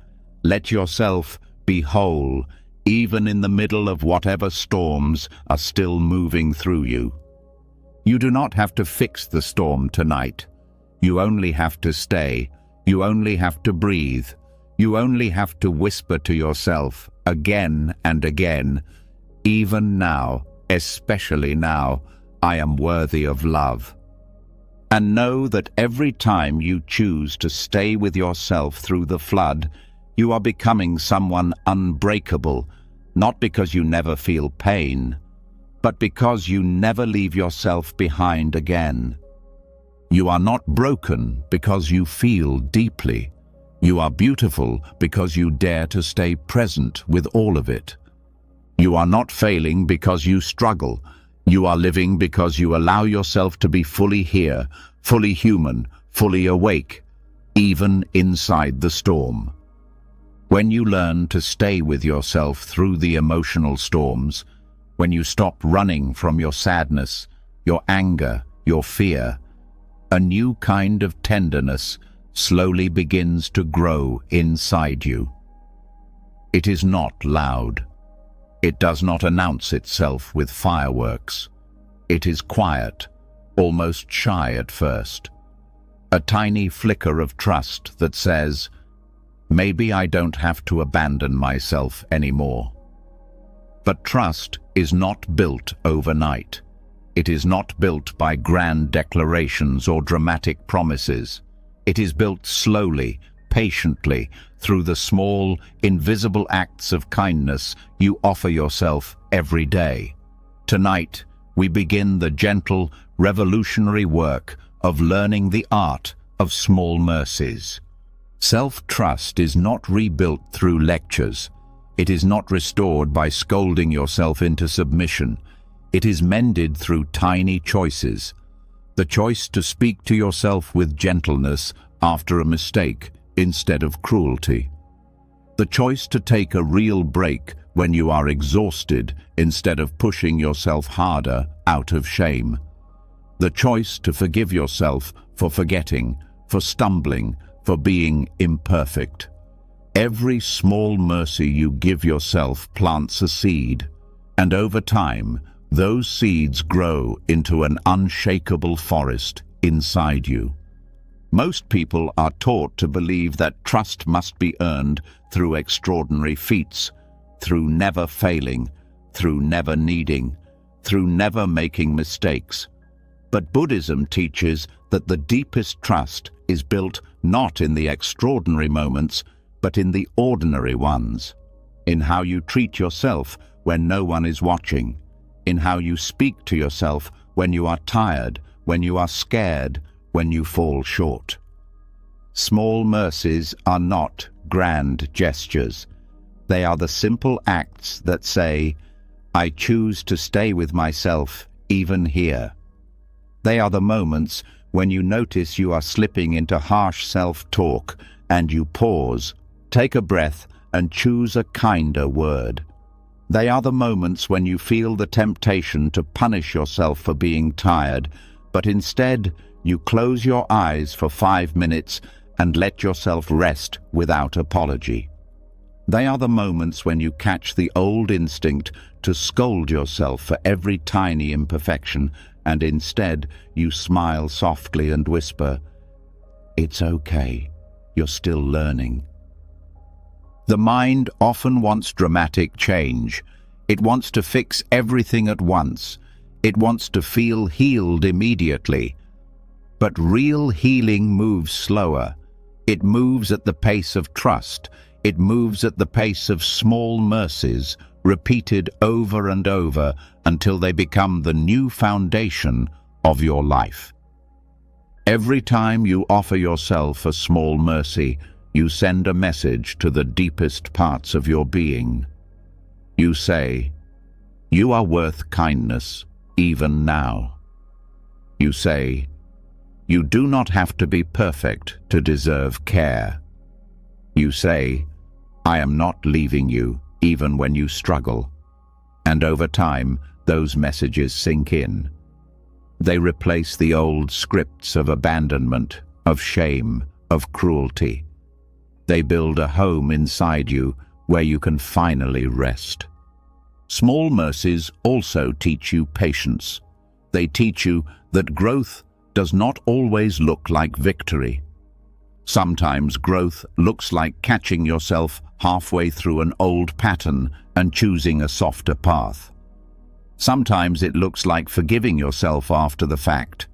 Let yourself be whole, even in the middle of whatever storms are still moving through you. You do not have to fix the storm tonight. You only have to stay. You only have to breathe. You only have to whisper to yourself again and again, even now, especially now, I am worthy of love. And know that every time you choose to stay with yourself through the flood, you are becoming someone unbreakable, not because you never feel pain, but because you never leave yourself behind again. You are not broken because you feel deeply. You are beautiful because you dare to stay present with all of it. You are not failing because you struggle. You are living because you allow yourself to be fully here, fully human, fully awake, even inside the storm. When you learn to stay with yourself through the emotional storms, when you stop running from your sadness, your anger, your fear, a new kind of tenderness slowly begins to grow inside you. It is not loud. It does not announce itself with fireworks. It is quiet, almost shy at first. A tiny flicker of trust that says, maybe I don't have to abandon myself anymore. But trust is not built overnight. It is not built by grand declarations or dramatic promises. It is built slowly, patiently, through the small, invisible acts of kindness you offer yourself every day. Tonight, we begin the gentle, revolutionary work of learning the art of small mercies. Self-trust is not rebuilt through lectures. It is not restored by scolding yourself into submission. It is mended through tiny choices. The choice to speak to yourself with gentleness after a mistake instead of cruelty. The choice to take a real break when you are exhausted instead of pushing yourself harder out of shame. The choice to forgive yourself for forgetting, for stumbling, for being imperfect. Every small mercy you give yourself plants a seed, and over time, those seeds grow into an unshakable forest inside you. Most people are taught to believe that trust must be earned through extraordinary feats, through never failing, through never needing, through never making mistakes. But Buddhism teaches that the deepest trust is built not in the extraordinary moments, but in the ordinary ones, in how you treat yourself when no one is watching, in how you speak to yourself when you are tired, when you are scared, when you fall short. Small mercies are not grand gestures. They are the simple acts that say, I choose to stay with myself even here. They are the moments when you notice you are slipping into harsh self-talk and you pause, take a breath and choose a kinder word. They are the moments when you feel the temptation to punish yourself for being tired, but instead you close your eyes for 5 minutes and let yourself rest without apology. They are the moments when you catch the old instinct to scold yourself for every tiny imperfection, and instead you smile softly and whisper, "It's okay, you're still learning." The mind often wants dramatic change. It wants to fix everything at once. It wants to feel healed immediately. But real healing moves slower. It moves at the pace of trust. It moves at the pace of small mercies, repeated over and over until they become the new foundation of your life. Every time you offer yourself a small mercy, you send a message to the deepest parts of your being. You say, "You are worth kindness, even now." You say, "You do not have to be perfect to deserve care." You say, "I am not leaving you, even when you struggle." And over time, those messages sink in. They replace the old scripts of abandonment, of shame, of cruelty. They build a home inside you where you can finally rest. Small mercies also teach you patience. They teach you that growth does not always look like victory. Sometimes growth looks like catching yourself halfway through an old pattern and choosing a softer path. Sometimes it looks like forgiving yourself after the fact.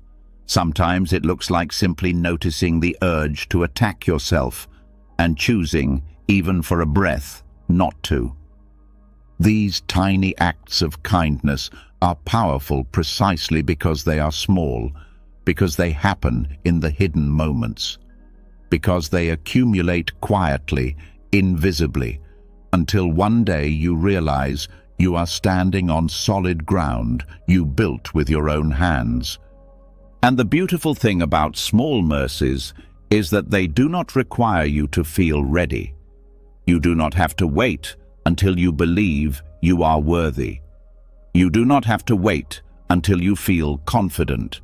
Sometimes it looks like simply noticing the urge to attack yourself and choosing, even for a breath, not to. These tiny acts of kindness are powerful precisely because they are small, because they happen in the hidden moments, because they accumulate quietly, invisibly, until one day you realize you are standing on solid ground you built with your own hands. And the beautiful thing about small mercies is that they do not require you to feel ready. You do not have to wait until you believe you are worthy. You do not have to wait until you feel confident.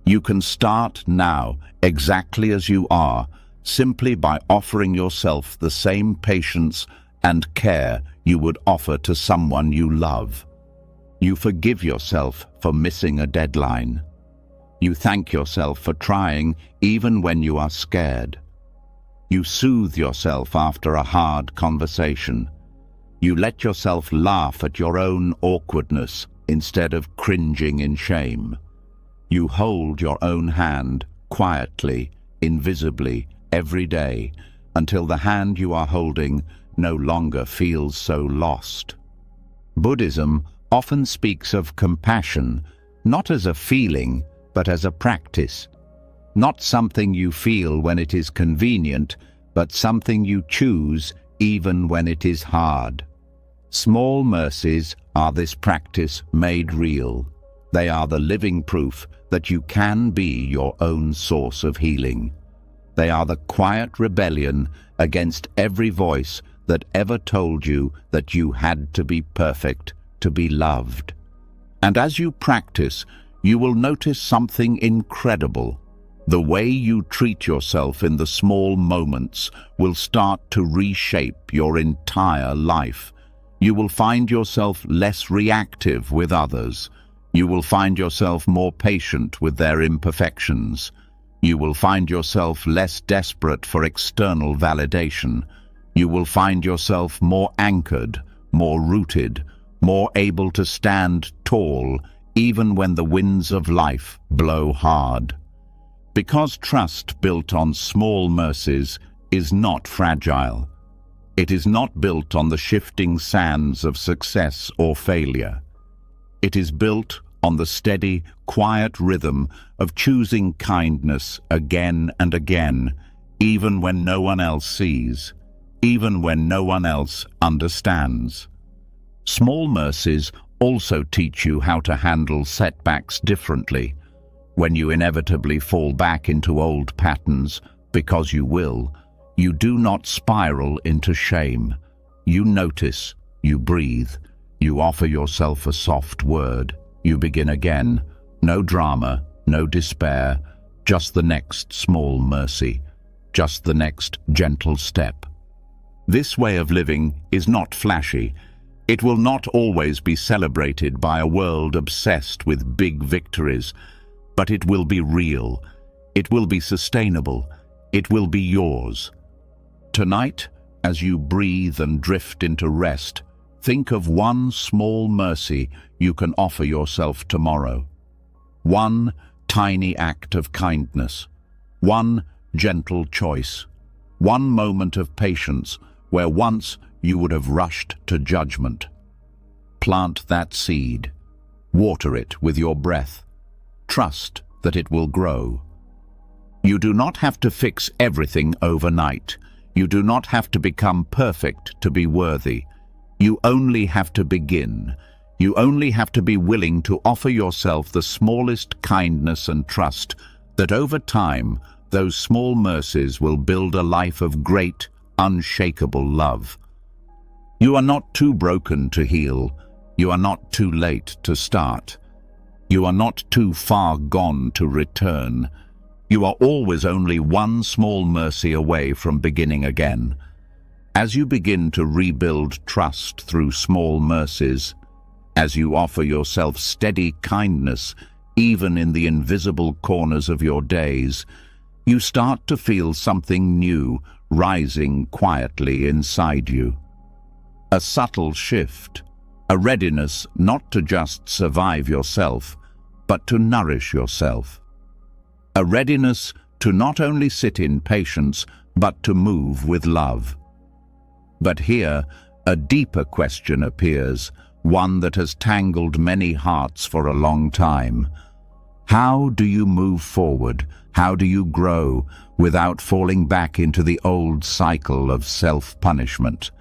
You can start now, exactly as you are, simply by offering yourself the same patience and care you would offer to someone you love. You forgive yourself for missing a deadline. You thank yourself for trying even when you are scared. You soothe yourself after a hard conversation. You let yourself laugh at your own awkwardness instead of cringing in shame. You hold your own hand quietly, invisibly, every day, until the hand you are holding no longer feels so lost. Buddhism often speaks of compassion, not as a feeling, but as a practice. Not something you feel when it is convenient, but something you choose even when it is hard. Small mercies are this practice made real. They are the living proof that you can be your own source of healing. They are the quiet rebellion against every voice that ever told you that you had to be perfect to be loved. And as you practice, you will notice something incredible. The way you treat yourself in the small moments will start to reshape your entire life. You will find yourself less reactive with others. You will find yourself more patient with their imperfections. You will find yourself less desperate for external validation. You will find yourself more anchored, more rooted, more able to stand tall, even when the winds of life blow hard. Because trust built on small mercies is not fragile. It is not built on the shifting sands of success or failure. It is built on the steady, quiet rhythm of choosing kindness again and again, even when no one else sees, even when no one else understands. Small mercies also teach you how to handle setbacks differently. When you inevitably fall back into old patterns, because you will, you do not spiral into shame. You notice, you breathe, you offer yourself a soft word, you begin again. No drama, no despair, just the next small mercy, just the next gentle step. This way of living is not flashy. It will not always be celebrated by a world obsessed with big victories, but it will be real. It will be sustainable. It will be yours. Tonight, as you breathe and drift into rest, think of one small mercy you can offer yourself tomorrow. One tiny act of kindness. One gentle choice. One moment of patience where once you would have rushed to judgment. Plant that seed. Water it with your breath. Trust that it will grow. You do not have to fix everything overnight. You do not have to become perfect to be worthy. You only have to begin. You only have to be willing to offer yourself the smallest kindness and trust that over time, those small mercies will build a life of great, unshakable love. You are not too broken to heal. You are not too late to start. You are not too far gone to return. You are always only one small mercy away from beginning again. As you begin to rebuild trust through small mercies, as you offer yourself steady kindness, even in the invisible corners of your days, you start to feel something new rising quietly inside you. A subtle shift, a readiness not to just survive yourself, but to nourish yourself. A readiness to not only sit in patience, but to move with love. But here, a deeper question appears, one that has tangled many hearts for a long time. How do you move forward? How do you grow without falling back into the old cycle of self-punishment?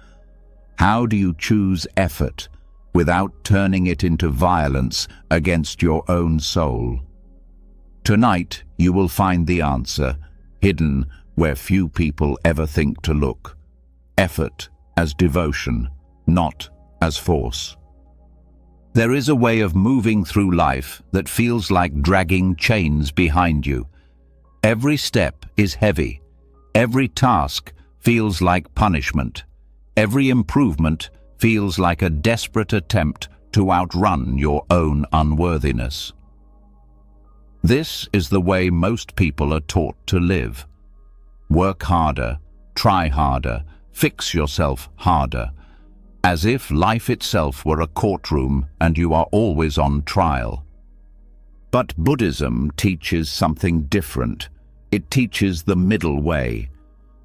How do you choose effort without turning it into violence against your own soul? Tonight, you will find the answer, hidden where few people ever think to look. Effort as devotion, not as force. There is a way of moving through life that feels like dragging chains behind you. Every step is heavy. Every task feels like punishment. Every improvement feels like a desperate attempt to outrun your own unworthiness. This is the way most people are taught to live. Work harder, try harder, fix yourself harder, as if life itself were a courtroom and you are always on trial. But Buddhism teaches something different. It teaches the middle way,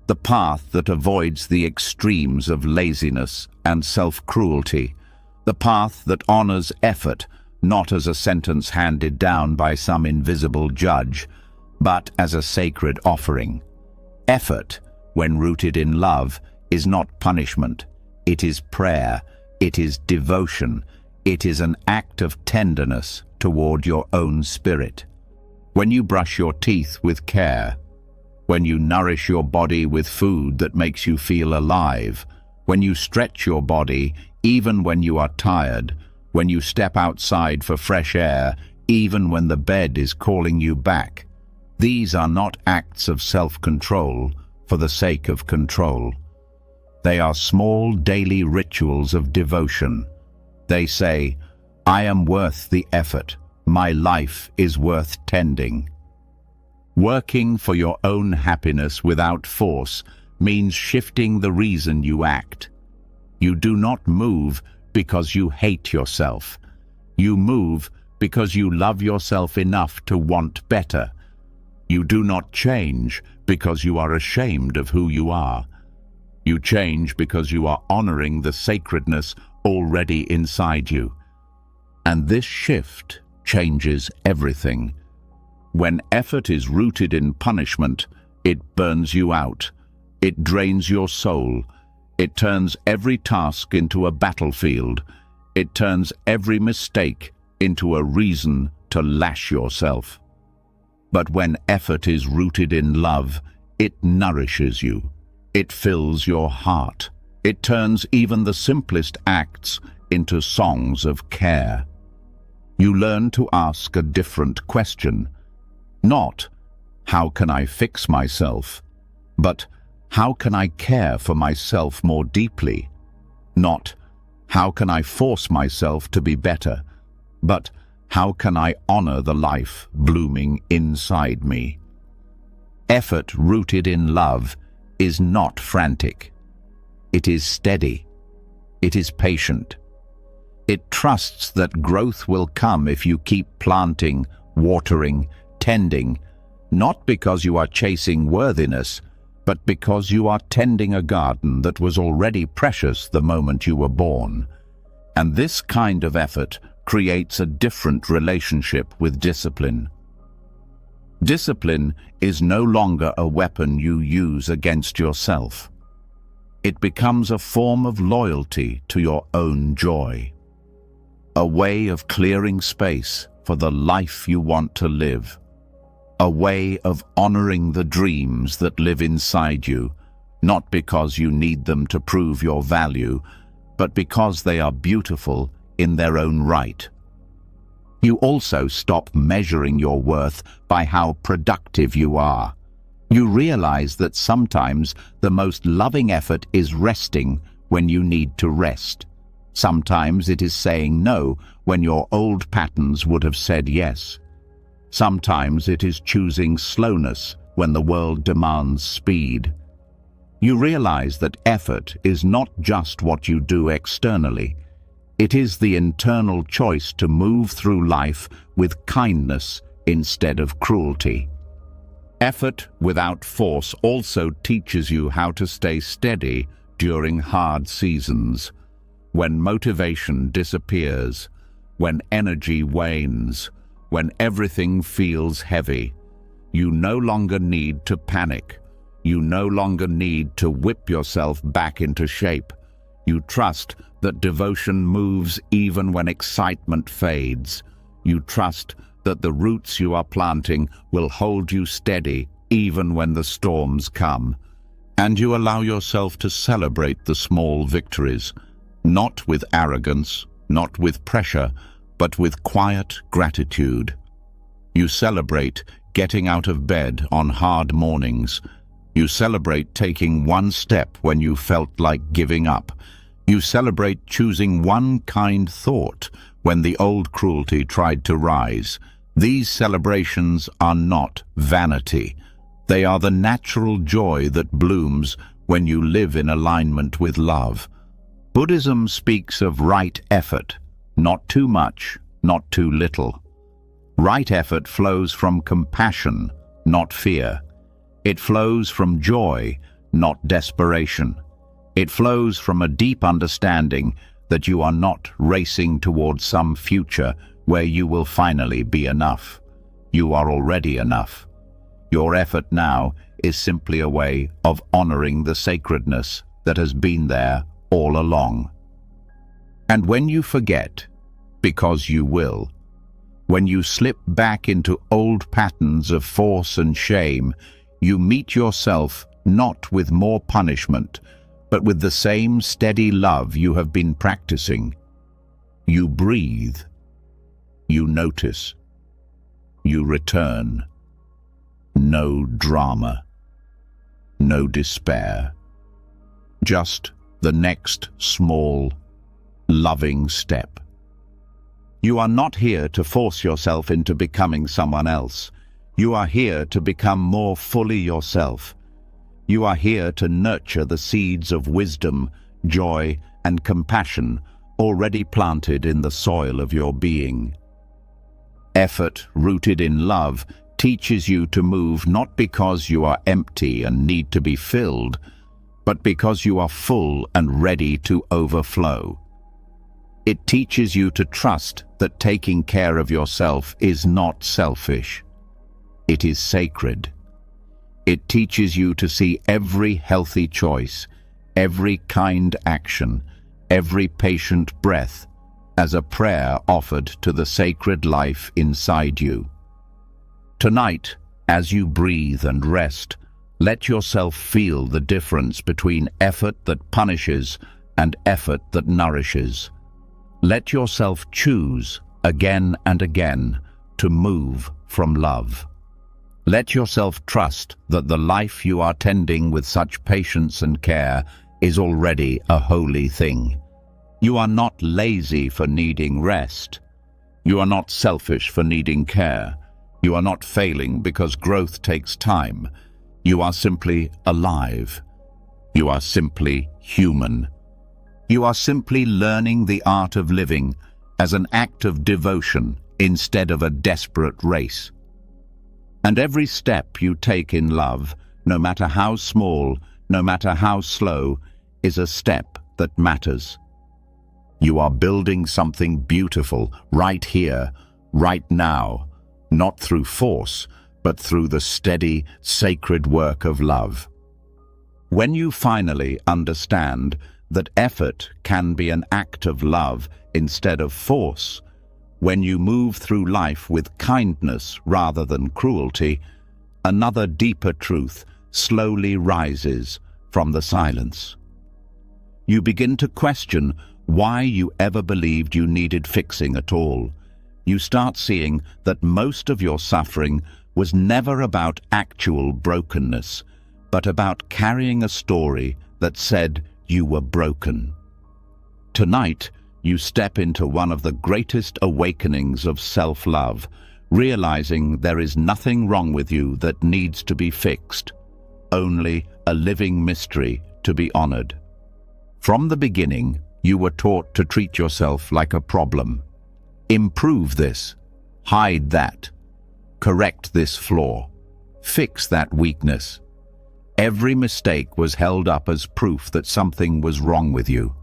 the path that avoids the extremes of laziness and self-cruelty, the path that honors effort, not as a sentence handed down by some invisible judge, but as a sacred offering. Effort, when rooted in love, is not punishment. It is prayer, it is devotion, it is an act of tenderness toward your own spirit. When you brush your teeth with care, when you nourish your body with food that makes you feel alive, when you stretch your body even when you are tired, when you step outside for fresh air even when the bed is calling you back, these are not acts of self-control for the sake of control. They are small daily rituals of devotion. They say, I am worth the effort. My life is worth tending. Working for your own happiness without force means shifting the reason you act. You do not move because you hate yourself. You move because you love yourself enough to want better. You do not change because you are ashamed of who you are. You change because you are honoring the sacredness already inside you. And this shift changes everything. When effort is rooted in punishment, it burns you out. It drains your soul. It turns every task into a battlefield. It turns every mistake into a reason to lash yourself. But when effort is rooted in love, it nourishes you. It fills your heart. It turns even the simplest acts into songs of care. You learn to ask a different question. Not, how can I fix myself? But, how can I care for myself more deeply? Not, how can I force myself to be better? But, how can I honor the life blooming inside me? Effort rooted in love is not frantic. It is steady. It is patient. It trusts that growth will come if you keep planting, watering, tending, not because you are chasing worthiness, but because you are tending a garden that was already precious the moment you were born. And this kind of effort creates a different relationship with discipline. Discipline is no longer a weapon you use against yourself. It becomes a form of loyalty to your own joy, a way of clearing space for the life you want to live, a way of honoring the dreams that live inside you, not because you need them to prove your value, but because they are beautiful in their own right. You also stop measuring your worth by how productive you are. You realize that sometimes the most loving effort is resting when you need to rest. Sometimes it is saying no when your old patterns would have said yes. Sometimes it is choosing slowness when the world demands speed. You realize that effort is not just what you do externally. It is the internal choice to move through life with kindness instead of cruelty. Effort without force also teaches you how to stay steady during hard seasons. When motivation disappears, when energy wanes, when everything feels heavy, you no longer need to panic. You no longer need to whip yourself back into shape. You trust that devotion moves even when excitement fades. You trust that the roots you are planting will hold you steady even when the storms come. And you allow yourself to celebrate the small victories, not with arrogance, not with pressure, but with quiet gratitude. You celebrate getting out of bed on hard mornings. You celebrate taking one step when you felt like giving up. You celebrate choosing one kind thought when the old cruelty tried to rise. These celebrations are not vanity. They are the natural joy that blooms when you live in alignment with love. Buddhism speaks of right effort, not too much, not too little. Right effort flows from compassion, not fear. It flows from joy, not desperation. It flows from a deep understanding that you are not racing towards some future where you will finally be enough. You are already enough. Your effort now is simply a way of honoring the sacredness that has been there all along. And when you forget, because you will, when you slip back into old patterns of force and shame, you meet yourself not with more punishment, but with the same steady love you have been practicing. You breathe. You notice. You return. No drama. No despair. Just the next small, loving step. You are not here to force yourself into becoming someone else. You are here to become more fully yourself. You are here to nurture the seeds of wisdom, joy, and compassion already planted in the soil of your being. Effort rooted in love teaches you to move not because you are empty and need to be filled, but because you are full and ready to overflow. It teaches you to trust that taking care of yourself is not selfish. It is sacred. It teaches you to see every healthy choice, every kind action, every patient breath as a prayer offered to the sacred life inside you. Tonight, as you breathe and rest, let yourself feel the difference between effort that punishes and effort that nourishes. Let yourself choose again and again to move from love. Let yourself trust that the life you are tending with such patience and care is already a holy thing. You are not lazy for needing rest. You are not selfish for needing care. You are not failing because growth takes time. You are simply alive. You are simply human. You are simply learning the art of living as an act of devotion instead of a desperate race. And every step you take in love, no matter how small, no matter how slow, is a step that matters. You are building something beautiful right here, right now, not through force, but through the steady, sacred work of love. When you finally understand that effort can be an act of love instead of force, when you move through life with kindness rather than cruelty, another deeper truth slowly rises from the silence. You begin to question why you ever believed you needed fixing at all. You start seeing that most of your suffering was never about actual brokenness, but about carrying a story that said you were broken. Tonight, you step into one of the greatest awakenings of self-love, realizing there is nothing wrong with you that needs to be fixed, only a living mystery to be honored. From the beginning, you were taught to treat yourself like a problem. Improve this, hide that, correct this flaw, fix that weakness. Every mistake was held up as proof that something was wrong with you.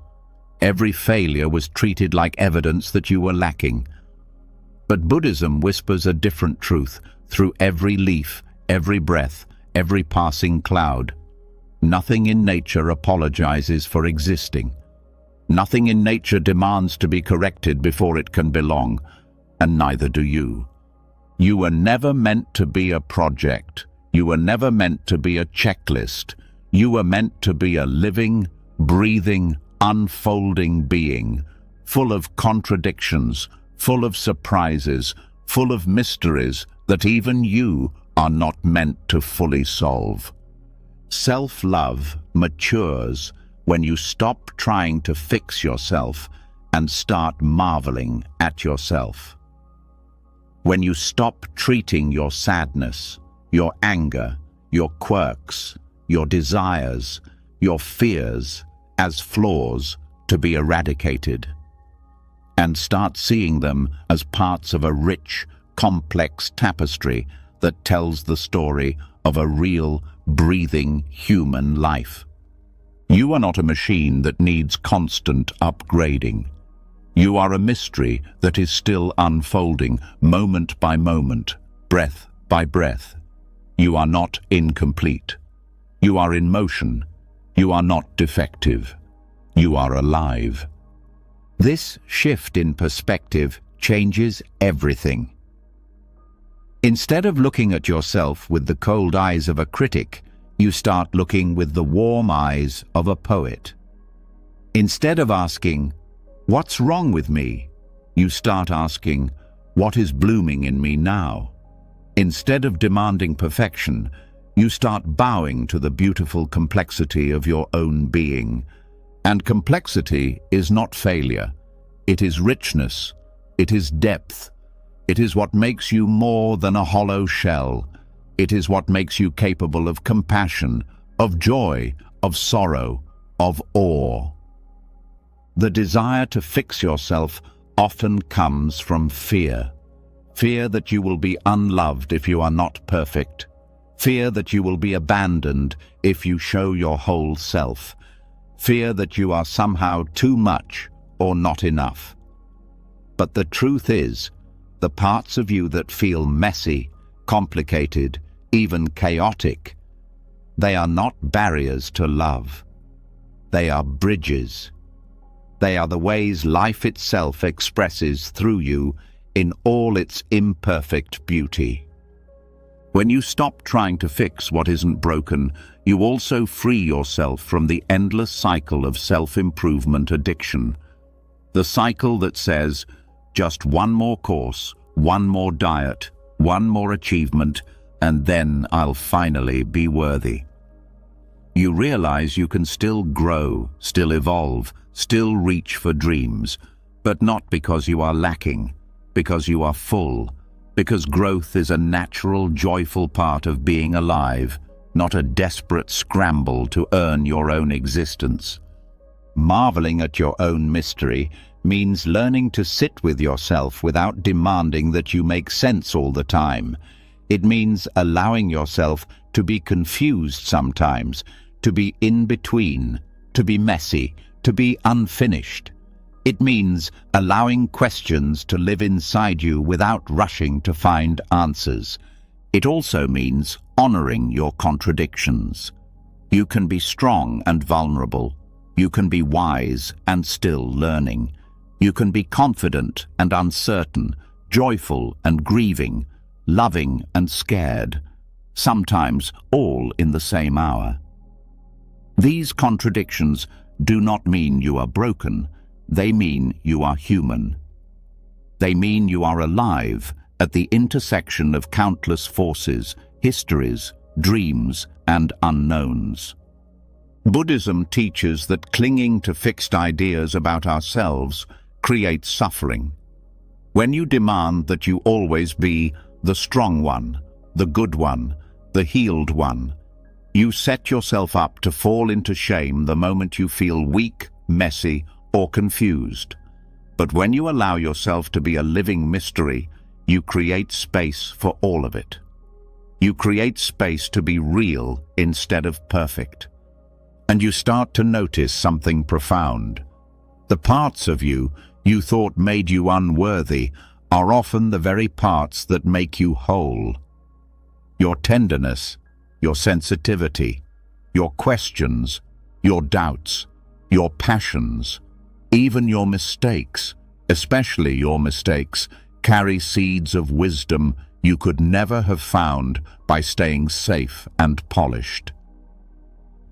Every failure was treated like evidence that you were lacking. But Buddhism whispers a different truth through every leaf, every breath, every passing cloud. Nothing in nature apologizes for existing. Nothing in nature demands to be corrected before it can belong, and neither do you. You were never meant to be a project. You were never meant to be a checklist. You were meant to be a living, breathing, unfolding being, full of contradictions, full of surprises, full of mysteries that even you are not meant to fully solve. Self-love matures when you stop trying to fix yourself and start marveling at yourself. When you stop treating your sadness, your anger, your quirks, your desires, your fears as flaws to be eradicated, and start seeing them as parts of a rich, complex tapestry that tells the story of a real, breathing human life. You are not a machine that needs constant upgrading. You are a mystery that is still unfolding, moment by moment, breath by breath. You are not incomplete. You are in motion. You are not defective. You are alive. This shift in perspective changes everything. Instead of looking at yourself with the cold eyes of a critic, you start looking with the warm eyes of a poet. Instead of asking, "What's wrong with me?" you start asking, "What is blooming in me now?" Instead of demanding perfection, you start bowing to the beautiful complexity of your own being. And complexity is not failure. It is richness. It is depth. It is what makes you more than a hollow shell. It is what makes you capable of compassion, of joy, of sorrow, of awe. The desire to fix yourself often comes from fear. Fear that you will be unloved if you are not perfect. Fear that you will be abandoned if you show your whole self. Fear that you are somehow too much or not enough. But the truth is, the parts of you that feel messy, complicated, even chaotic, they are not barriers to love. They are bridges. They are the ways life itself expresses through you in all its imperfect beauty. When you stop trying to fix what isn't broken, you also free yourself from the endless cycle of self-improvement addiction. The cycle that says, just one more course, one more diet, one more achievement, and then I'll finally be worthy. You realize you can still grow, still evolve, still reach for dreams, but not because you are lacking, because you are full, because growth is a natural, joyful part of being alive, not a desperate scramble to earn your own existence. Marveling at your own mystery means learning to sit with yourself without demanding that you make sense all the time. It means allowing yourself to be confused sometimes, to be in between, to be messy, to be unfinished. It means allowing questions to live inside you without rushing to find answers. It also means honoring your contradictions. You can be strong and vulnerable. You can be wise and still learning. You can be confident and uncertain, joyful and grieving, loving and scared, sometimes all in the same hour. These contradictions do not mean you are broken. They mean you are human. They mean you are alive at the intersection of countless forces, histories, dreams, and unknowns. Buddhism teaches that clinging to fixed ideas about ourselves creates suffering. When you demand that you always be the strong one, the good one, the healed one, you set yourself up to fall into shame the moment you feel weak, messy, or confused. But when you allow yourself to be a living mystery, you create space for all of it. You create space to be real instead of perfect. And you start to notice something profound. The parts of you thought made you unworthy are often the very parts that make you whole. Your tenderness, your sensitivity, your questions, your doubts, your passions, even your mistakes, especially your mistakes, carry seeds of wisdom you could never have found by staying safe and polished.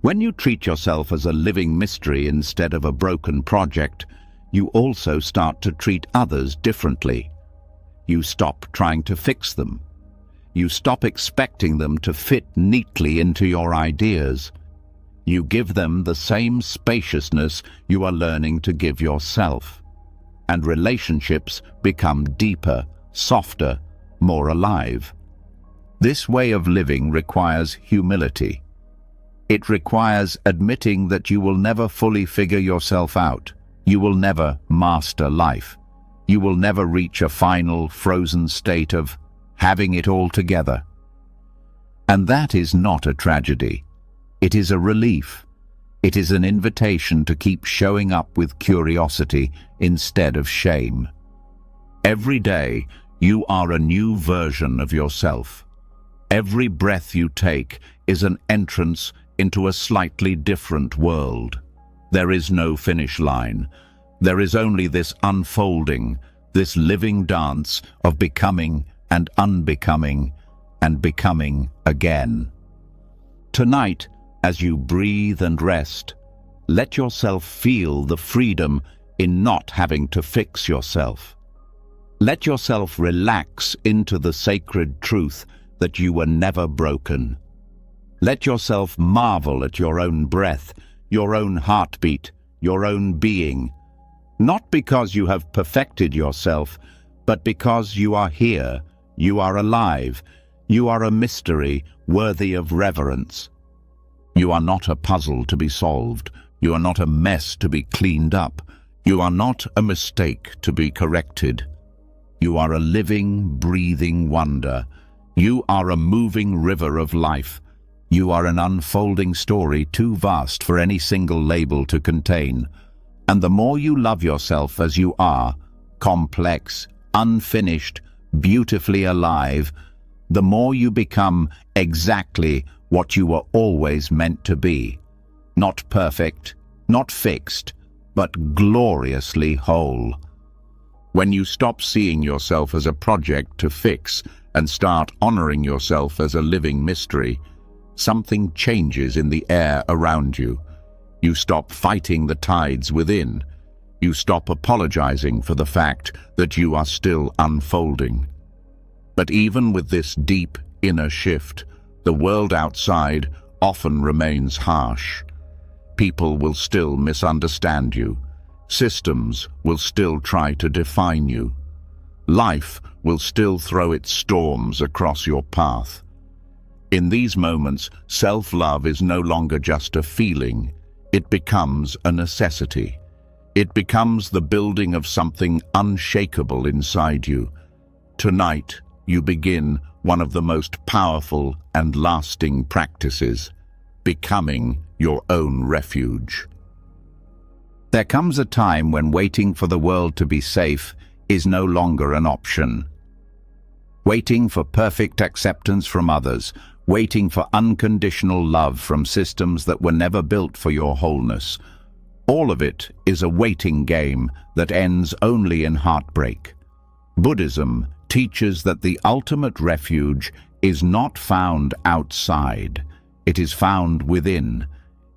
When you treat yourself as a living mystery instead of a broken project, you also start to treat others differently. You stop trying to fix them. You stop expecting them to fit neatly into your ideas. You give them the same spaciousness you are learning to give yourself. And relationships become deeper, softer, more alive. This way of living requires humility. It requires admitting that you will never fully figure yourself out. You will never master life. You will never reach a final, frozen state of having it all together. And that is not a tragedy. It is a relief. It is an invitation to keep showing up with curiosity instead of shame. Every day, you are a new version of yourself. Every breath you take is an entrance into a slightly different world. There is no finish line. There is only this unfolding, this living dance of becoming and unbecoming and becoming again. Tonight, as you breathe and rest, let yourself feel the freedom in not having to fix yourself. Let yourself relax into the sacred truth that you were never broken. Let yourself marvel at your own breath, your own heartbeat, your own being. Not because you have perfected yourself, but because you are here, you are alive, you are a mystery worthy of reverence. You are not a puzzle to be solved. You are not a mess to be cleaned up. You are not a mistake to be corrected. You are a living, breathing wonder. You are a moving river of life. You are an unfolding story too vast for any single label to contain. And the more you love yourself as you are, complex, unfinished, beautifully alive, the more you become exactly what you were always meant to be. Not perfect, not fixed, but gloriously whole. When you stop seeing yourself as a project to fix and start honoring yourself as a living mystery, something changes in the air around you. You stop fighting the tides within. You stop apologizing for the fact that you are still unfolding. But even with this deep inner shift, the world outside often remains harsh. People will still misunderstand you. Systems will still try to define you. Life will still throw its storms across your path. In these moments, self-love is no longer just a feeling. It becomes a necessity. It becomes the building of something unshakable inside you. Tonight, you begin one of the most powerful and lasting practices, becoming your own refuge. There comes a time when waiting for the world to be safe is no longer an option. waiting for perfect acceptance from others, waiting for unconditional love from systems that were never built for your wholeness. All of it is a waiting game that ends only in heartbreak. Buddhism teaches that the ultimate refuge is not found outside, it is found within.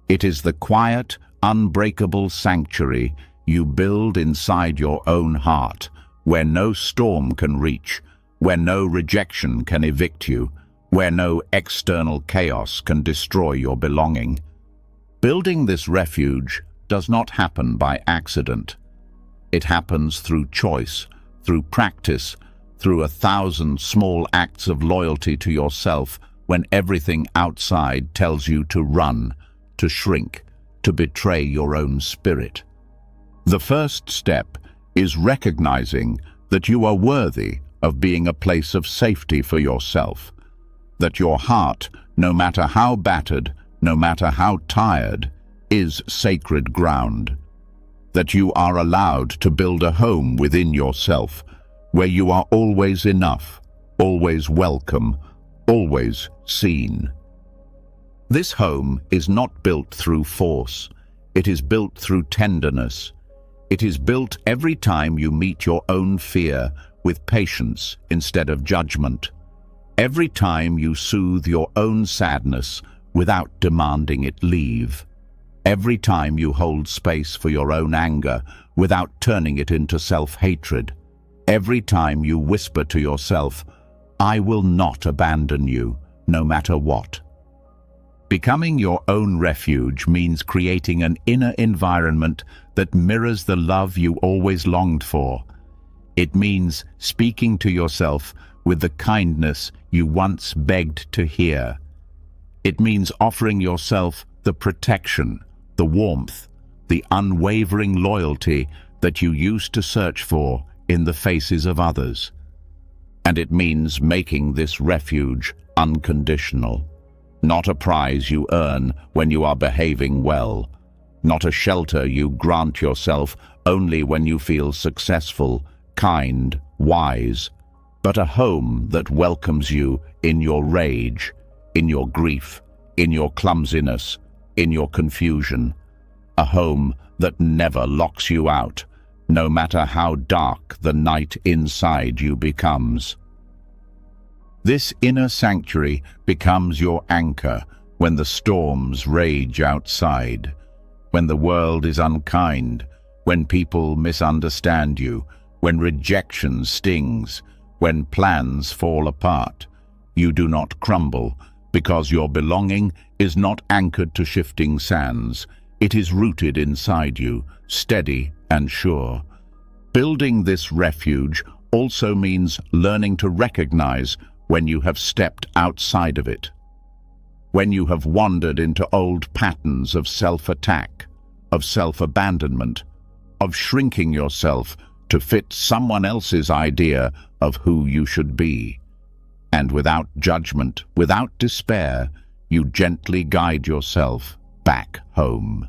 It is the quiet, unbreakable sanctuary you build inside your own heart, where no storm can reach, where no rejection can evict you, where no external chaos can destroy your belonging. Building this refuge does not happen by accident. It happens through choice, through practice, through 1,000 small acts of loyalty to yourself when everything outside tells you to run, to shrink, to betray your own spirit. The first step is recognizing that you are worthy of being a place of safety for yourself, that your heart, no matter how battered, no matter how tired, is sacred ground, that you are allowed to build a home within yourself, where you are always enough, always welcome, always seen. This home is not built through force, it is built through tenderness. It is built every time you meet your own fear with patience instead of judgment. Every time you soothe your own sadness without demanding it leave. Every time you hold space for your own anger without turning it into self-hatred. Every time you whisper to yourself, "I will not abandon you, no matter what." Becoming your own refuge means creating an inner environment that mirrors the love you always longed for. It means speaking to yourself with the kindness you once begged to hear. It means offering yourself the protection, the warmth, the unwavering loyalty that you used to search for in the faces of others. And it means making this refuge unconditional. Not a prize you earn when you are behaving well. Not a shelter you grant yourself only when you feel successful, kind, wise, but a home that welcomes you in your rage, in your grief, in your clumsiness, in your confusion. A home that never locks you out, no matter how dark the night inside you becomes. This inner sanctuary becomes your anchor when the storms rage outside, when the world is unkind, when people misunderstand you, when rejection stings, when plans fall apart. You do not crumble because your belonging is not anchored to shifting sands. It is rooted inside you, steady and sure. Building this refuge also means learning to recognize when you have stepped outside of it, when you have wandered into old patterns of self-attack, of self-abandonment, of shrinking yourself to fit someone else's idea of who you should be. And without judgment, without despair, you gently guide yourself back home.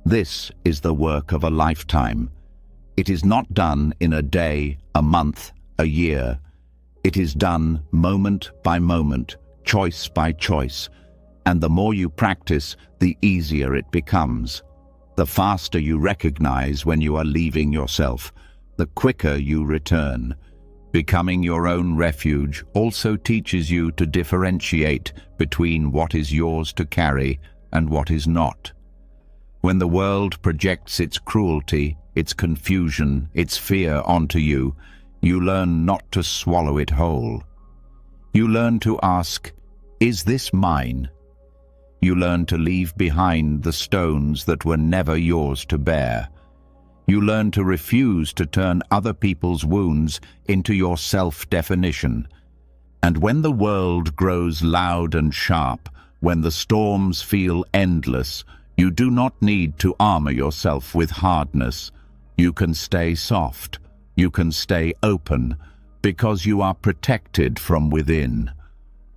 This is the work of a lifetime. It is not done in a day, a month, a year. It is done moment by moment, choice by choice, and the more you practice, the easier it becomes. The faster you recognize when you are leaving yourself, the quicker you return. Becoming your own refuge also teaches you to differentiate between what is yours to carry and what is not. When the world projects its cruelty, its confusion, its fear onto you, you learn not to swallow it whole. You learn to ask, "Is this mine?" You learn to leave behind the stones that were never yours to bear. You learn to refuse to turn other people's wounds into your self-definition. And when the world grows loud and sharp, when the storms feel endless, you do not need to armor yourself with hardness. You can stay soft. You can stay open, because you are protected from within.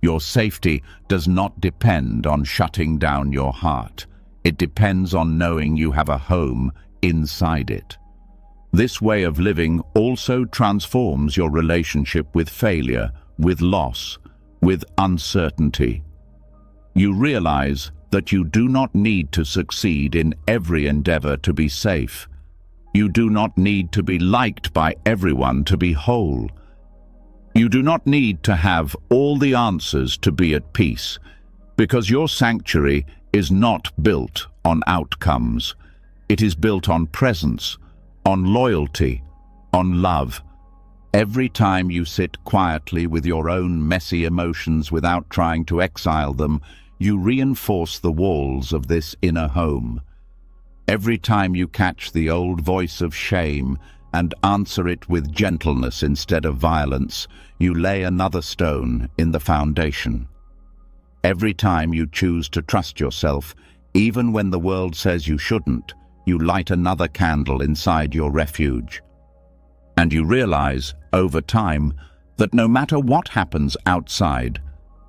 Your safety does not depend on shutting down your heart. It depends on knowing you have a home inside it. This way of living also transforms your relationship with failure, with loss, with uncertainty. You realize that you do not need to succeed in every endeavor to be safe. You do not need to be liked by everyone to be whole. You do not need to have all the answers to be at peace, because your sanctuary is not built on outcomes. It is built on presence, on loyalty, on love. Every time you sit quietly with your own messy emotions without trying to exile them, you reinforce the walls of this inner home. Every time you catch the old voice of shame and answer it with gentleness instead of violence, you lay another stone in the foundation. Every time you choose to trust yourself, even when the world says you shouldn't, you light another candle inside your refuge. And you realize, over time, that no matter what happens outside,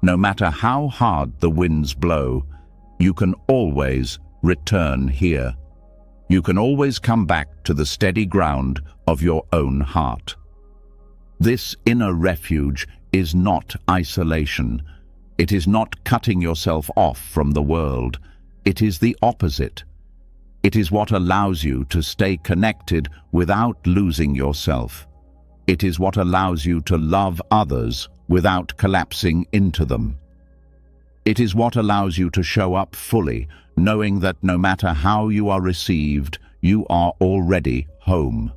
no matter how hard the winds blow, you can always return here. You can always come back to the steady ground of your own heart. This inner refuge is not isolation. It is not cutting yourself off from the world. It is the opposite. It is what allows you to stay connected without losing yourself. It is what allows you to love others without collapsing into them. It is what allows you to show up fully, knowing that no matter how you are received, you are already home.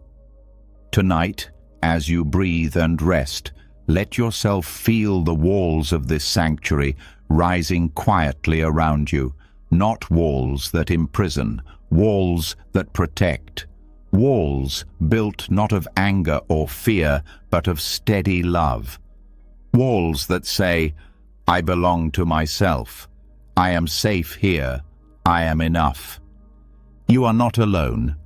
Tonight, as you breathe and rest, let yourself feel the walls of this sanctuary rising quietly around you, not walls that imprison, walls that protect, walls built not of anger or fear, but of steady love. Walls that say, I belong to myself. I am safe here. I am enough. You are not alone.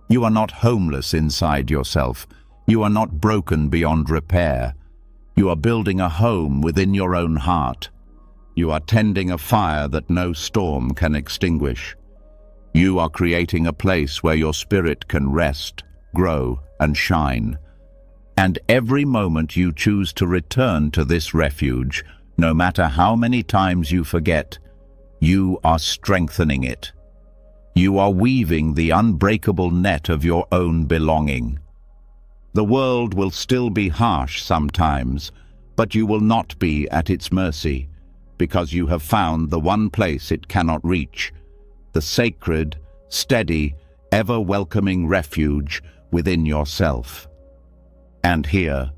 You are not homeless inside yourself. You are not broken beyond repair. You are building a home within your own heart. You are tending a fire that no storm can extinguish. You are creating a place where your spirit can rest, grow, and shine. And every moment you choose to return to this refuge, no matter how many times you forget, you are strengthening it. You are weaving the unbreakable net of your own belonging. The world will still be harsh sometimes, but you will not be at its mercy, because you have found the one place it cannot reach, the sacred, steady, ever-welcoming refuge within yourself. And here,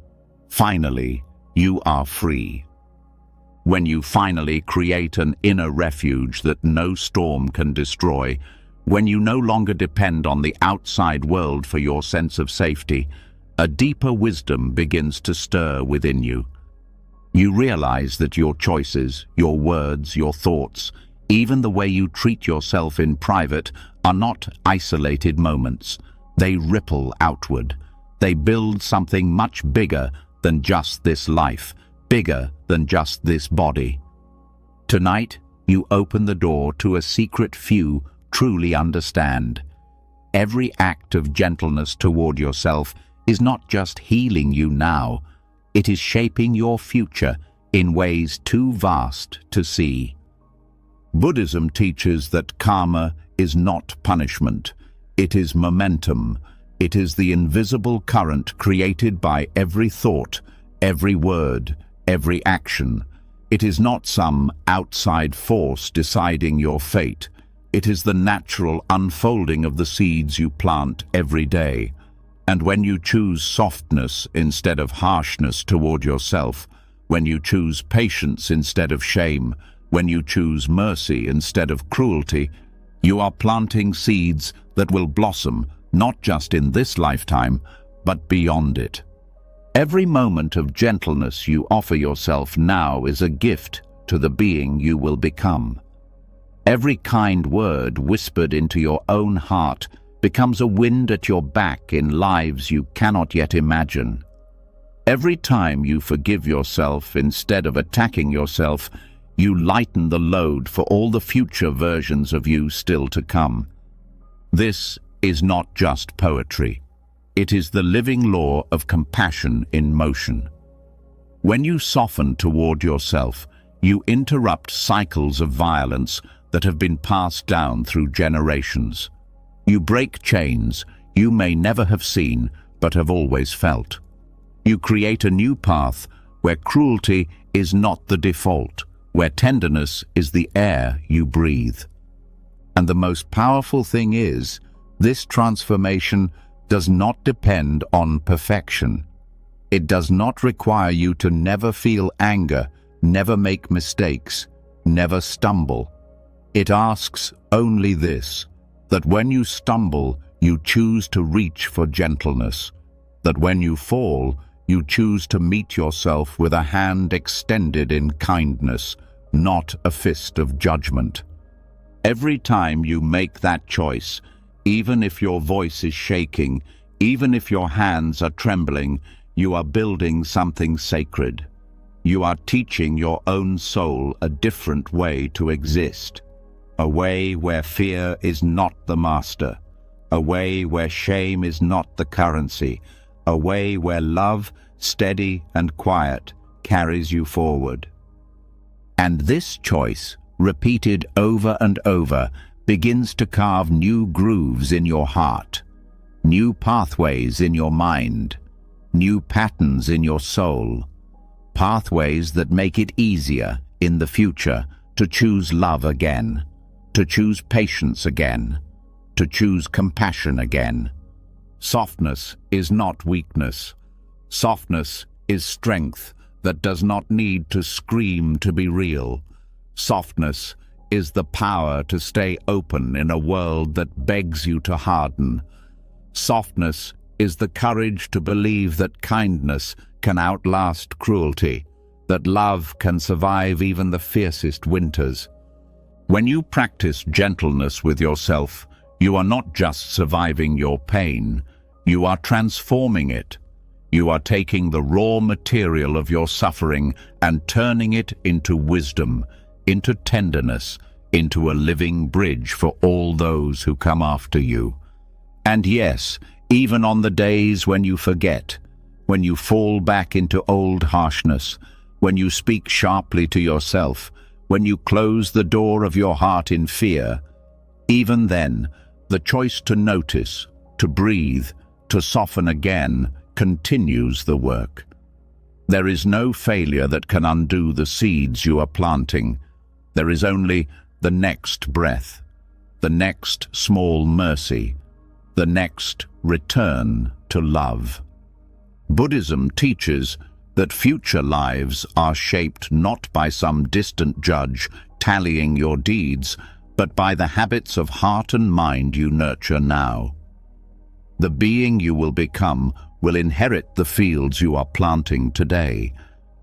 finally, you are free. When you finally create an inner refuge that no storm can destroy, when you no longer depend on the outside world for your sense of safety, a deeper wisdom begins to stir within you. You realize that your choices, your words, your thoughts, even the way you treat yourself in private, are not isolated moments. They ripple outward. They build something much bigger than just this life, bigger than just this body. Tonight, you open the door to a secret few truly understand. Every act of gentleness toward yourself is not just healing you now, it is shaping your future in ways too vast to see. Buddhism teaches that karma is not punishment. It is momentum. It is the invisible current created by every thought, every word, every action. It is not some outside force deciding your fate. It is the natural unfolding of the seeds you plant every day. And when you choose softness instead of harshness toward yourself, when you choose patience instead of shame, when you choose mercy instead of cruelty, you are planting seeds that will blossom not just in this lifetime, but beyond it. Every moment of gentleness you offer yourself now is a gift to the being you will become. Every kind word whispered into your own heart becomes a wind at your back in lives you cannot yet imagine. Every time you forgive yourself instead of attacking yourself, you lighten the load for all the future versions of you still to come. This is not just poetry. It is the living law of compassion in motion. When you soften toward yourself, you interrupt cycles of violence that have been passed down through generations. You break chains you may never have seen but have always felt. You create a new path where cruelty is not the default, where tenderness is the air you breathe. And the most powerful thing is, this transformation does not depend on perfection. It does not require you to never feel anger, never make mistakes, never stumble. It asks only this, that when you stumble, you choose to reach for gentleness, that when you fall, you choose to meet yourself with a hand extended in kindness, not a fist of judgment. Every time you make that choice, even if your voice is shaking, even if your hands are trembling, you are building something sacred. You are teaching your own soul a different way to exist, a way where fear is not the master, a way where shame is not the currency, a way where love, steady and quiet, carries you forward. And this choice, repeated over and over, begins to carve new grooves in your heart, new pathways in your mind, new patterns in your soul, pathways that make it easier in the future to choose love again, to choose patience again, to choose compassion again. Softness is not weakness. Softness is strength that does not need to scream to be real. Softness is the power to stay open in a world that begs you to harden. Softness is the courage to believe that kindness can outlast cruelty, that love can survive even the fiercest winters. When you practice gentleness with yourself, you are not just surviving your pain, you are transforming it. You are taking the raw material of your suffering and turning it into wisdom, into tenderness, into a living bridge for all those who come after you. And yes, even on the days when you forget, when you fall back into old harshness, when you speak sharply to yourself, when you close the door of your heart in fear, even then, the choice to notice, to breathe, to soften again, continues the work. There is no failure that can undo the seeds you are planting. There is only the next breath, the next small mercy, the next return to love. Buddhism teaches that future lives are shaped not by some distant judge tallying your deeds, but by the habits of heart and mind you nurture now. The being you will become will inherit the fields you are planting today,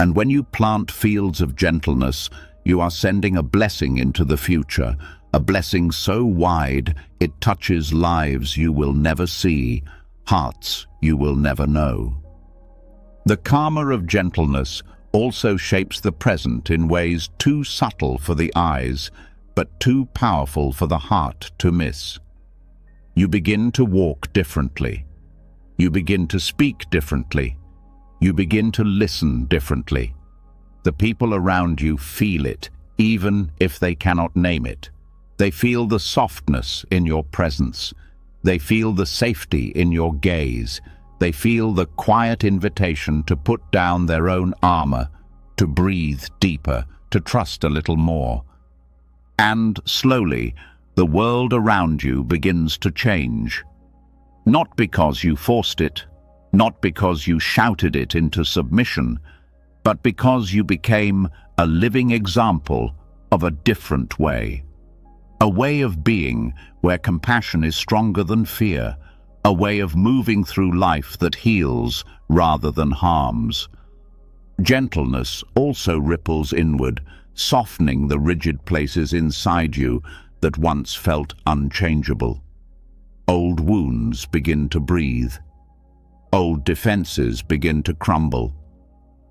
and when you plant fields of gentleness, you are sending a blessing into the future, a blessing so wide it touches lives you will never see, hearts you will never know. The karma of gentleness also shapes the present in ways too subtle for the eyes, but too powerful for the heart to miss. You begin to walk differently. You begin to speak differently. You begin to listen differently. The people around you feel it, even if they cannot name it. They feel the softness in your presence. They feel the safety in your gaze. They feel the quiet invitation to put down their own armor, to breathe deeper, to trust a little more. And slowly, the world around you begins to change. Not because you forced it, not because you shouted it into submission, but because you became a living example of a different way. A way of being where compassion is stronger than fear, a way of moving through life that heals rather than harms. Gentleness also ripples inward, softening the rigid places inside you that once felt unchangeable. Old wounds begin to breathe. Old defenses begin to crumble.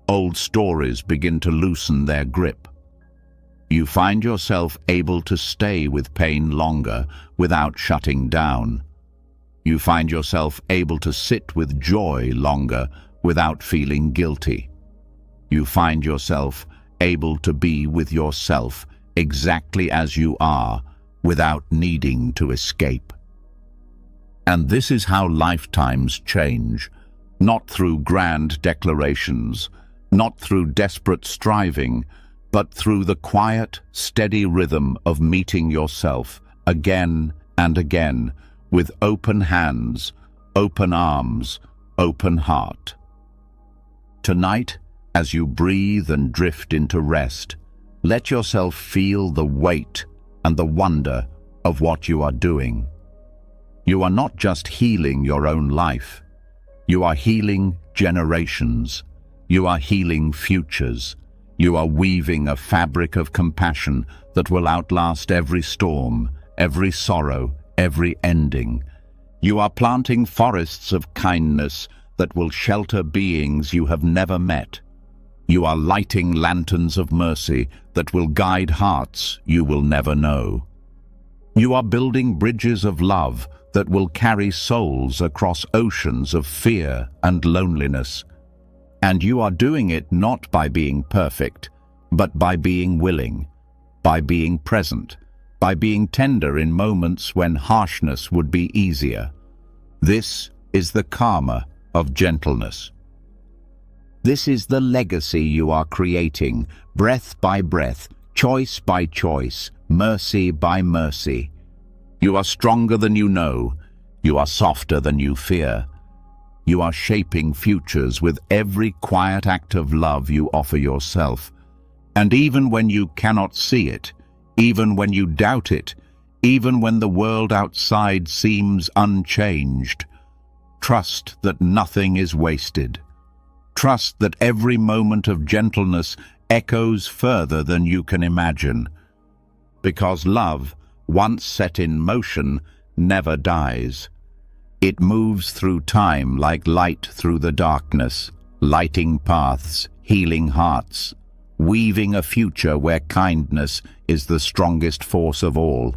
Old stories begin to loosen their grip. You find yourself able to stay with pain longer without shutting down. You You find yourself able to sit with joy longer without feeling guilty. You find yourself able to be with yourself exactly as you are without needing to escape. And this is how lifetimes change, not through grand declarations, not through desperate striving, but through the quiet, steady rhythm of meeting yourself again and again with open hands, open arms, open heart. Tonight, as you breathe and drift into rest, let yourself feel the weight and the wonder of what you are doing. You are not just healing your own life. You are healing generations. You are healing futures. You are weaving a fabric of compassion that will outlast every storm, every sorrow, every ending. You are planting forests of kindness that will shelter beings you have never met. You are lighting lanterns of mercy that will guide hearts you will never know. You are building bridges of love that will carry souls across oceans of fear and loneliness. And you are doing it not by being perfect, but by being willing, by being present, by being tender in moments when harshness would be easier. This is the karma of gentleness. This is the legacy you are creating, breath by breath, choice by choice, mercy by mercy. You are stronger than you know. You are softer than you fear. You are shaping futures with every quiet act of love you offer yourself. And even when you cannot see it, even when you doubt it, even when the world outside seems unchanged, trust that nothing is wasted. Trust that every moment of gentleness echoes further than you can imagine. Because love, once set in motion, never dies. It moves through time like light through the darkness, lighting paths, healing hearts, weaving a future where kindness is the strongest force of all.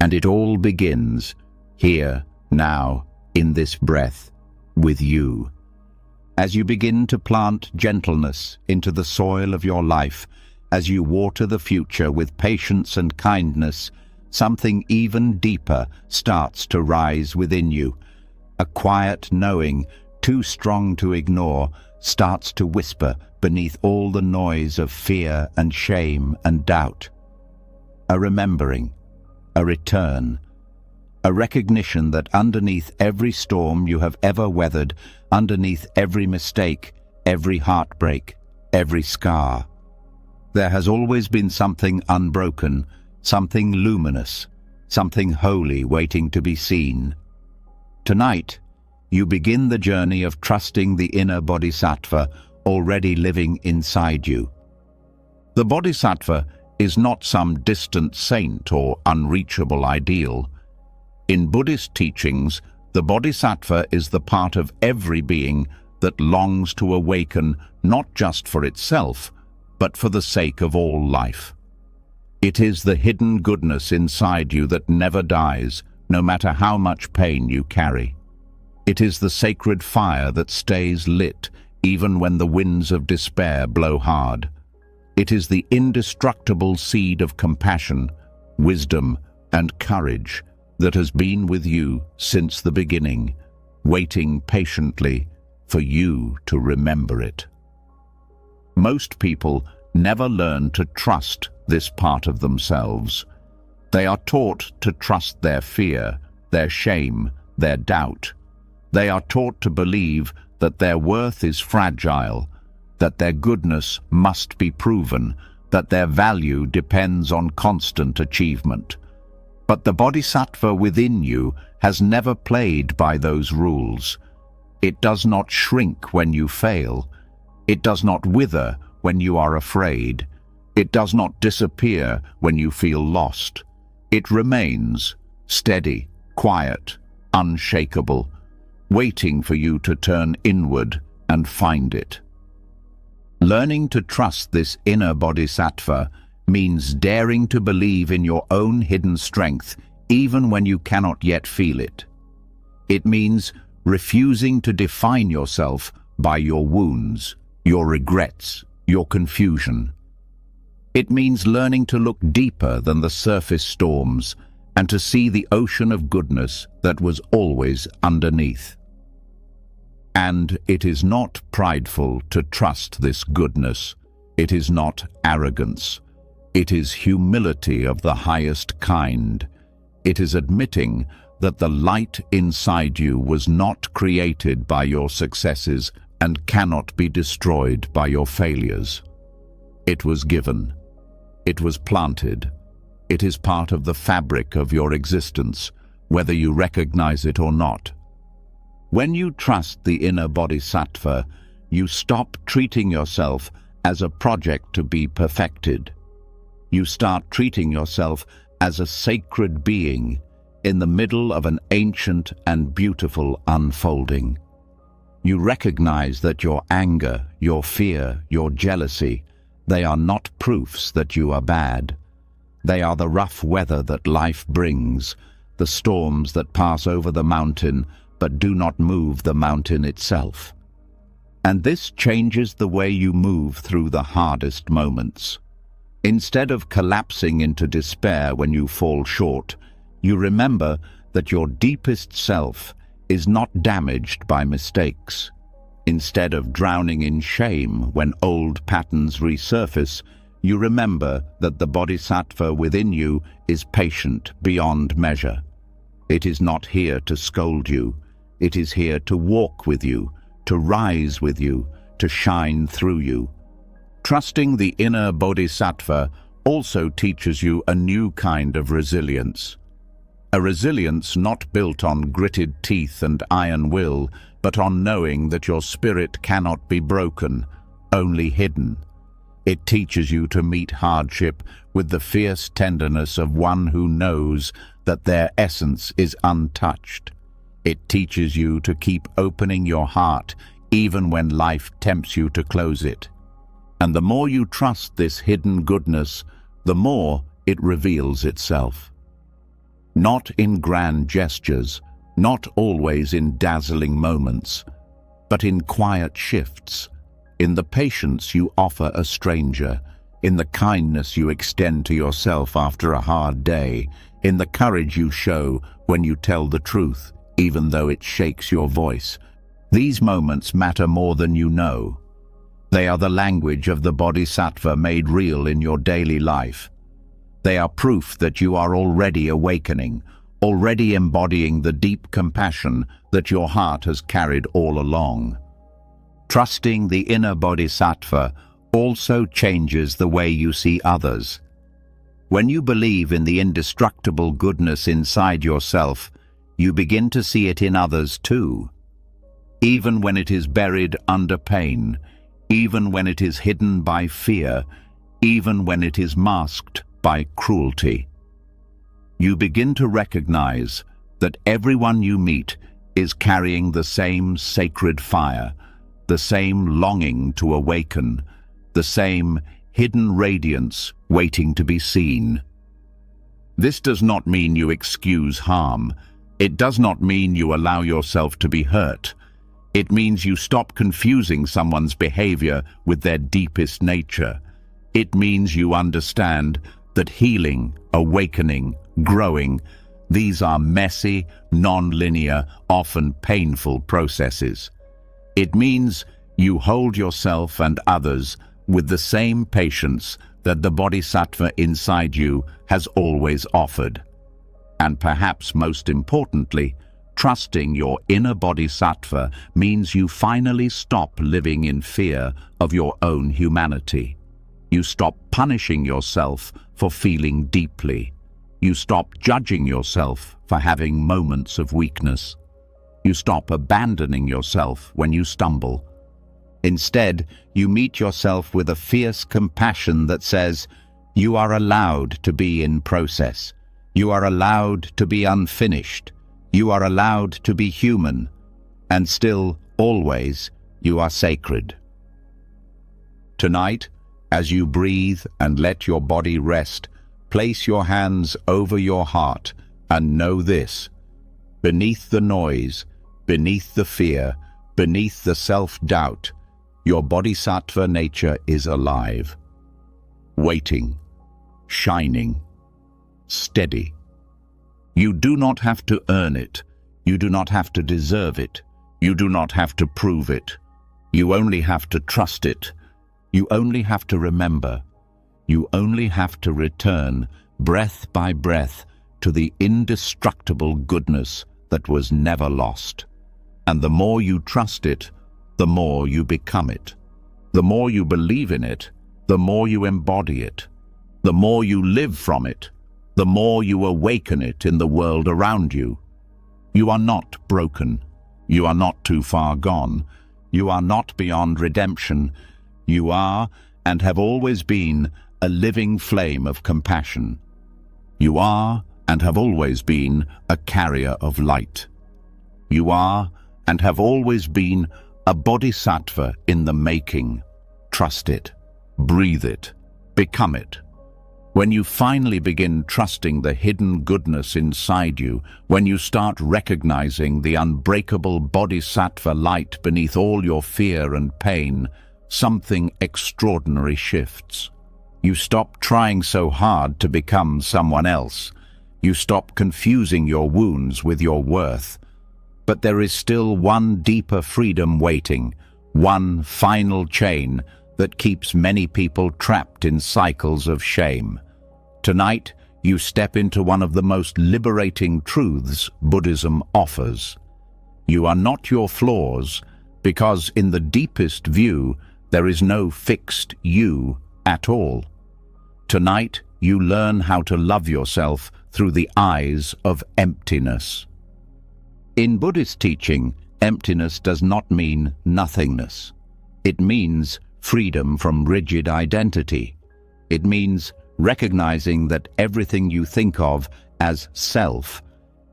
And it all begins, here, now, in this breath, with you. As you begin to plant gentleness into the soil of your life, as you water the future with patience and kindness, something even deeper starts to rise within you. A quiet knowing, too strong to ignore, starts to whisper beneath all the noise of fear and shame and doubt. A remembering, a return, a recognition that underneath every storm you have ever weathered, underneath every mistake, every heartbreak, every scar, there has always been something unbroken, something luminous, something holy waiting to be seen. Tonight, you begin the journey of trusting the inner bodhisattva already living inside you. The bodhisattva is not some distant saint or unreachable ideal. In Buddhist teachings, the bodhisattva is the part of every being that longs to awaken not just for itself, but for the sake of all life. It is the hidden goodness inside you that never dies, no matter how much pain you carry. It is the sacred fire that stays lit even when the winds of despair blow hard. It is the indestructible seed of compassion, wisdom, and courage that has been with you since the beginning, waiting patiently for you to remember it. Most people never learn to trust this part of themselves. They are taught to trust their fear, their shame, their doubt. They are taught to believe that their worth is fragile, that their goodness must be proven, that their value depends on constant achievement. But the bodhisattva within you has never played by those rules. It does not shrink when you fail. It does not wither when you are afraid. It does not disappear when you feel lost. It remains steady, quiet, unshakable, waiting for you to turn inward and find it. Learning to trust this inner bodhisattva means daring to believe in your own hidden strength even when you cannot yet feel it. It means refusing to define yourself by your wounds, your regrets, your confusion. It means learning to look deeper than the surface storms and to see the ocean of goodness that was always underneath. And it is not prideful to trust this goodness. It is not arrogance. It is humility of the highest kind. It is admitting that the light inside you was not created by your successes and cannot be destroyed by your failures. It was given. It was planted. It is part of the fabric of your existence, whether you recognize it or not. When you trust the inner bodhisattva, you stop treating yourself as a project to be perfected. You start treating yourself as a sacred being in the middle of an ancient and beautiful unfolding. You recognize that your anger, your fear, your jealousy, they are not proofs that you are bad. They are the rough weather that life brings, the storms that pass over the mountain but do not move the mountain itself. And this changes the way you move through the hardest moments. Instead of collapsing into despair when you fall short, you remember that your deepest self is not damaged by mistakes. Instead of drowning in shame when old patterns resurface, you remember that the bodhisattva within you is patient beyond measure. It is not here to scold you. It is here to walk with you, to rise with you, to shine through you. Trusting the inner bodhisattva also teaches you a new kind of resilience. A resilience not built on gritted teeth and iron will, but on knowing that your spirit cannot be broken, only hidden. It teaches you to meet hardship with the fierce tenderness of one who knows that their essence is untouched. It teaches you to keep opening your heart even when life tempts you to close it. And the more you trust this hidden goodness, the more it reveals itself. Not in grand gestures, not always in dazzling moments, but in quiet shifts, in the patience you offer a stranger, in the kindness you extend to yourself after a hard day, in the courage you show when you tell the truth, even though it shakes your voice. These moments matter more than you know. They are the language of the bodhisattva made real in your daily life. They are proof that you are already awakening, already embodying the deep compassion that your heart has carried all along. Trusting the inner bodhisattva also changes the way you see others. When you believe in the indestructible goodness inside yourself, you begin to see it in others too. Even when it is buried under pain, even when it is hidden by fear, even when it is masked by cruelty. You begin to recognize that everyone you meet is carrying the same sacred fire, the same longing to awaken, the same hidden radiance waiting to be seen. This does not mean you excuse harm. It does not mean you allow yourself to be hurt. It means you stop confusing someone's behavior with their deepest nature. It means you understand that healing, awakening, growing, these are messy, non-linear, often painful processes. It means you hold yourself and others with the same patience that the bodhisattva inside you has always offered. And perhaps most importantly, trusting your inner bodhisattva means you finally stop living in fear of your own humanity. You stop punishing yourself for feeling deeply. You stop judging yourself for having moments of weakness. You stop abandoning yourself when you stumble. Instead, you meet yourself with a fierce compassion that says, you are allowed to be in process. You are allowed to be unfinished. You are allowed to be human. And still, always, you are sacred. Tonight, as you breathe and let your body rest, place your hands over your heart and know this: Beneath the noise, beneath the fear, beneath the self-doubt, your bodhisattva nature is alive, waiting, shining, steady. You do not have to earn it. You do not have to deserve it. You do not have to prove it. You only have to trust it. You only have to remember. You only have to return, breath by breath, to the indestructible goodness that was never lost. And the more you trust it, the more you become it. The more you believe in it, the more you embody it. The more you live from it, the more you awaken it in the world around you. You are not broken. You are not too far gone. You are not beyond redemption. You are, and have always been, a living flame of compassion. You are, and have always been, a carrier of light. You are, and have always been, a bodhisattva in the making. Trust it. Breathe it. Become it. When you finally begin trusting the hidden goodness inside you, when you start recognizing the unbreakable bodhisattva light beneath all your fear and pain, something extraordinary shifts. You stop trying so hard to become someone else. You stop confusing your wounds with your worth. But there is still one deeper freedom waiting, one final chain that keeps many people trapped in cycles of shame. Tonight, you step into one of the most liberating truths Buddhism offers. You are not your flaws, because in the deepest view, there is no fixed you at all. Tonight, you learn how to love yourself through the eyes of emptiness. In Buddhist teaching, emptiness does not mean nothingness. It means freedom from rigid identity. It means recognizing that everything you think of as self,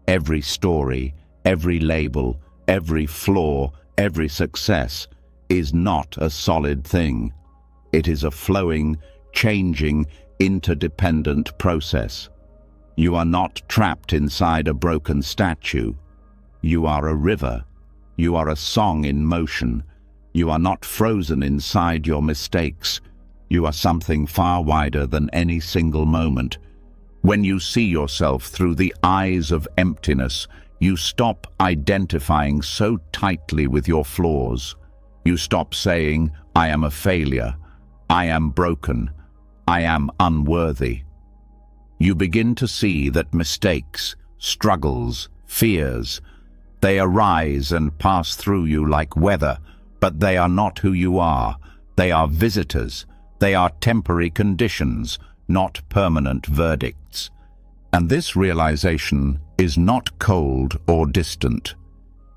every story, every label, every flaw, every success, is not a solid thing. It is a flowing, changing, interdependent process. You are not trapped inside a broken statue. You are a river. You are a song in motion. You are not frozen inside your mistakes. You are something far wider than any single moment. When you see yourself through the eyes of emptiness, you stop identifying so tightly with your flaws. You stop saying, "I am a failure. I am broken. I am unworthy." You begin to see that mistakes, struggles, fears, they arise and pass through you like weather, but they are not who you are. They are visitors. They are temporary conditions, not permanent verdicts. And this realization is not cold or distant.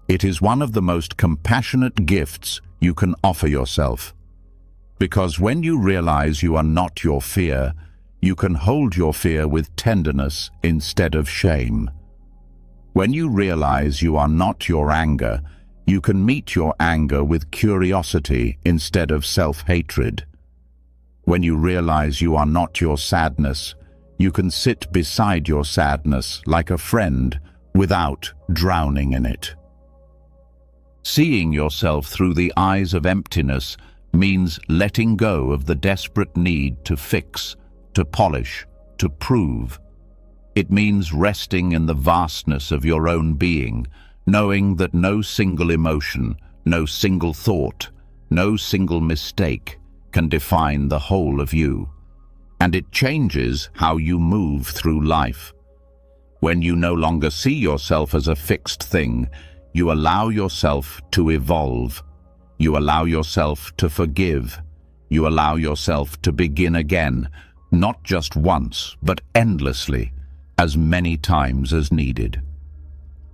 It is one of the most compassionate gifts you can offer yourself. Because when you realize you are not your fear, you can hold your fear with tenderness instead of shame. When you realize you are not your anger, you can meet your anger with curiosity instead of self-hatred. When you realize you are not your sadness, you can sit beside your sadness like a friend without drowning in it. Seeing yourself through the eyes of emptiness means letting go of the desperate need to fix, to polish, to prove. It means resting in the vastness of your own being, knowing that no single emotion, no single thought, no single mistake can define the whole of you. And it changes how you move through life. When you no longer see yourself as a fixed thing, you allow yourself to evolve. You allow yourself to forgive. You allow yourself to begin again, not just once, but endlessly, as many times as needed.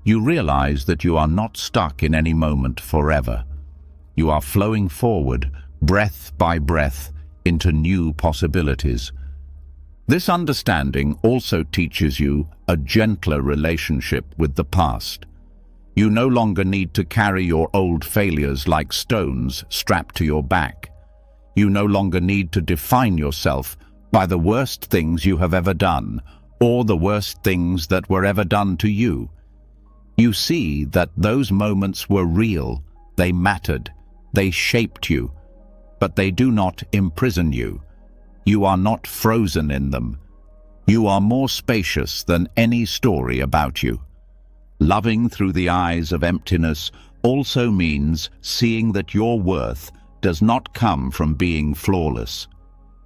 You realize that you are not stuck in any moment forever. You are flowing forward, breath by breath, into new possibilities. This understanding also teaches you a gentler relationship with the past. You no longer need to carry your old failures like stones strapped to your back. You no longer need to define yourself by the worst things you have ever done, or the worst things that were ever done to you. You see that those moments were real, they mattered, they shaped you, but they do not imprison you. You are not frozen in them. You are more spacious than any story about you. Loving through the eyes of emptiness also means seeing that your worth does not come from being flawless.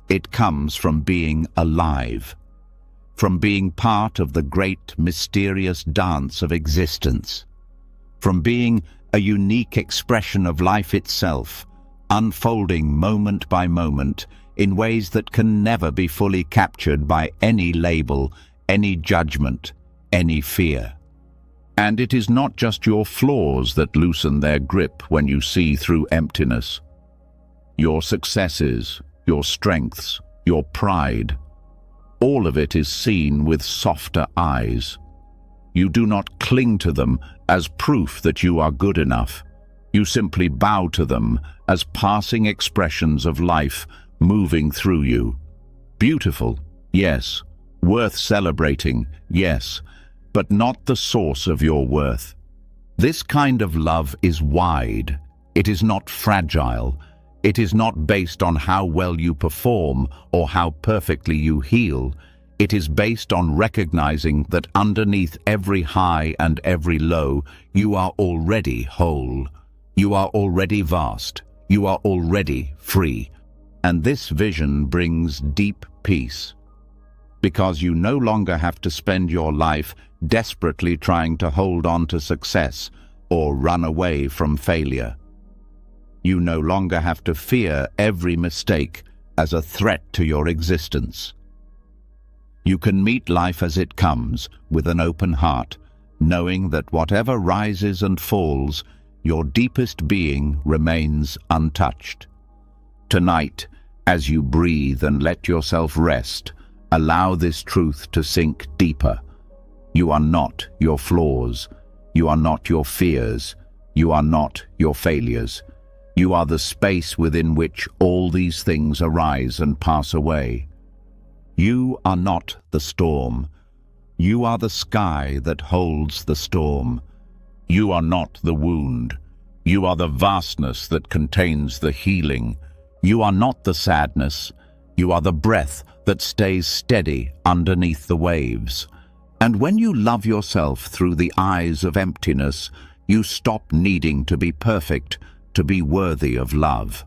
It comes from being alive, from being part of the great mysterious dance of existence, from being a unique expression of life itself, unfolding moment by moment in ways that can never be fully captured by any label, any judgment, any fear. And it is not just your flaws that loosen their grip when you see through emptiness. Your successes, your strengths, your pride, all of it is seen with softer eyes. You do not cling to them as proof that you are good enough. You simply bow to them as passing expressions of life moving through you. Beautiful, yes. Worth celebrating, yes, but not the source of your worth. This kind of love is wide. It is not fragile. It is not based on how well you perform or how perfectly you heal. It is based on recognizing that underneath every high and every low, you are already whole. You are already vast. You are already free. And this vision brings deep peace, because you no longer have to spend your life desperately trying to hold on to success or run away from failure. You no longer have to fear every mistake as a threat to your existence. You can meet life as it comes with an open heart, knowing that whatever rises and falls, your deepest being remains untouched. Tonight, as you breathe and let yourself rest, allow this truth to sink deeper. You are not your flaws. You are not your fears. You are not your failures. You are the space within which all these things arise and pass away. You are not the storm. You are the sky that holds the storm. You are not the wound. You are the vastness that contains the healing. You are not the sadness. You are the breath that stays steady underneath the waves. And when you love yourself through the eyes of emptiness, you stop needing to be perfect to be worthy of love.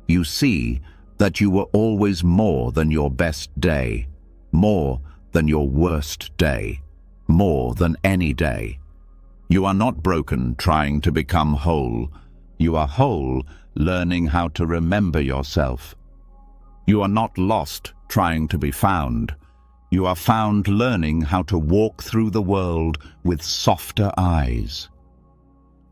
You see that you were always more than your best day, more than your worst day, more than any day. You are not broken trying to become whole. You are whole learning how to remember yourself. You are not lost trying to be found. You are found learning how to walk through the world with softer eyes.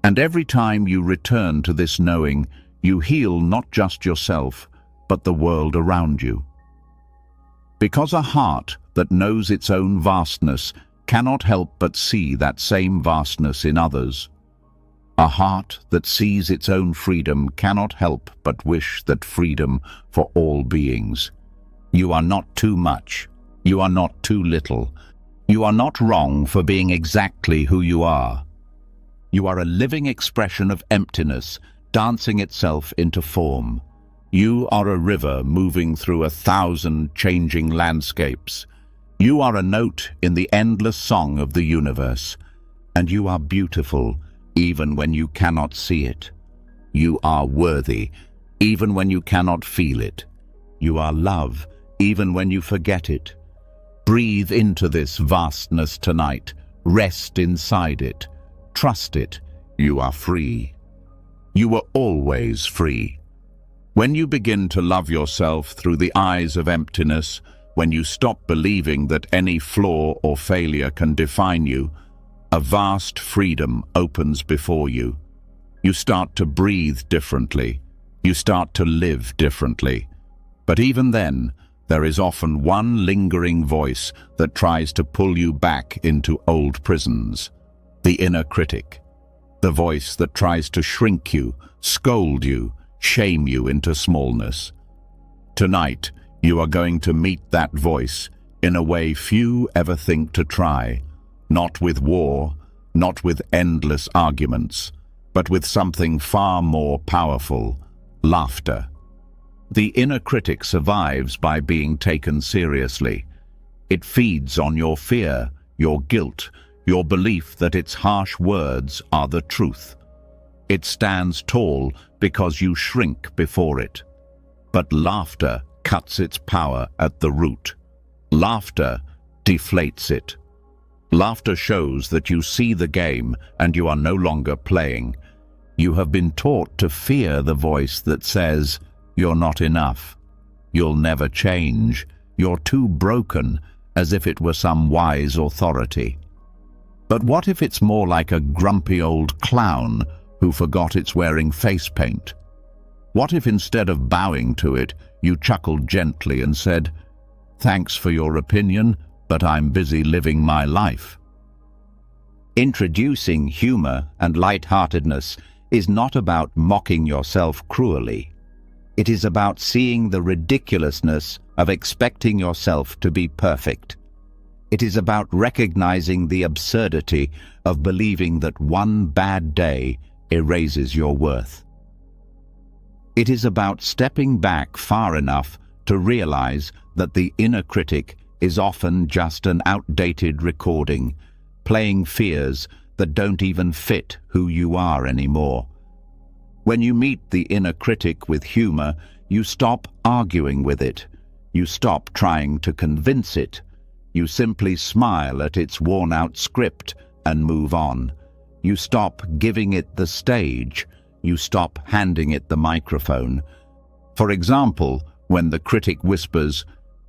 And every time you return to this knowing, you heal not just yourself, but the world around you. Because a heart that knows its own vastness cannot help but see that same vastness in others. A heart that sees its own freedom cannot help but wish that freedom for all beings. You are not too much. You are not too little. You are not wrong for being exactly who you are. You are a living expression of emptiness, dancing itself into form. You are a river moving through 1,000 changing landscapes. You are a note in the endless song of the universe. And you are beautiful, even when you cannot see it. You are worthy, even when you cannot feel it. You are love, even when you forget it. Breathe into this vastness tonight. Rest inside it. Trust it. You are free. You were always free. When you begin to love yourself through the eyes of emptiness, when you stop believing that any flaw or failure can define you, a vast freedom opens before you. You start to breathe differently. You start to live differently. But even then, there is often one lingering voice that tries to pull you back into old prisons. The inner critic. The voice that tries to shrink you, scold you, shame you into smallness. Tonight, you are going to meet that voice in a way few ever think to try. Not with war, not with endless arguments, but with something far more powerful: laughter. The inner critic survives by being taken seriously. It feeds on your fear, your guilt, your belief that its harsh words are the truth. It stands tall because you shrink before it. But laughter cuts its power at the root. Laughter deflates it. Laughter shows that you see the game and you are no longer playing. You have been taught to fear the voice that says, "You're not enough. You'll never change. You're too broken," as if it were some wise authority. But what if it's more like a grumpy old clown who forgot it's wearing face paint? What if instead of bowing to it, you chuckled gently and said, "Thanks for your opinion, but I'm busy living my life"? Introducing humor and lightheartedness is not about mocking yourself cruelly. It is about seeing the ridiculousness of expecting yourself to be perfect. It is about recognizing the absurdity of believing that one bad day erases your worth. It is about stepping back far enough to realize that the inner critic is often just an outdated recording, playing fears that don't even fit who you are anymore. When you meet the inner critic with humor, you stop arguing with it. You stop trying to convince it. You simply smile at its worn-out script and move on. You stop giving it the stage. You stop handing it the microphone. For example, when the critic whispers,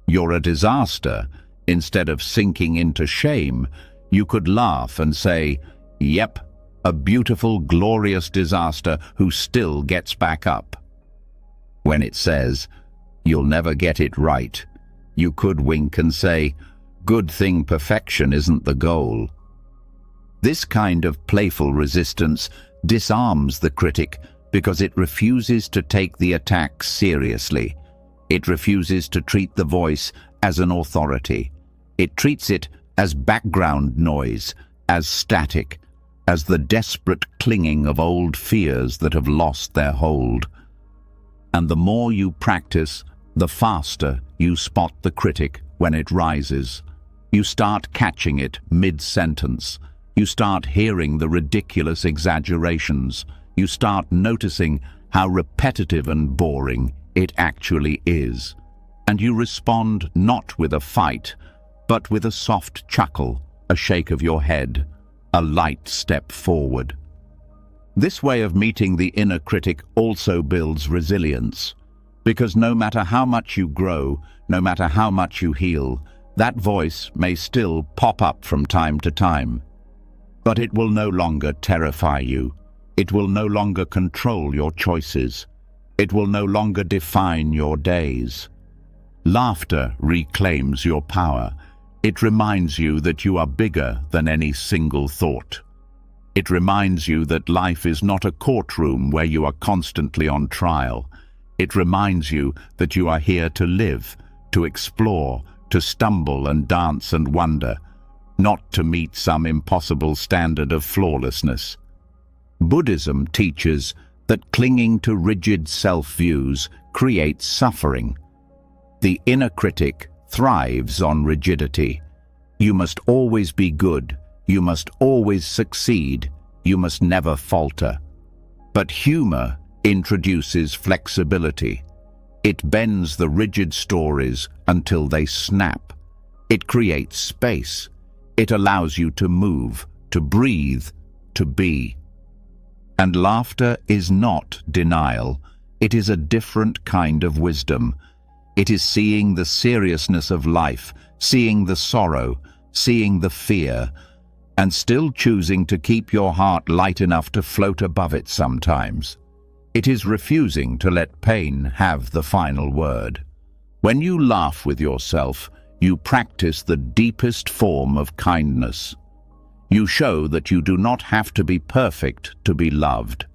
"You're a disaster," instead of sinking into shame, you could laugh and say, "Yep, a beautiful, glorious disaster who still gets back up." When it says, "You'll never get it right," you could wink and say, "Good thing perfection isn't the goal." This kind of playful resistance disarms the critic because it refuses to take the attack seriously. It refuses to treat the voice as an authority. It treats it as background noise, as static, as the desperate clinging of old fears that have lost their hold. And the more you practice, the faster you spot the critic when it rises. You start catching it mid-sentence. You start hearing the ridiculous exaggerations. You start noticing how repetitive and boring it actually is. And you respond not with a fight, but with a soft chuckle, a shake of your head, a light step forward. This way of meeting the inner critic also builds resilience, because no matter how much you grow, no matter how much you heal, that voice may still pop up from time to time. But it will no longer terrify you. It will no longer control your choices. It will no longer define your days. Laughter reclaims your power. It reminds you that you are bigger than any single thought. It reminds you that life is not a courtroom where you are constantly on trial. It reminds you that you are here to live, to explore, to stumble and dance and wonder, not to meet some impossible standard of flawlessness. Buddhism teaches that clinging to rigid self-views creates suffering. The inner critic thrives on rigidity. You must always be good. You must always succeed. You must never falter. But humor introduces flexibility. It bends the rigid stories until they snap. It creates space. It allows you to move, to breathe, to be. And laughter is not denial. It is a different kind of wisdom. It is seeing the seriousness of life, seeing the sorrow, seeing the fear, and still choosing to keep your heart light enough to float above it sometimes. It is refusing to let pain have the final word. When you laugh with yourself, you practice the deepest form of kindness. You show that you do not have to be perfect to be loved.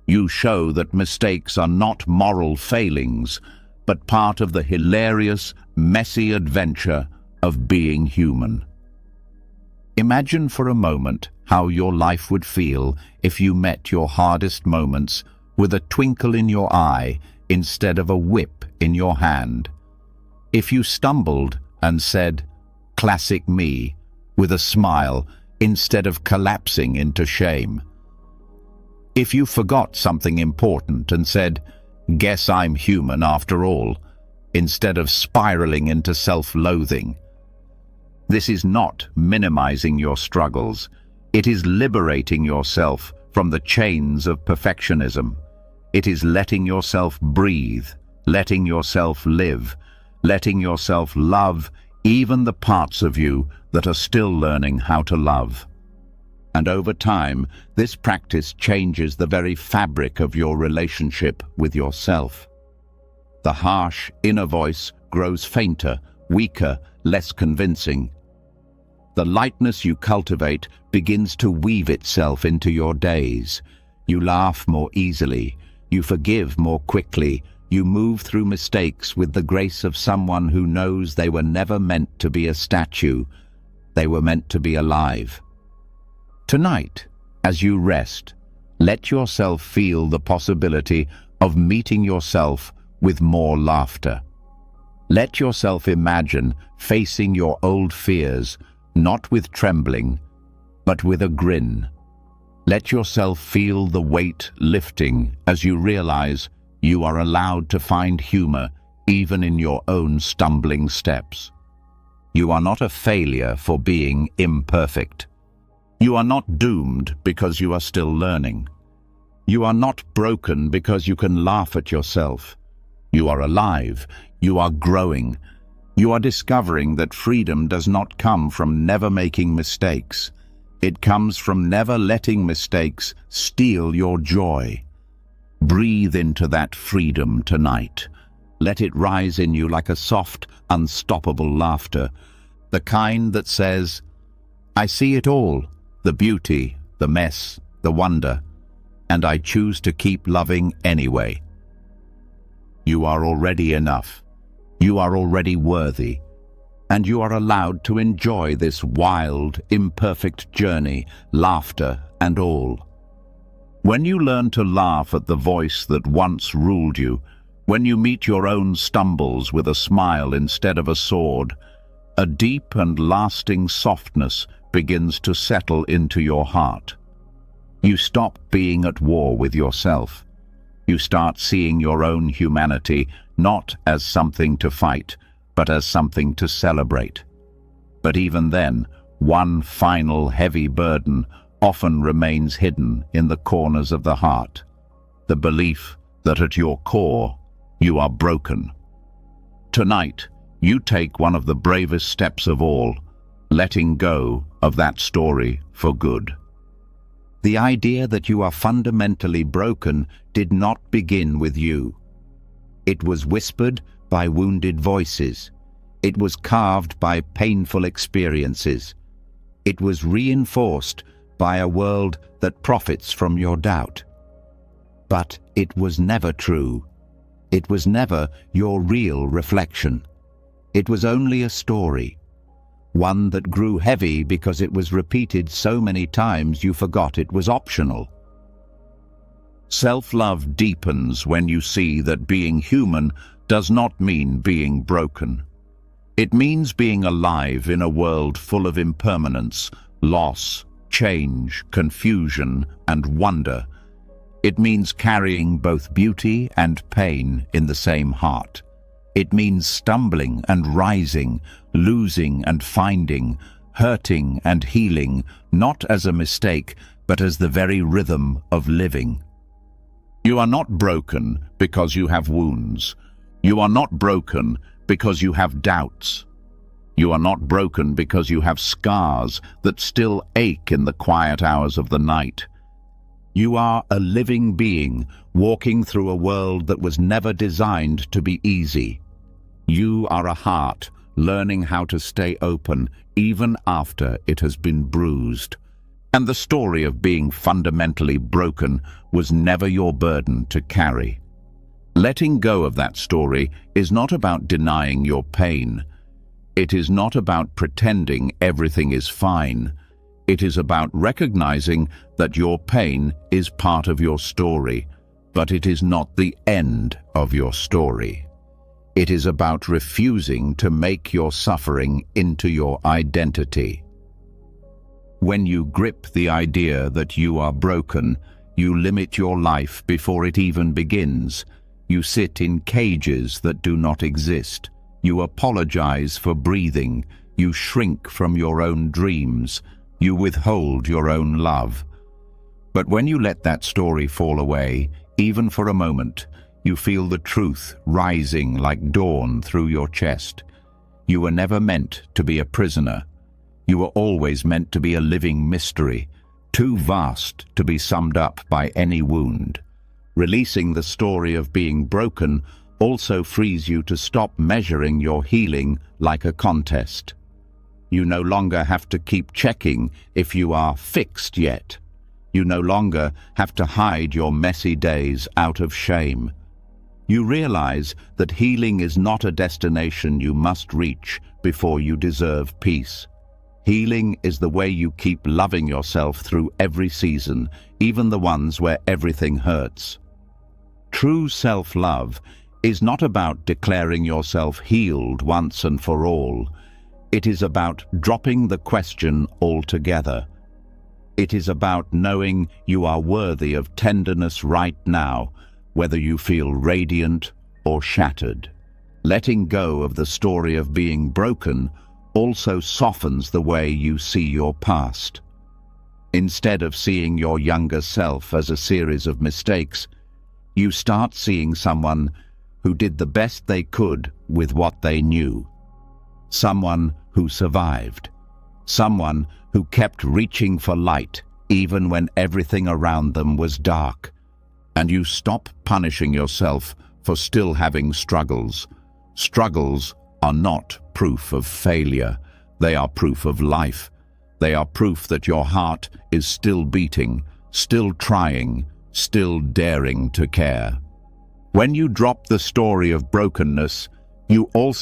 You show that mistakes are not moral failings, but part of the hilarious, messy adventure of being human. Imagine for a moment how your life would feel if you met your hardest moments with a twinkle in your eye instead of a whip in your hand. If you stumbled and said, "Classic me," with a smile instead of collapsing into shame. If you forgot something important and said, "Guess I'm human after all," instead of spiraling into self-loathing. This is not minimizing your struggles. It is liberating yourself from the chains of perfectionism. It is letting yourself breathe, letting yourself live, letting yourself love even the parts of you that are still learning how to love. And over time, this practice changes the very fabric of your relationship with yourself. The harsh inner voice grows fainter, weaker, less convincing. The lightness you cultivate begins to weave itself into your days. You laugh more easily, you forgive more quickly, you move through mistakes with the grace of someone who knows they were never meant to be a statue, they were meant to be alive. Tonight, as you rest, let yourself feel the possibility of meeting yourself with more laughter. Let yourself imagine facing your old fears, not with trembling, but with a grin. Let yourself feel the weight lifting as you realize you are allowed to find humor even in your own stumbling steps. You are not a failure for being imperfect. You are not doomed because you are still learning. You are not broken because you can laugh at yourself. You are alive. You are growing. You are discovering that freedom does not come from never making mistakes. It comes from never letting mistakes steal your joy. Breathe into that freedom tonight. Let it rise in you like a soft, unstoppable laughter, the kind that says, "I see it all, the beauty, the mess, the wonder, and I choose to keep loving anyway." You are already enough. You are already worthy, and you are allowed to enjoy this wild, imperfect journey, laughter and all. When you learn to laugh at the voice that once ruled you, when you meet your own stumbles with a smile instead of a sword, a deep and lasting softness begins to settle into your heart. You stop being at war with yourself. You start seeing your own humanity not as something to fight, but as something to celebrate. But even then, one final heavy burden often remains hidden in the corners of the heart, the belief that at your core, you are broken. Tonight, you take one of the bravest steps of all, letting go of that story for good. The idea that you are fundamentally broken did not begin with you. It was whispered by wounded voices. It was carved by painful experiences. It was reinforced by a world that profits from your doubt. But it was never true. It was never your real reflection. It was only a story, one that grew heavy because it was repeated so many times you forgot it was optional. Self-love deepens when you see that being human does not mean being broken. It means being alive in a world full of impermanence, loss, change, confusion, and wonder. It means carrying both beauty and pain in the same heart. It means stumbling and rising, losing and finding, hurting and healing, not as a mistake, but as the very rhythm of living. You are not broken because you have wounds. You are not broken because you have doubts. You are not broken because you have scars that still ache in the quiet hours of the night. You are a living being walking through a world that was never designed to be easy. You are a heart learning how to stay open even after it has been bruised. And the story of being fundamentally broken was never your burden to carry. Letting go of that story is not about denying your pain. It is not about pretending everything is fine. It is about recognizing that your pain is part of your story, but it is not the end of your story. It is about refusing to make your suffering into your identity. When you grip the idea that you are broken, you limit your life before it even begins. You sit in cages that do not exist. You apologize for breathing. You shrink from your own dreams. You withhold your own love. But when you let that story fall away, even for a moment, you feel the truth rising like dawn through your chest. You were never meant to be a prisoner. You were always meant to be a living mystery, too vast to be summed up by any wound. Releasing the story of being broken also frees you to stop measuring your healing like a contest. You no longer have to keep checking if you are fixed yet. You no longer have to hide your messy days out of shame. You realize that healing is not a destination you must reach before you deserve peace. Healing is the way you keep loving yourself through every season, even the ones where everything hurts. True self-love is not about declaring yourself healed once and for all. It is about dropping the question altogether. It is about knowing you are worthy of tenderness right now, whether you feel radiant or shattered. Letting go of the story of being broken also softens the way you see your past. Instead of seeing your younger self as a series of mistakes, you start seeing someone who did the best they could with what they knew. Someone who survived. Someone who kept reaching for light even when everything around them was dark. And you stop punishing yourself for still having struggles. Struggles are not proof of failure. They are proof of life. They are proof that your heart is still beating, still trying, still daring to care. When you drop the story of brokenness, you also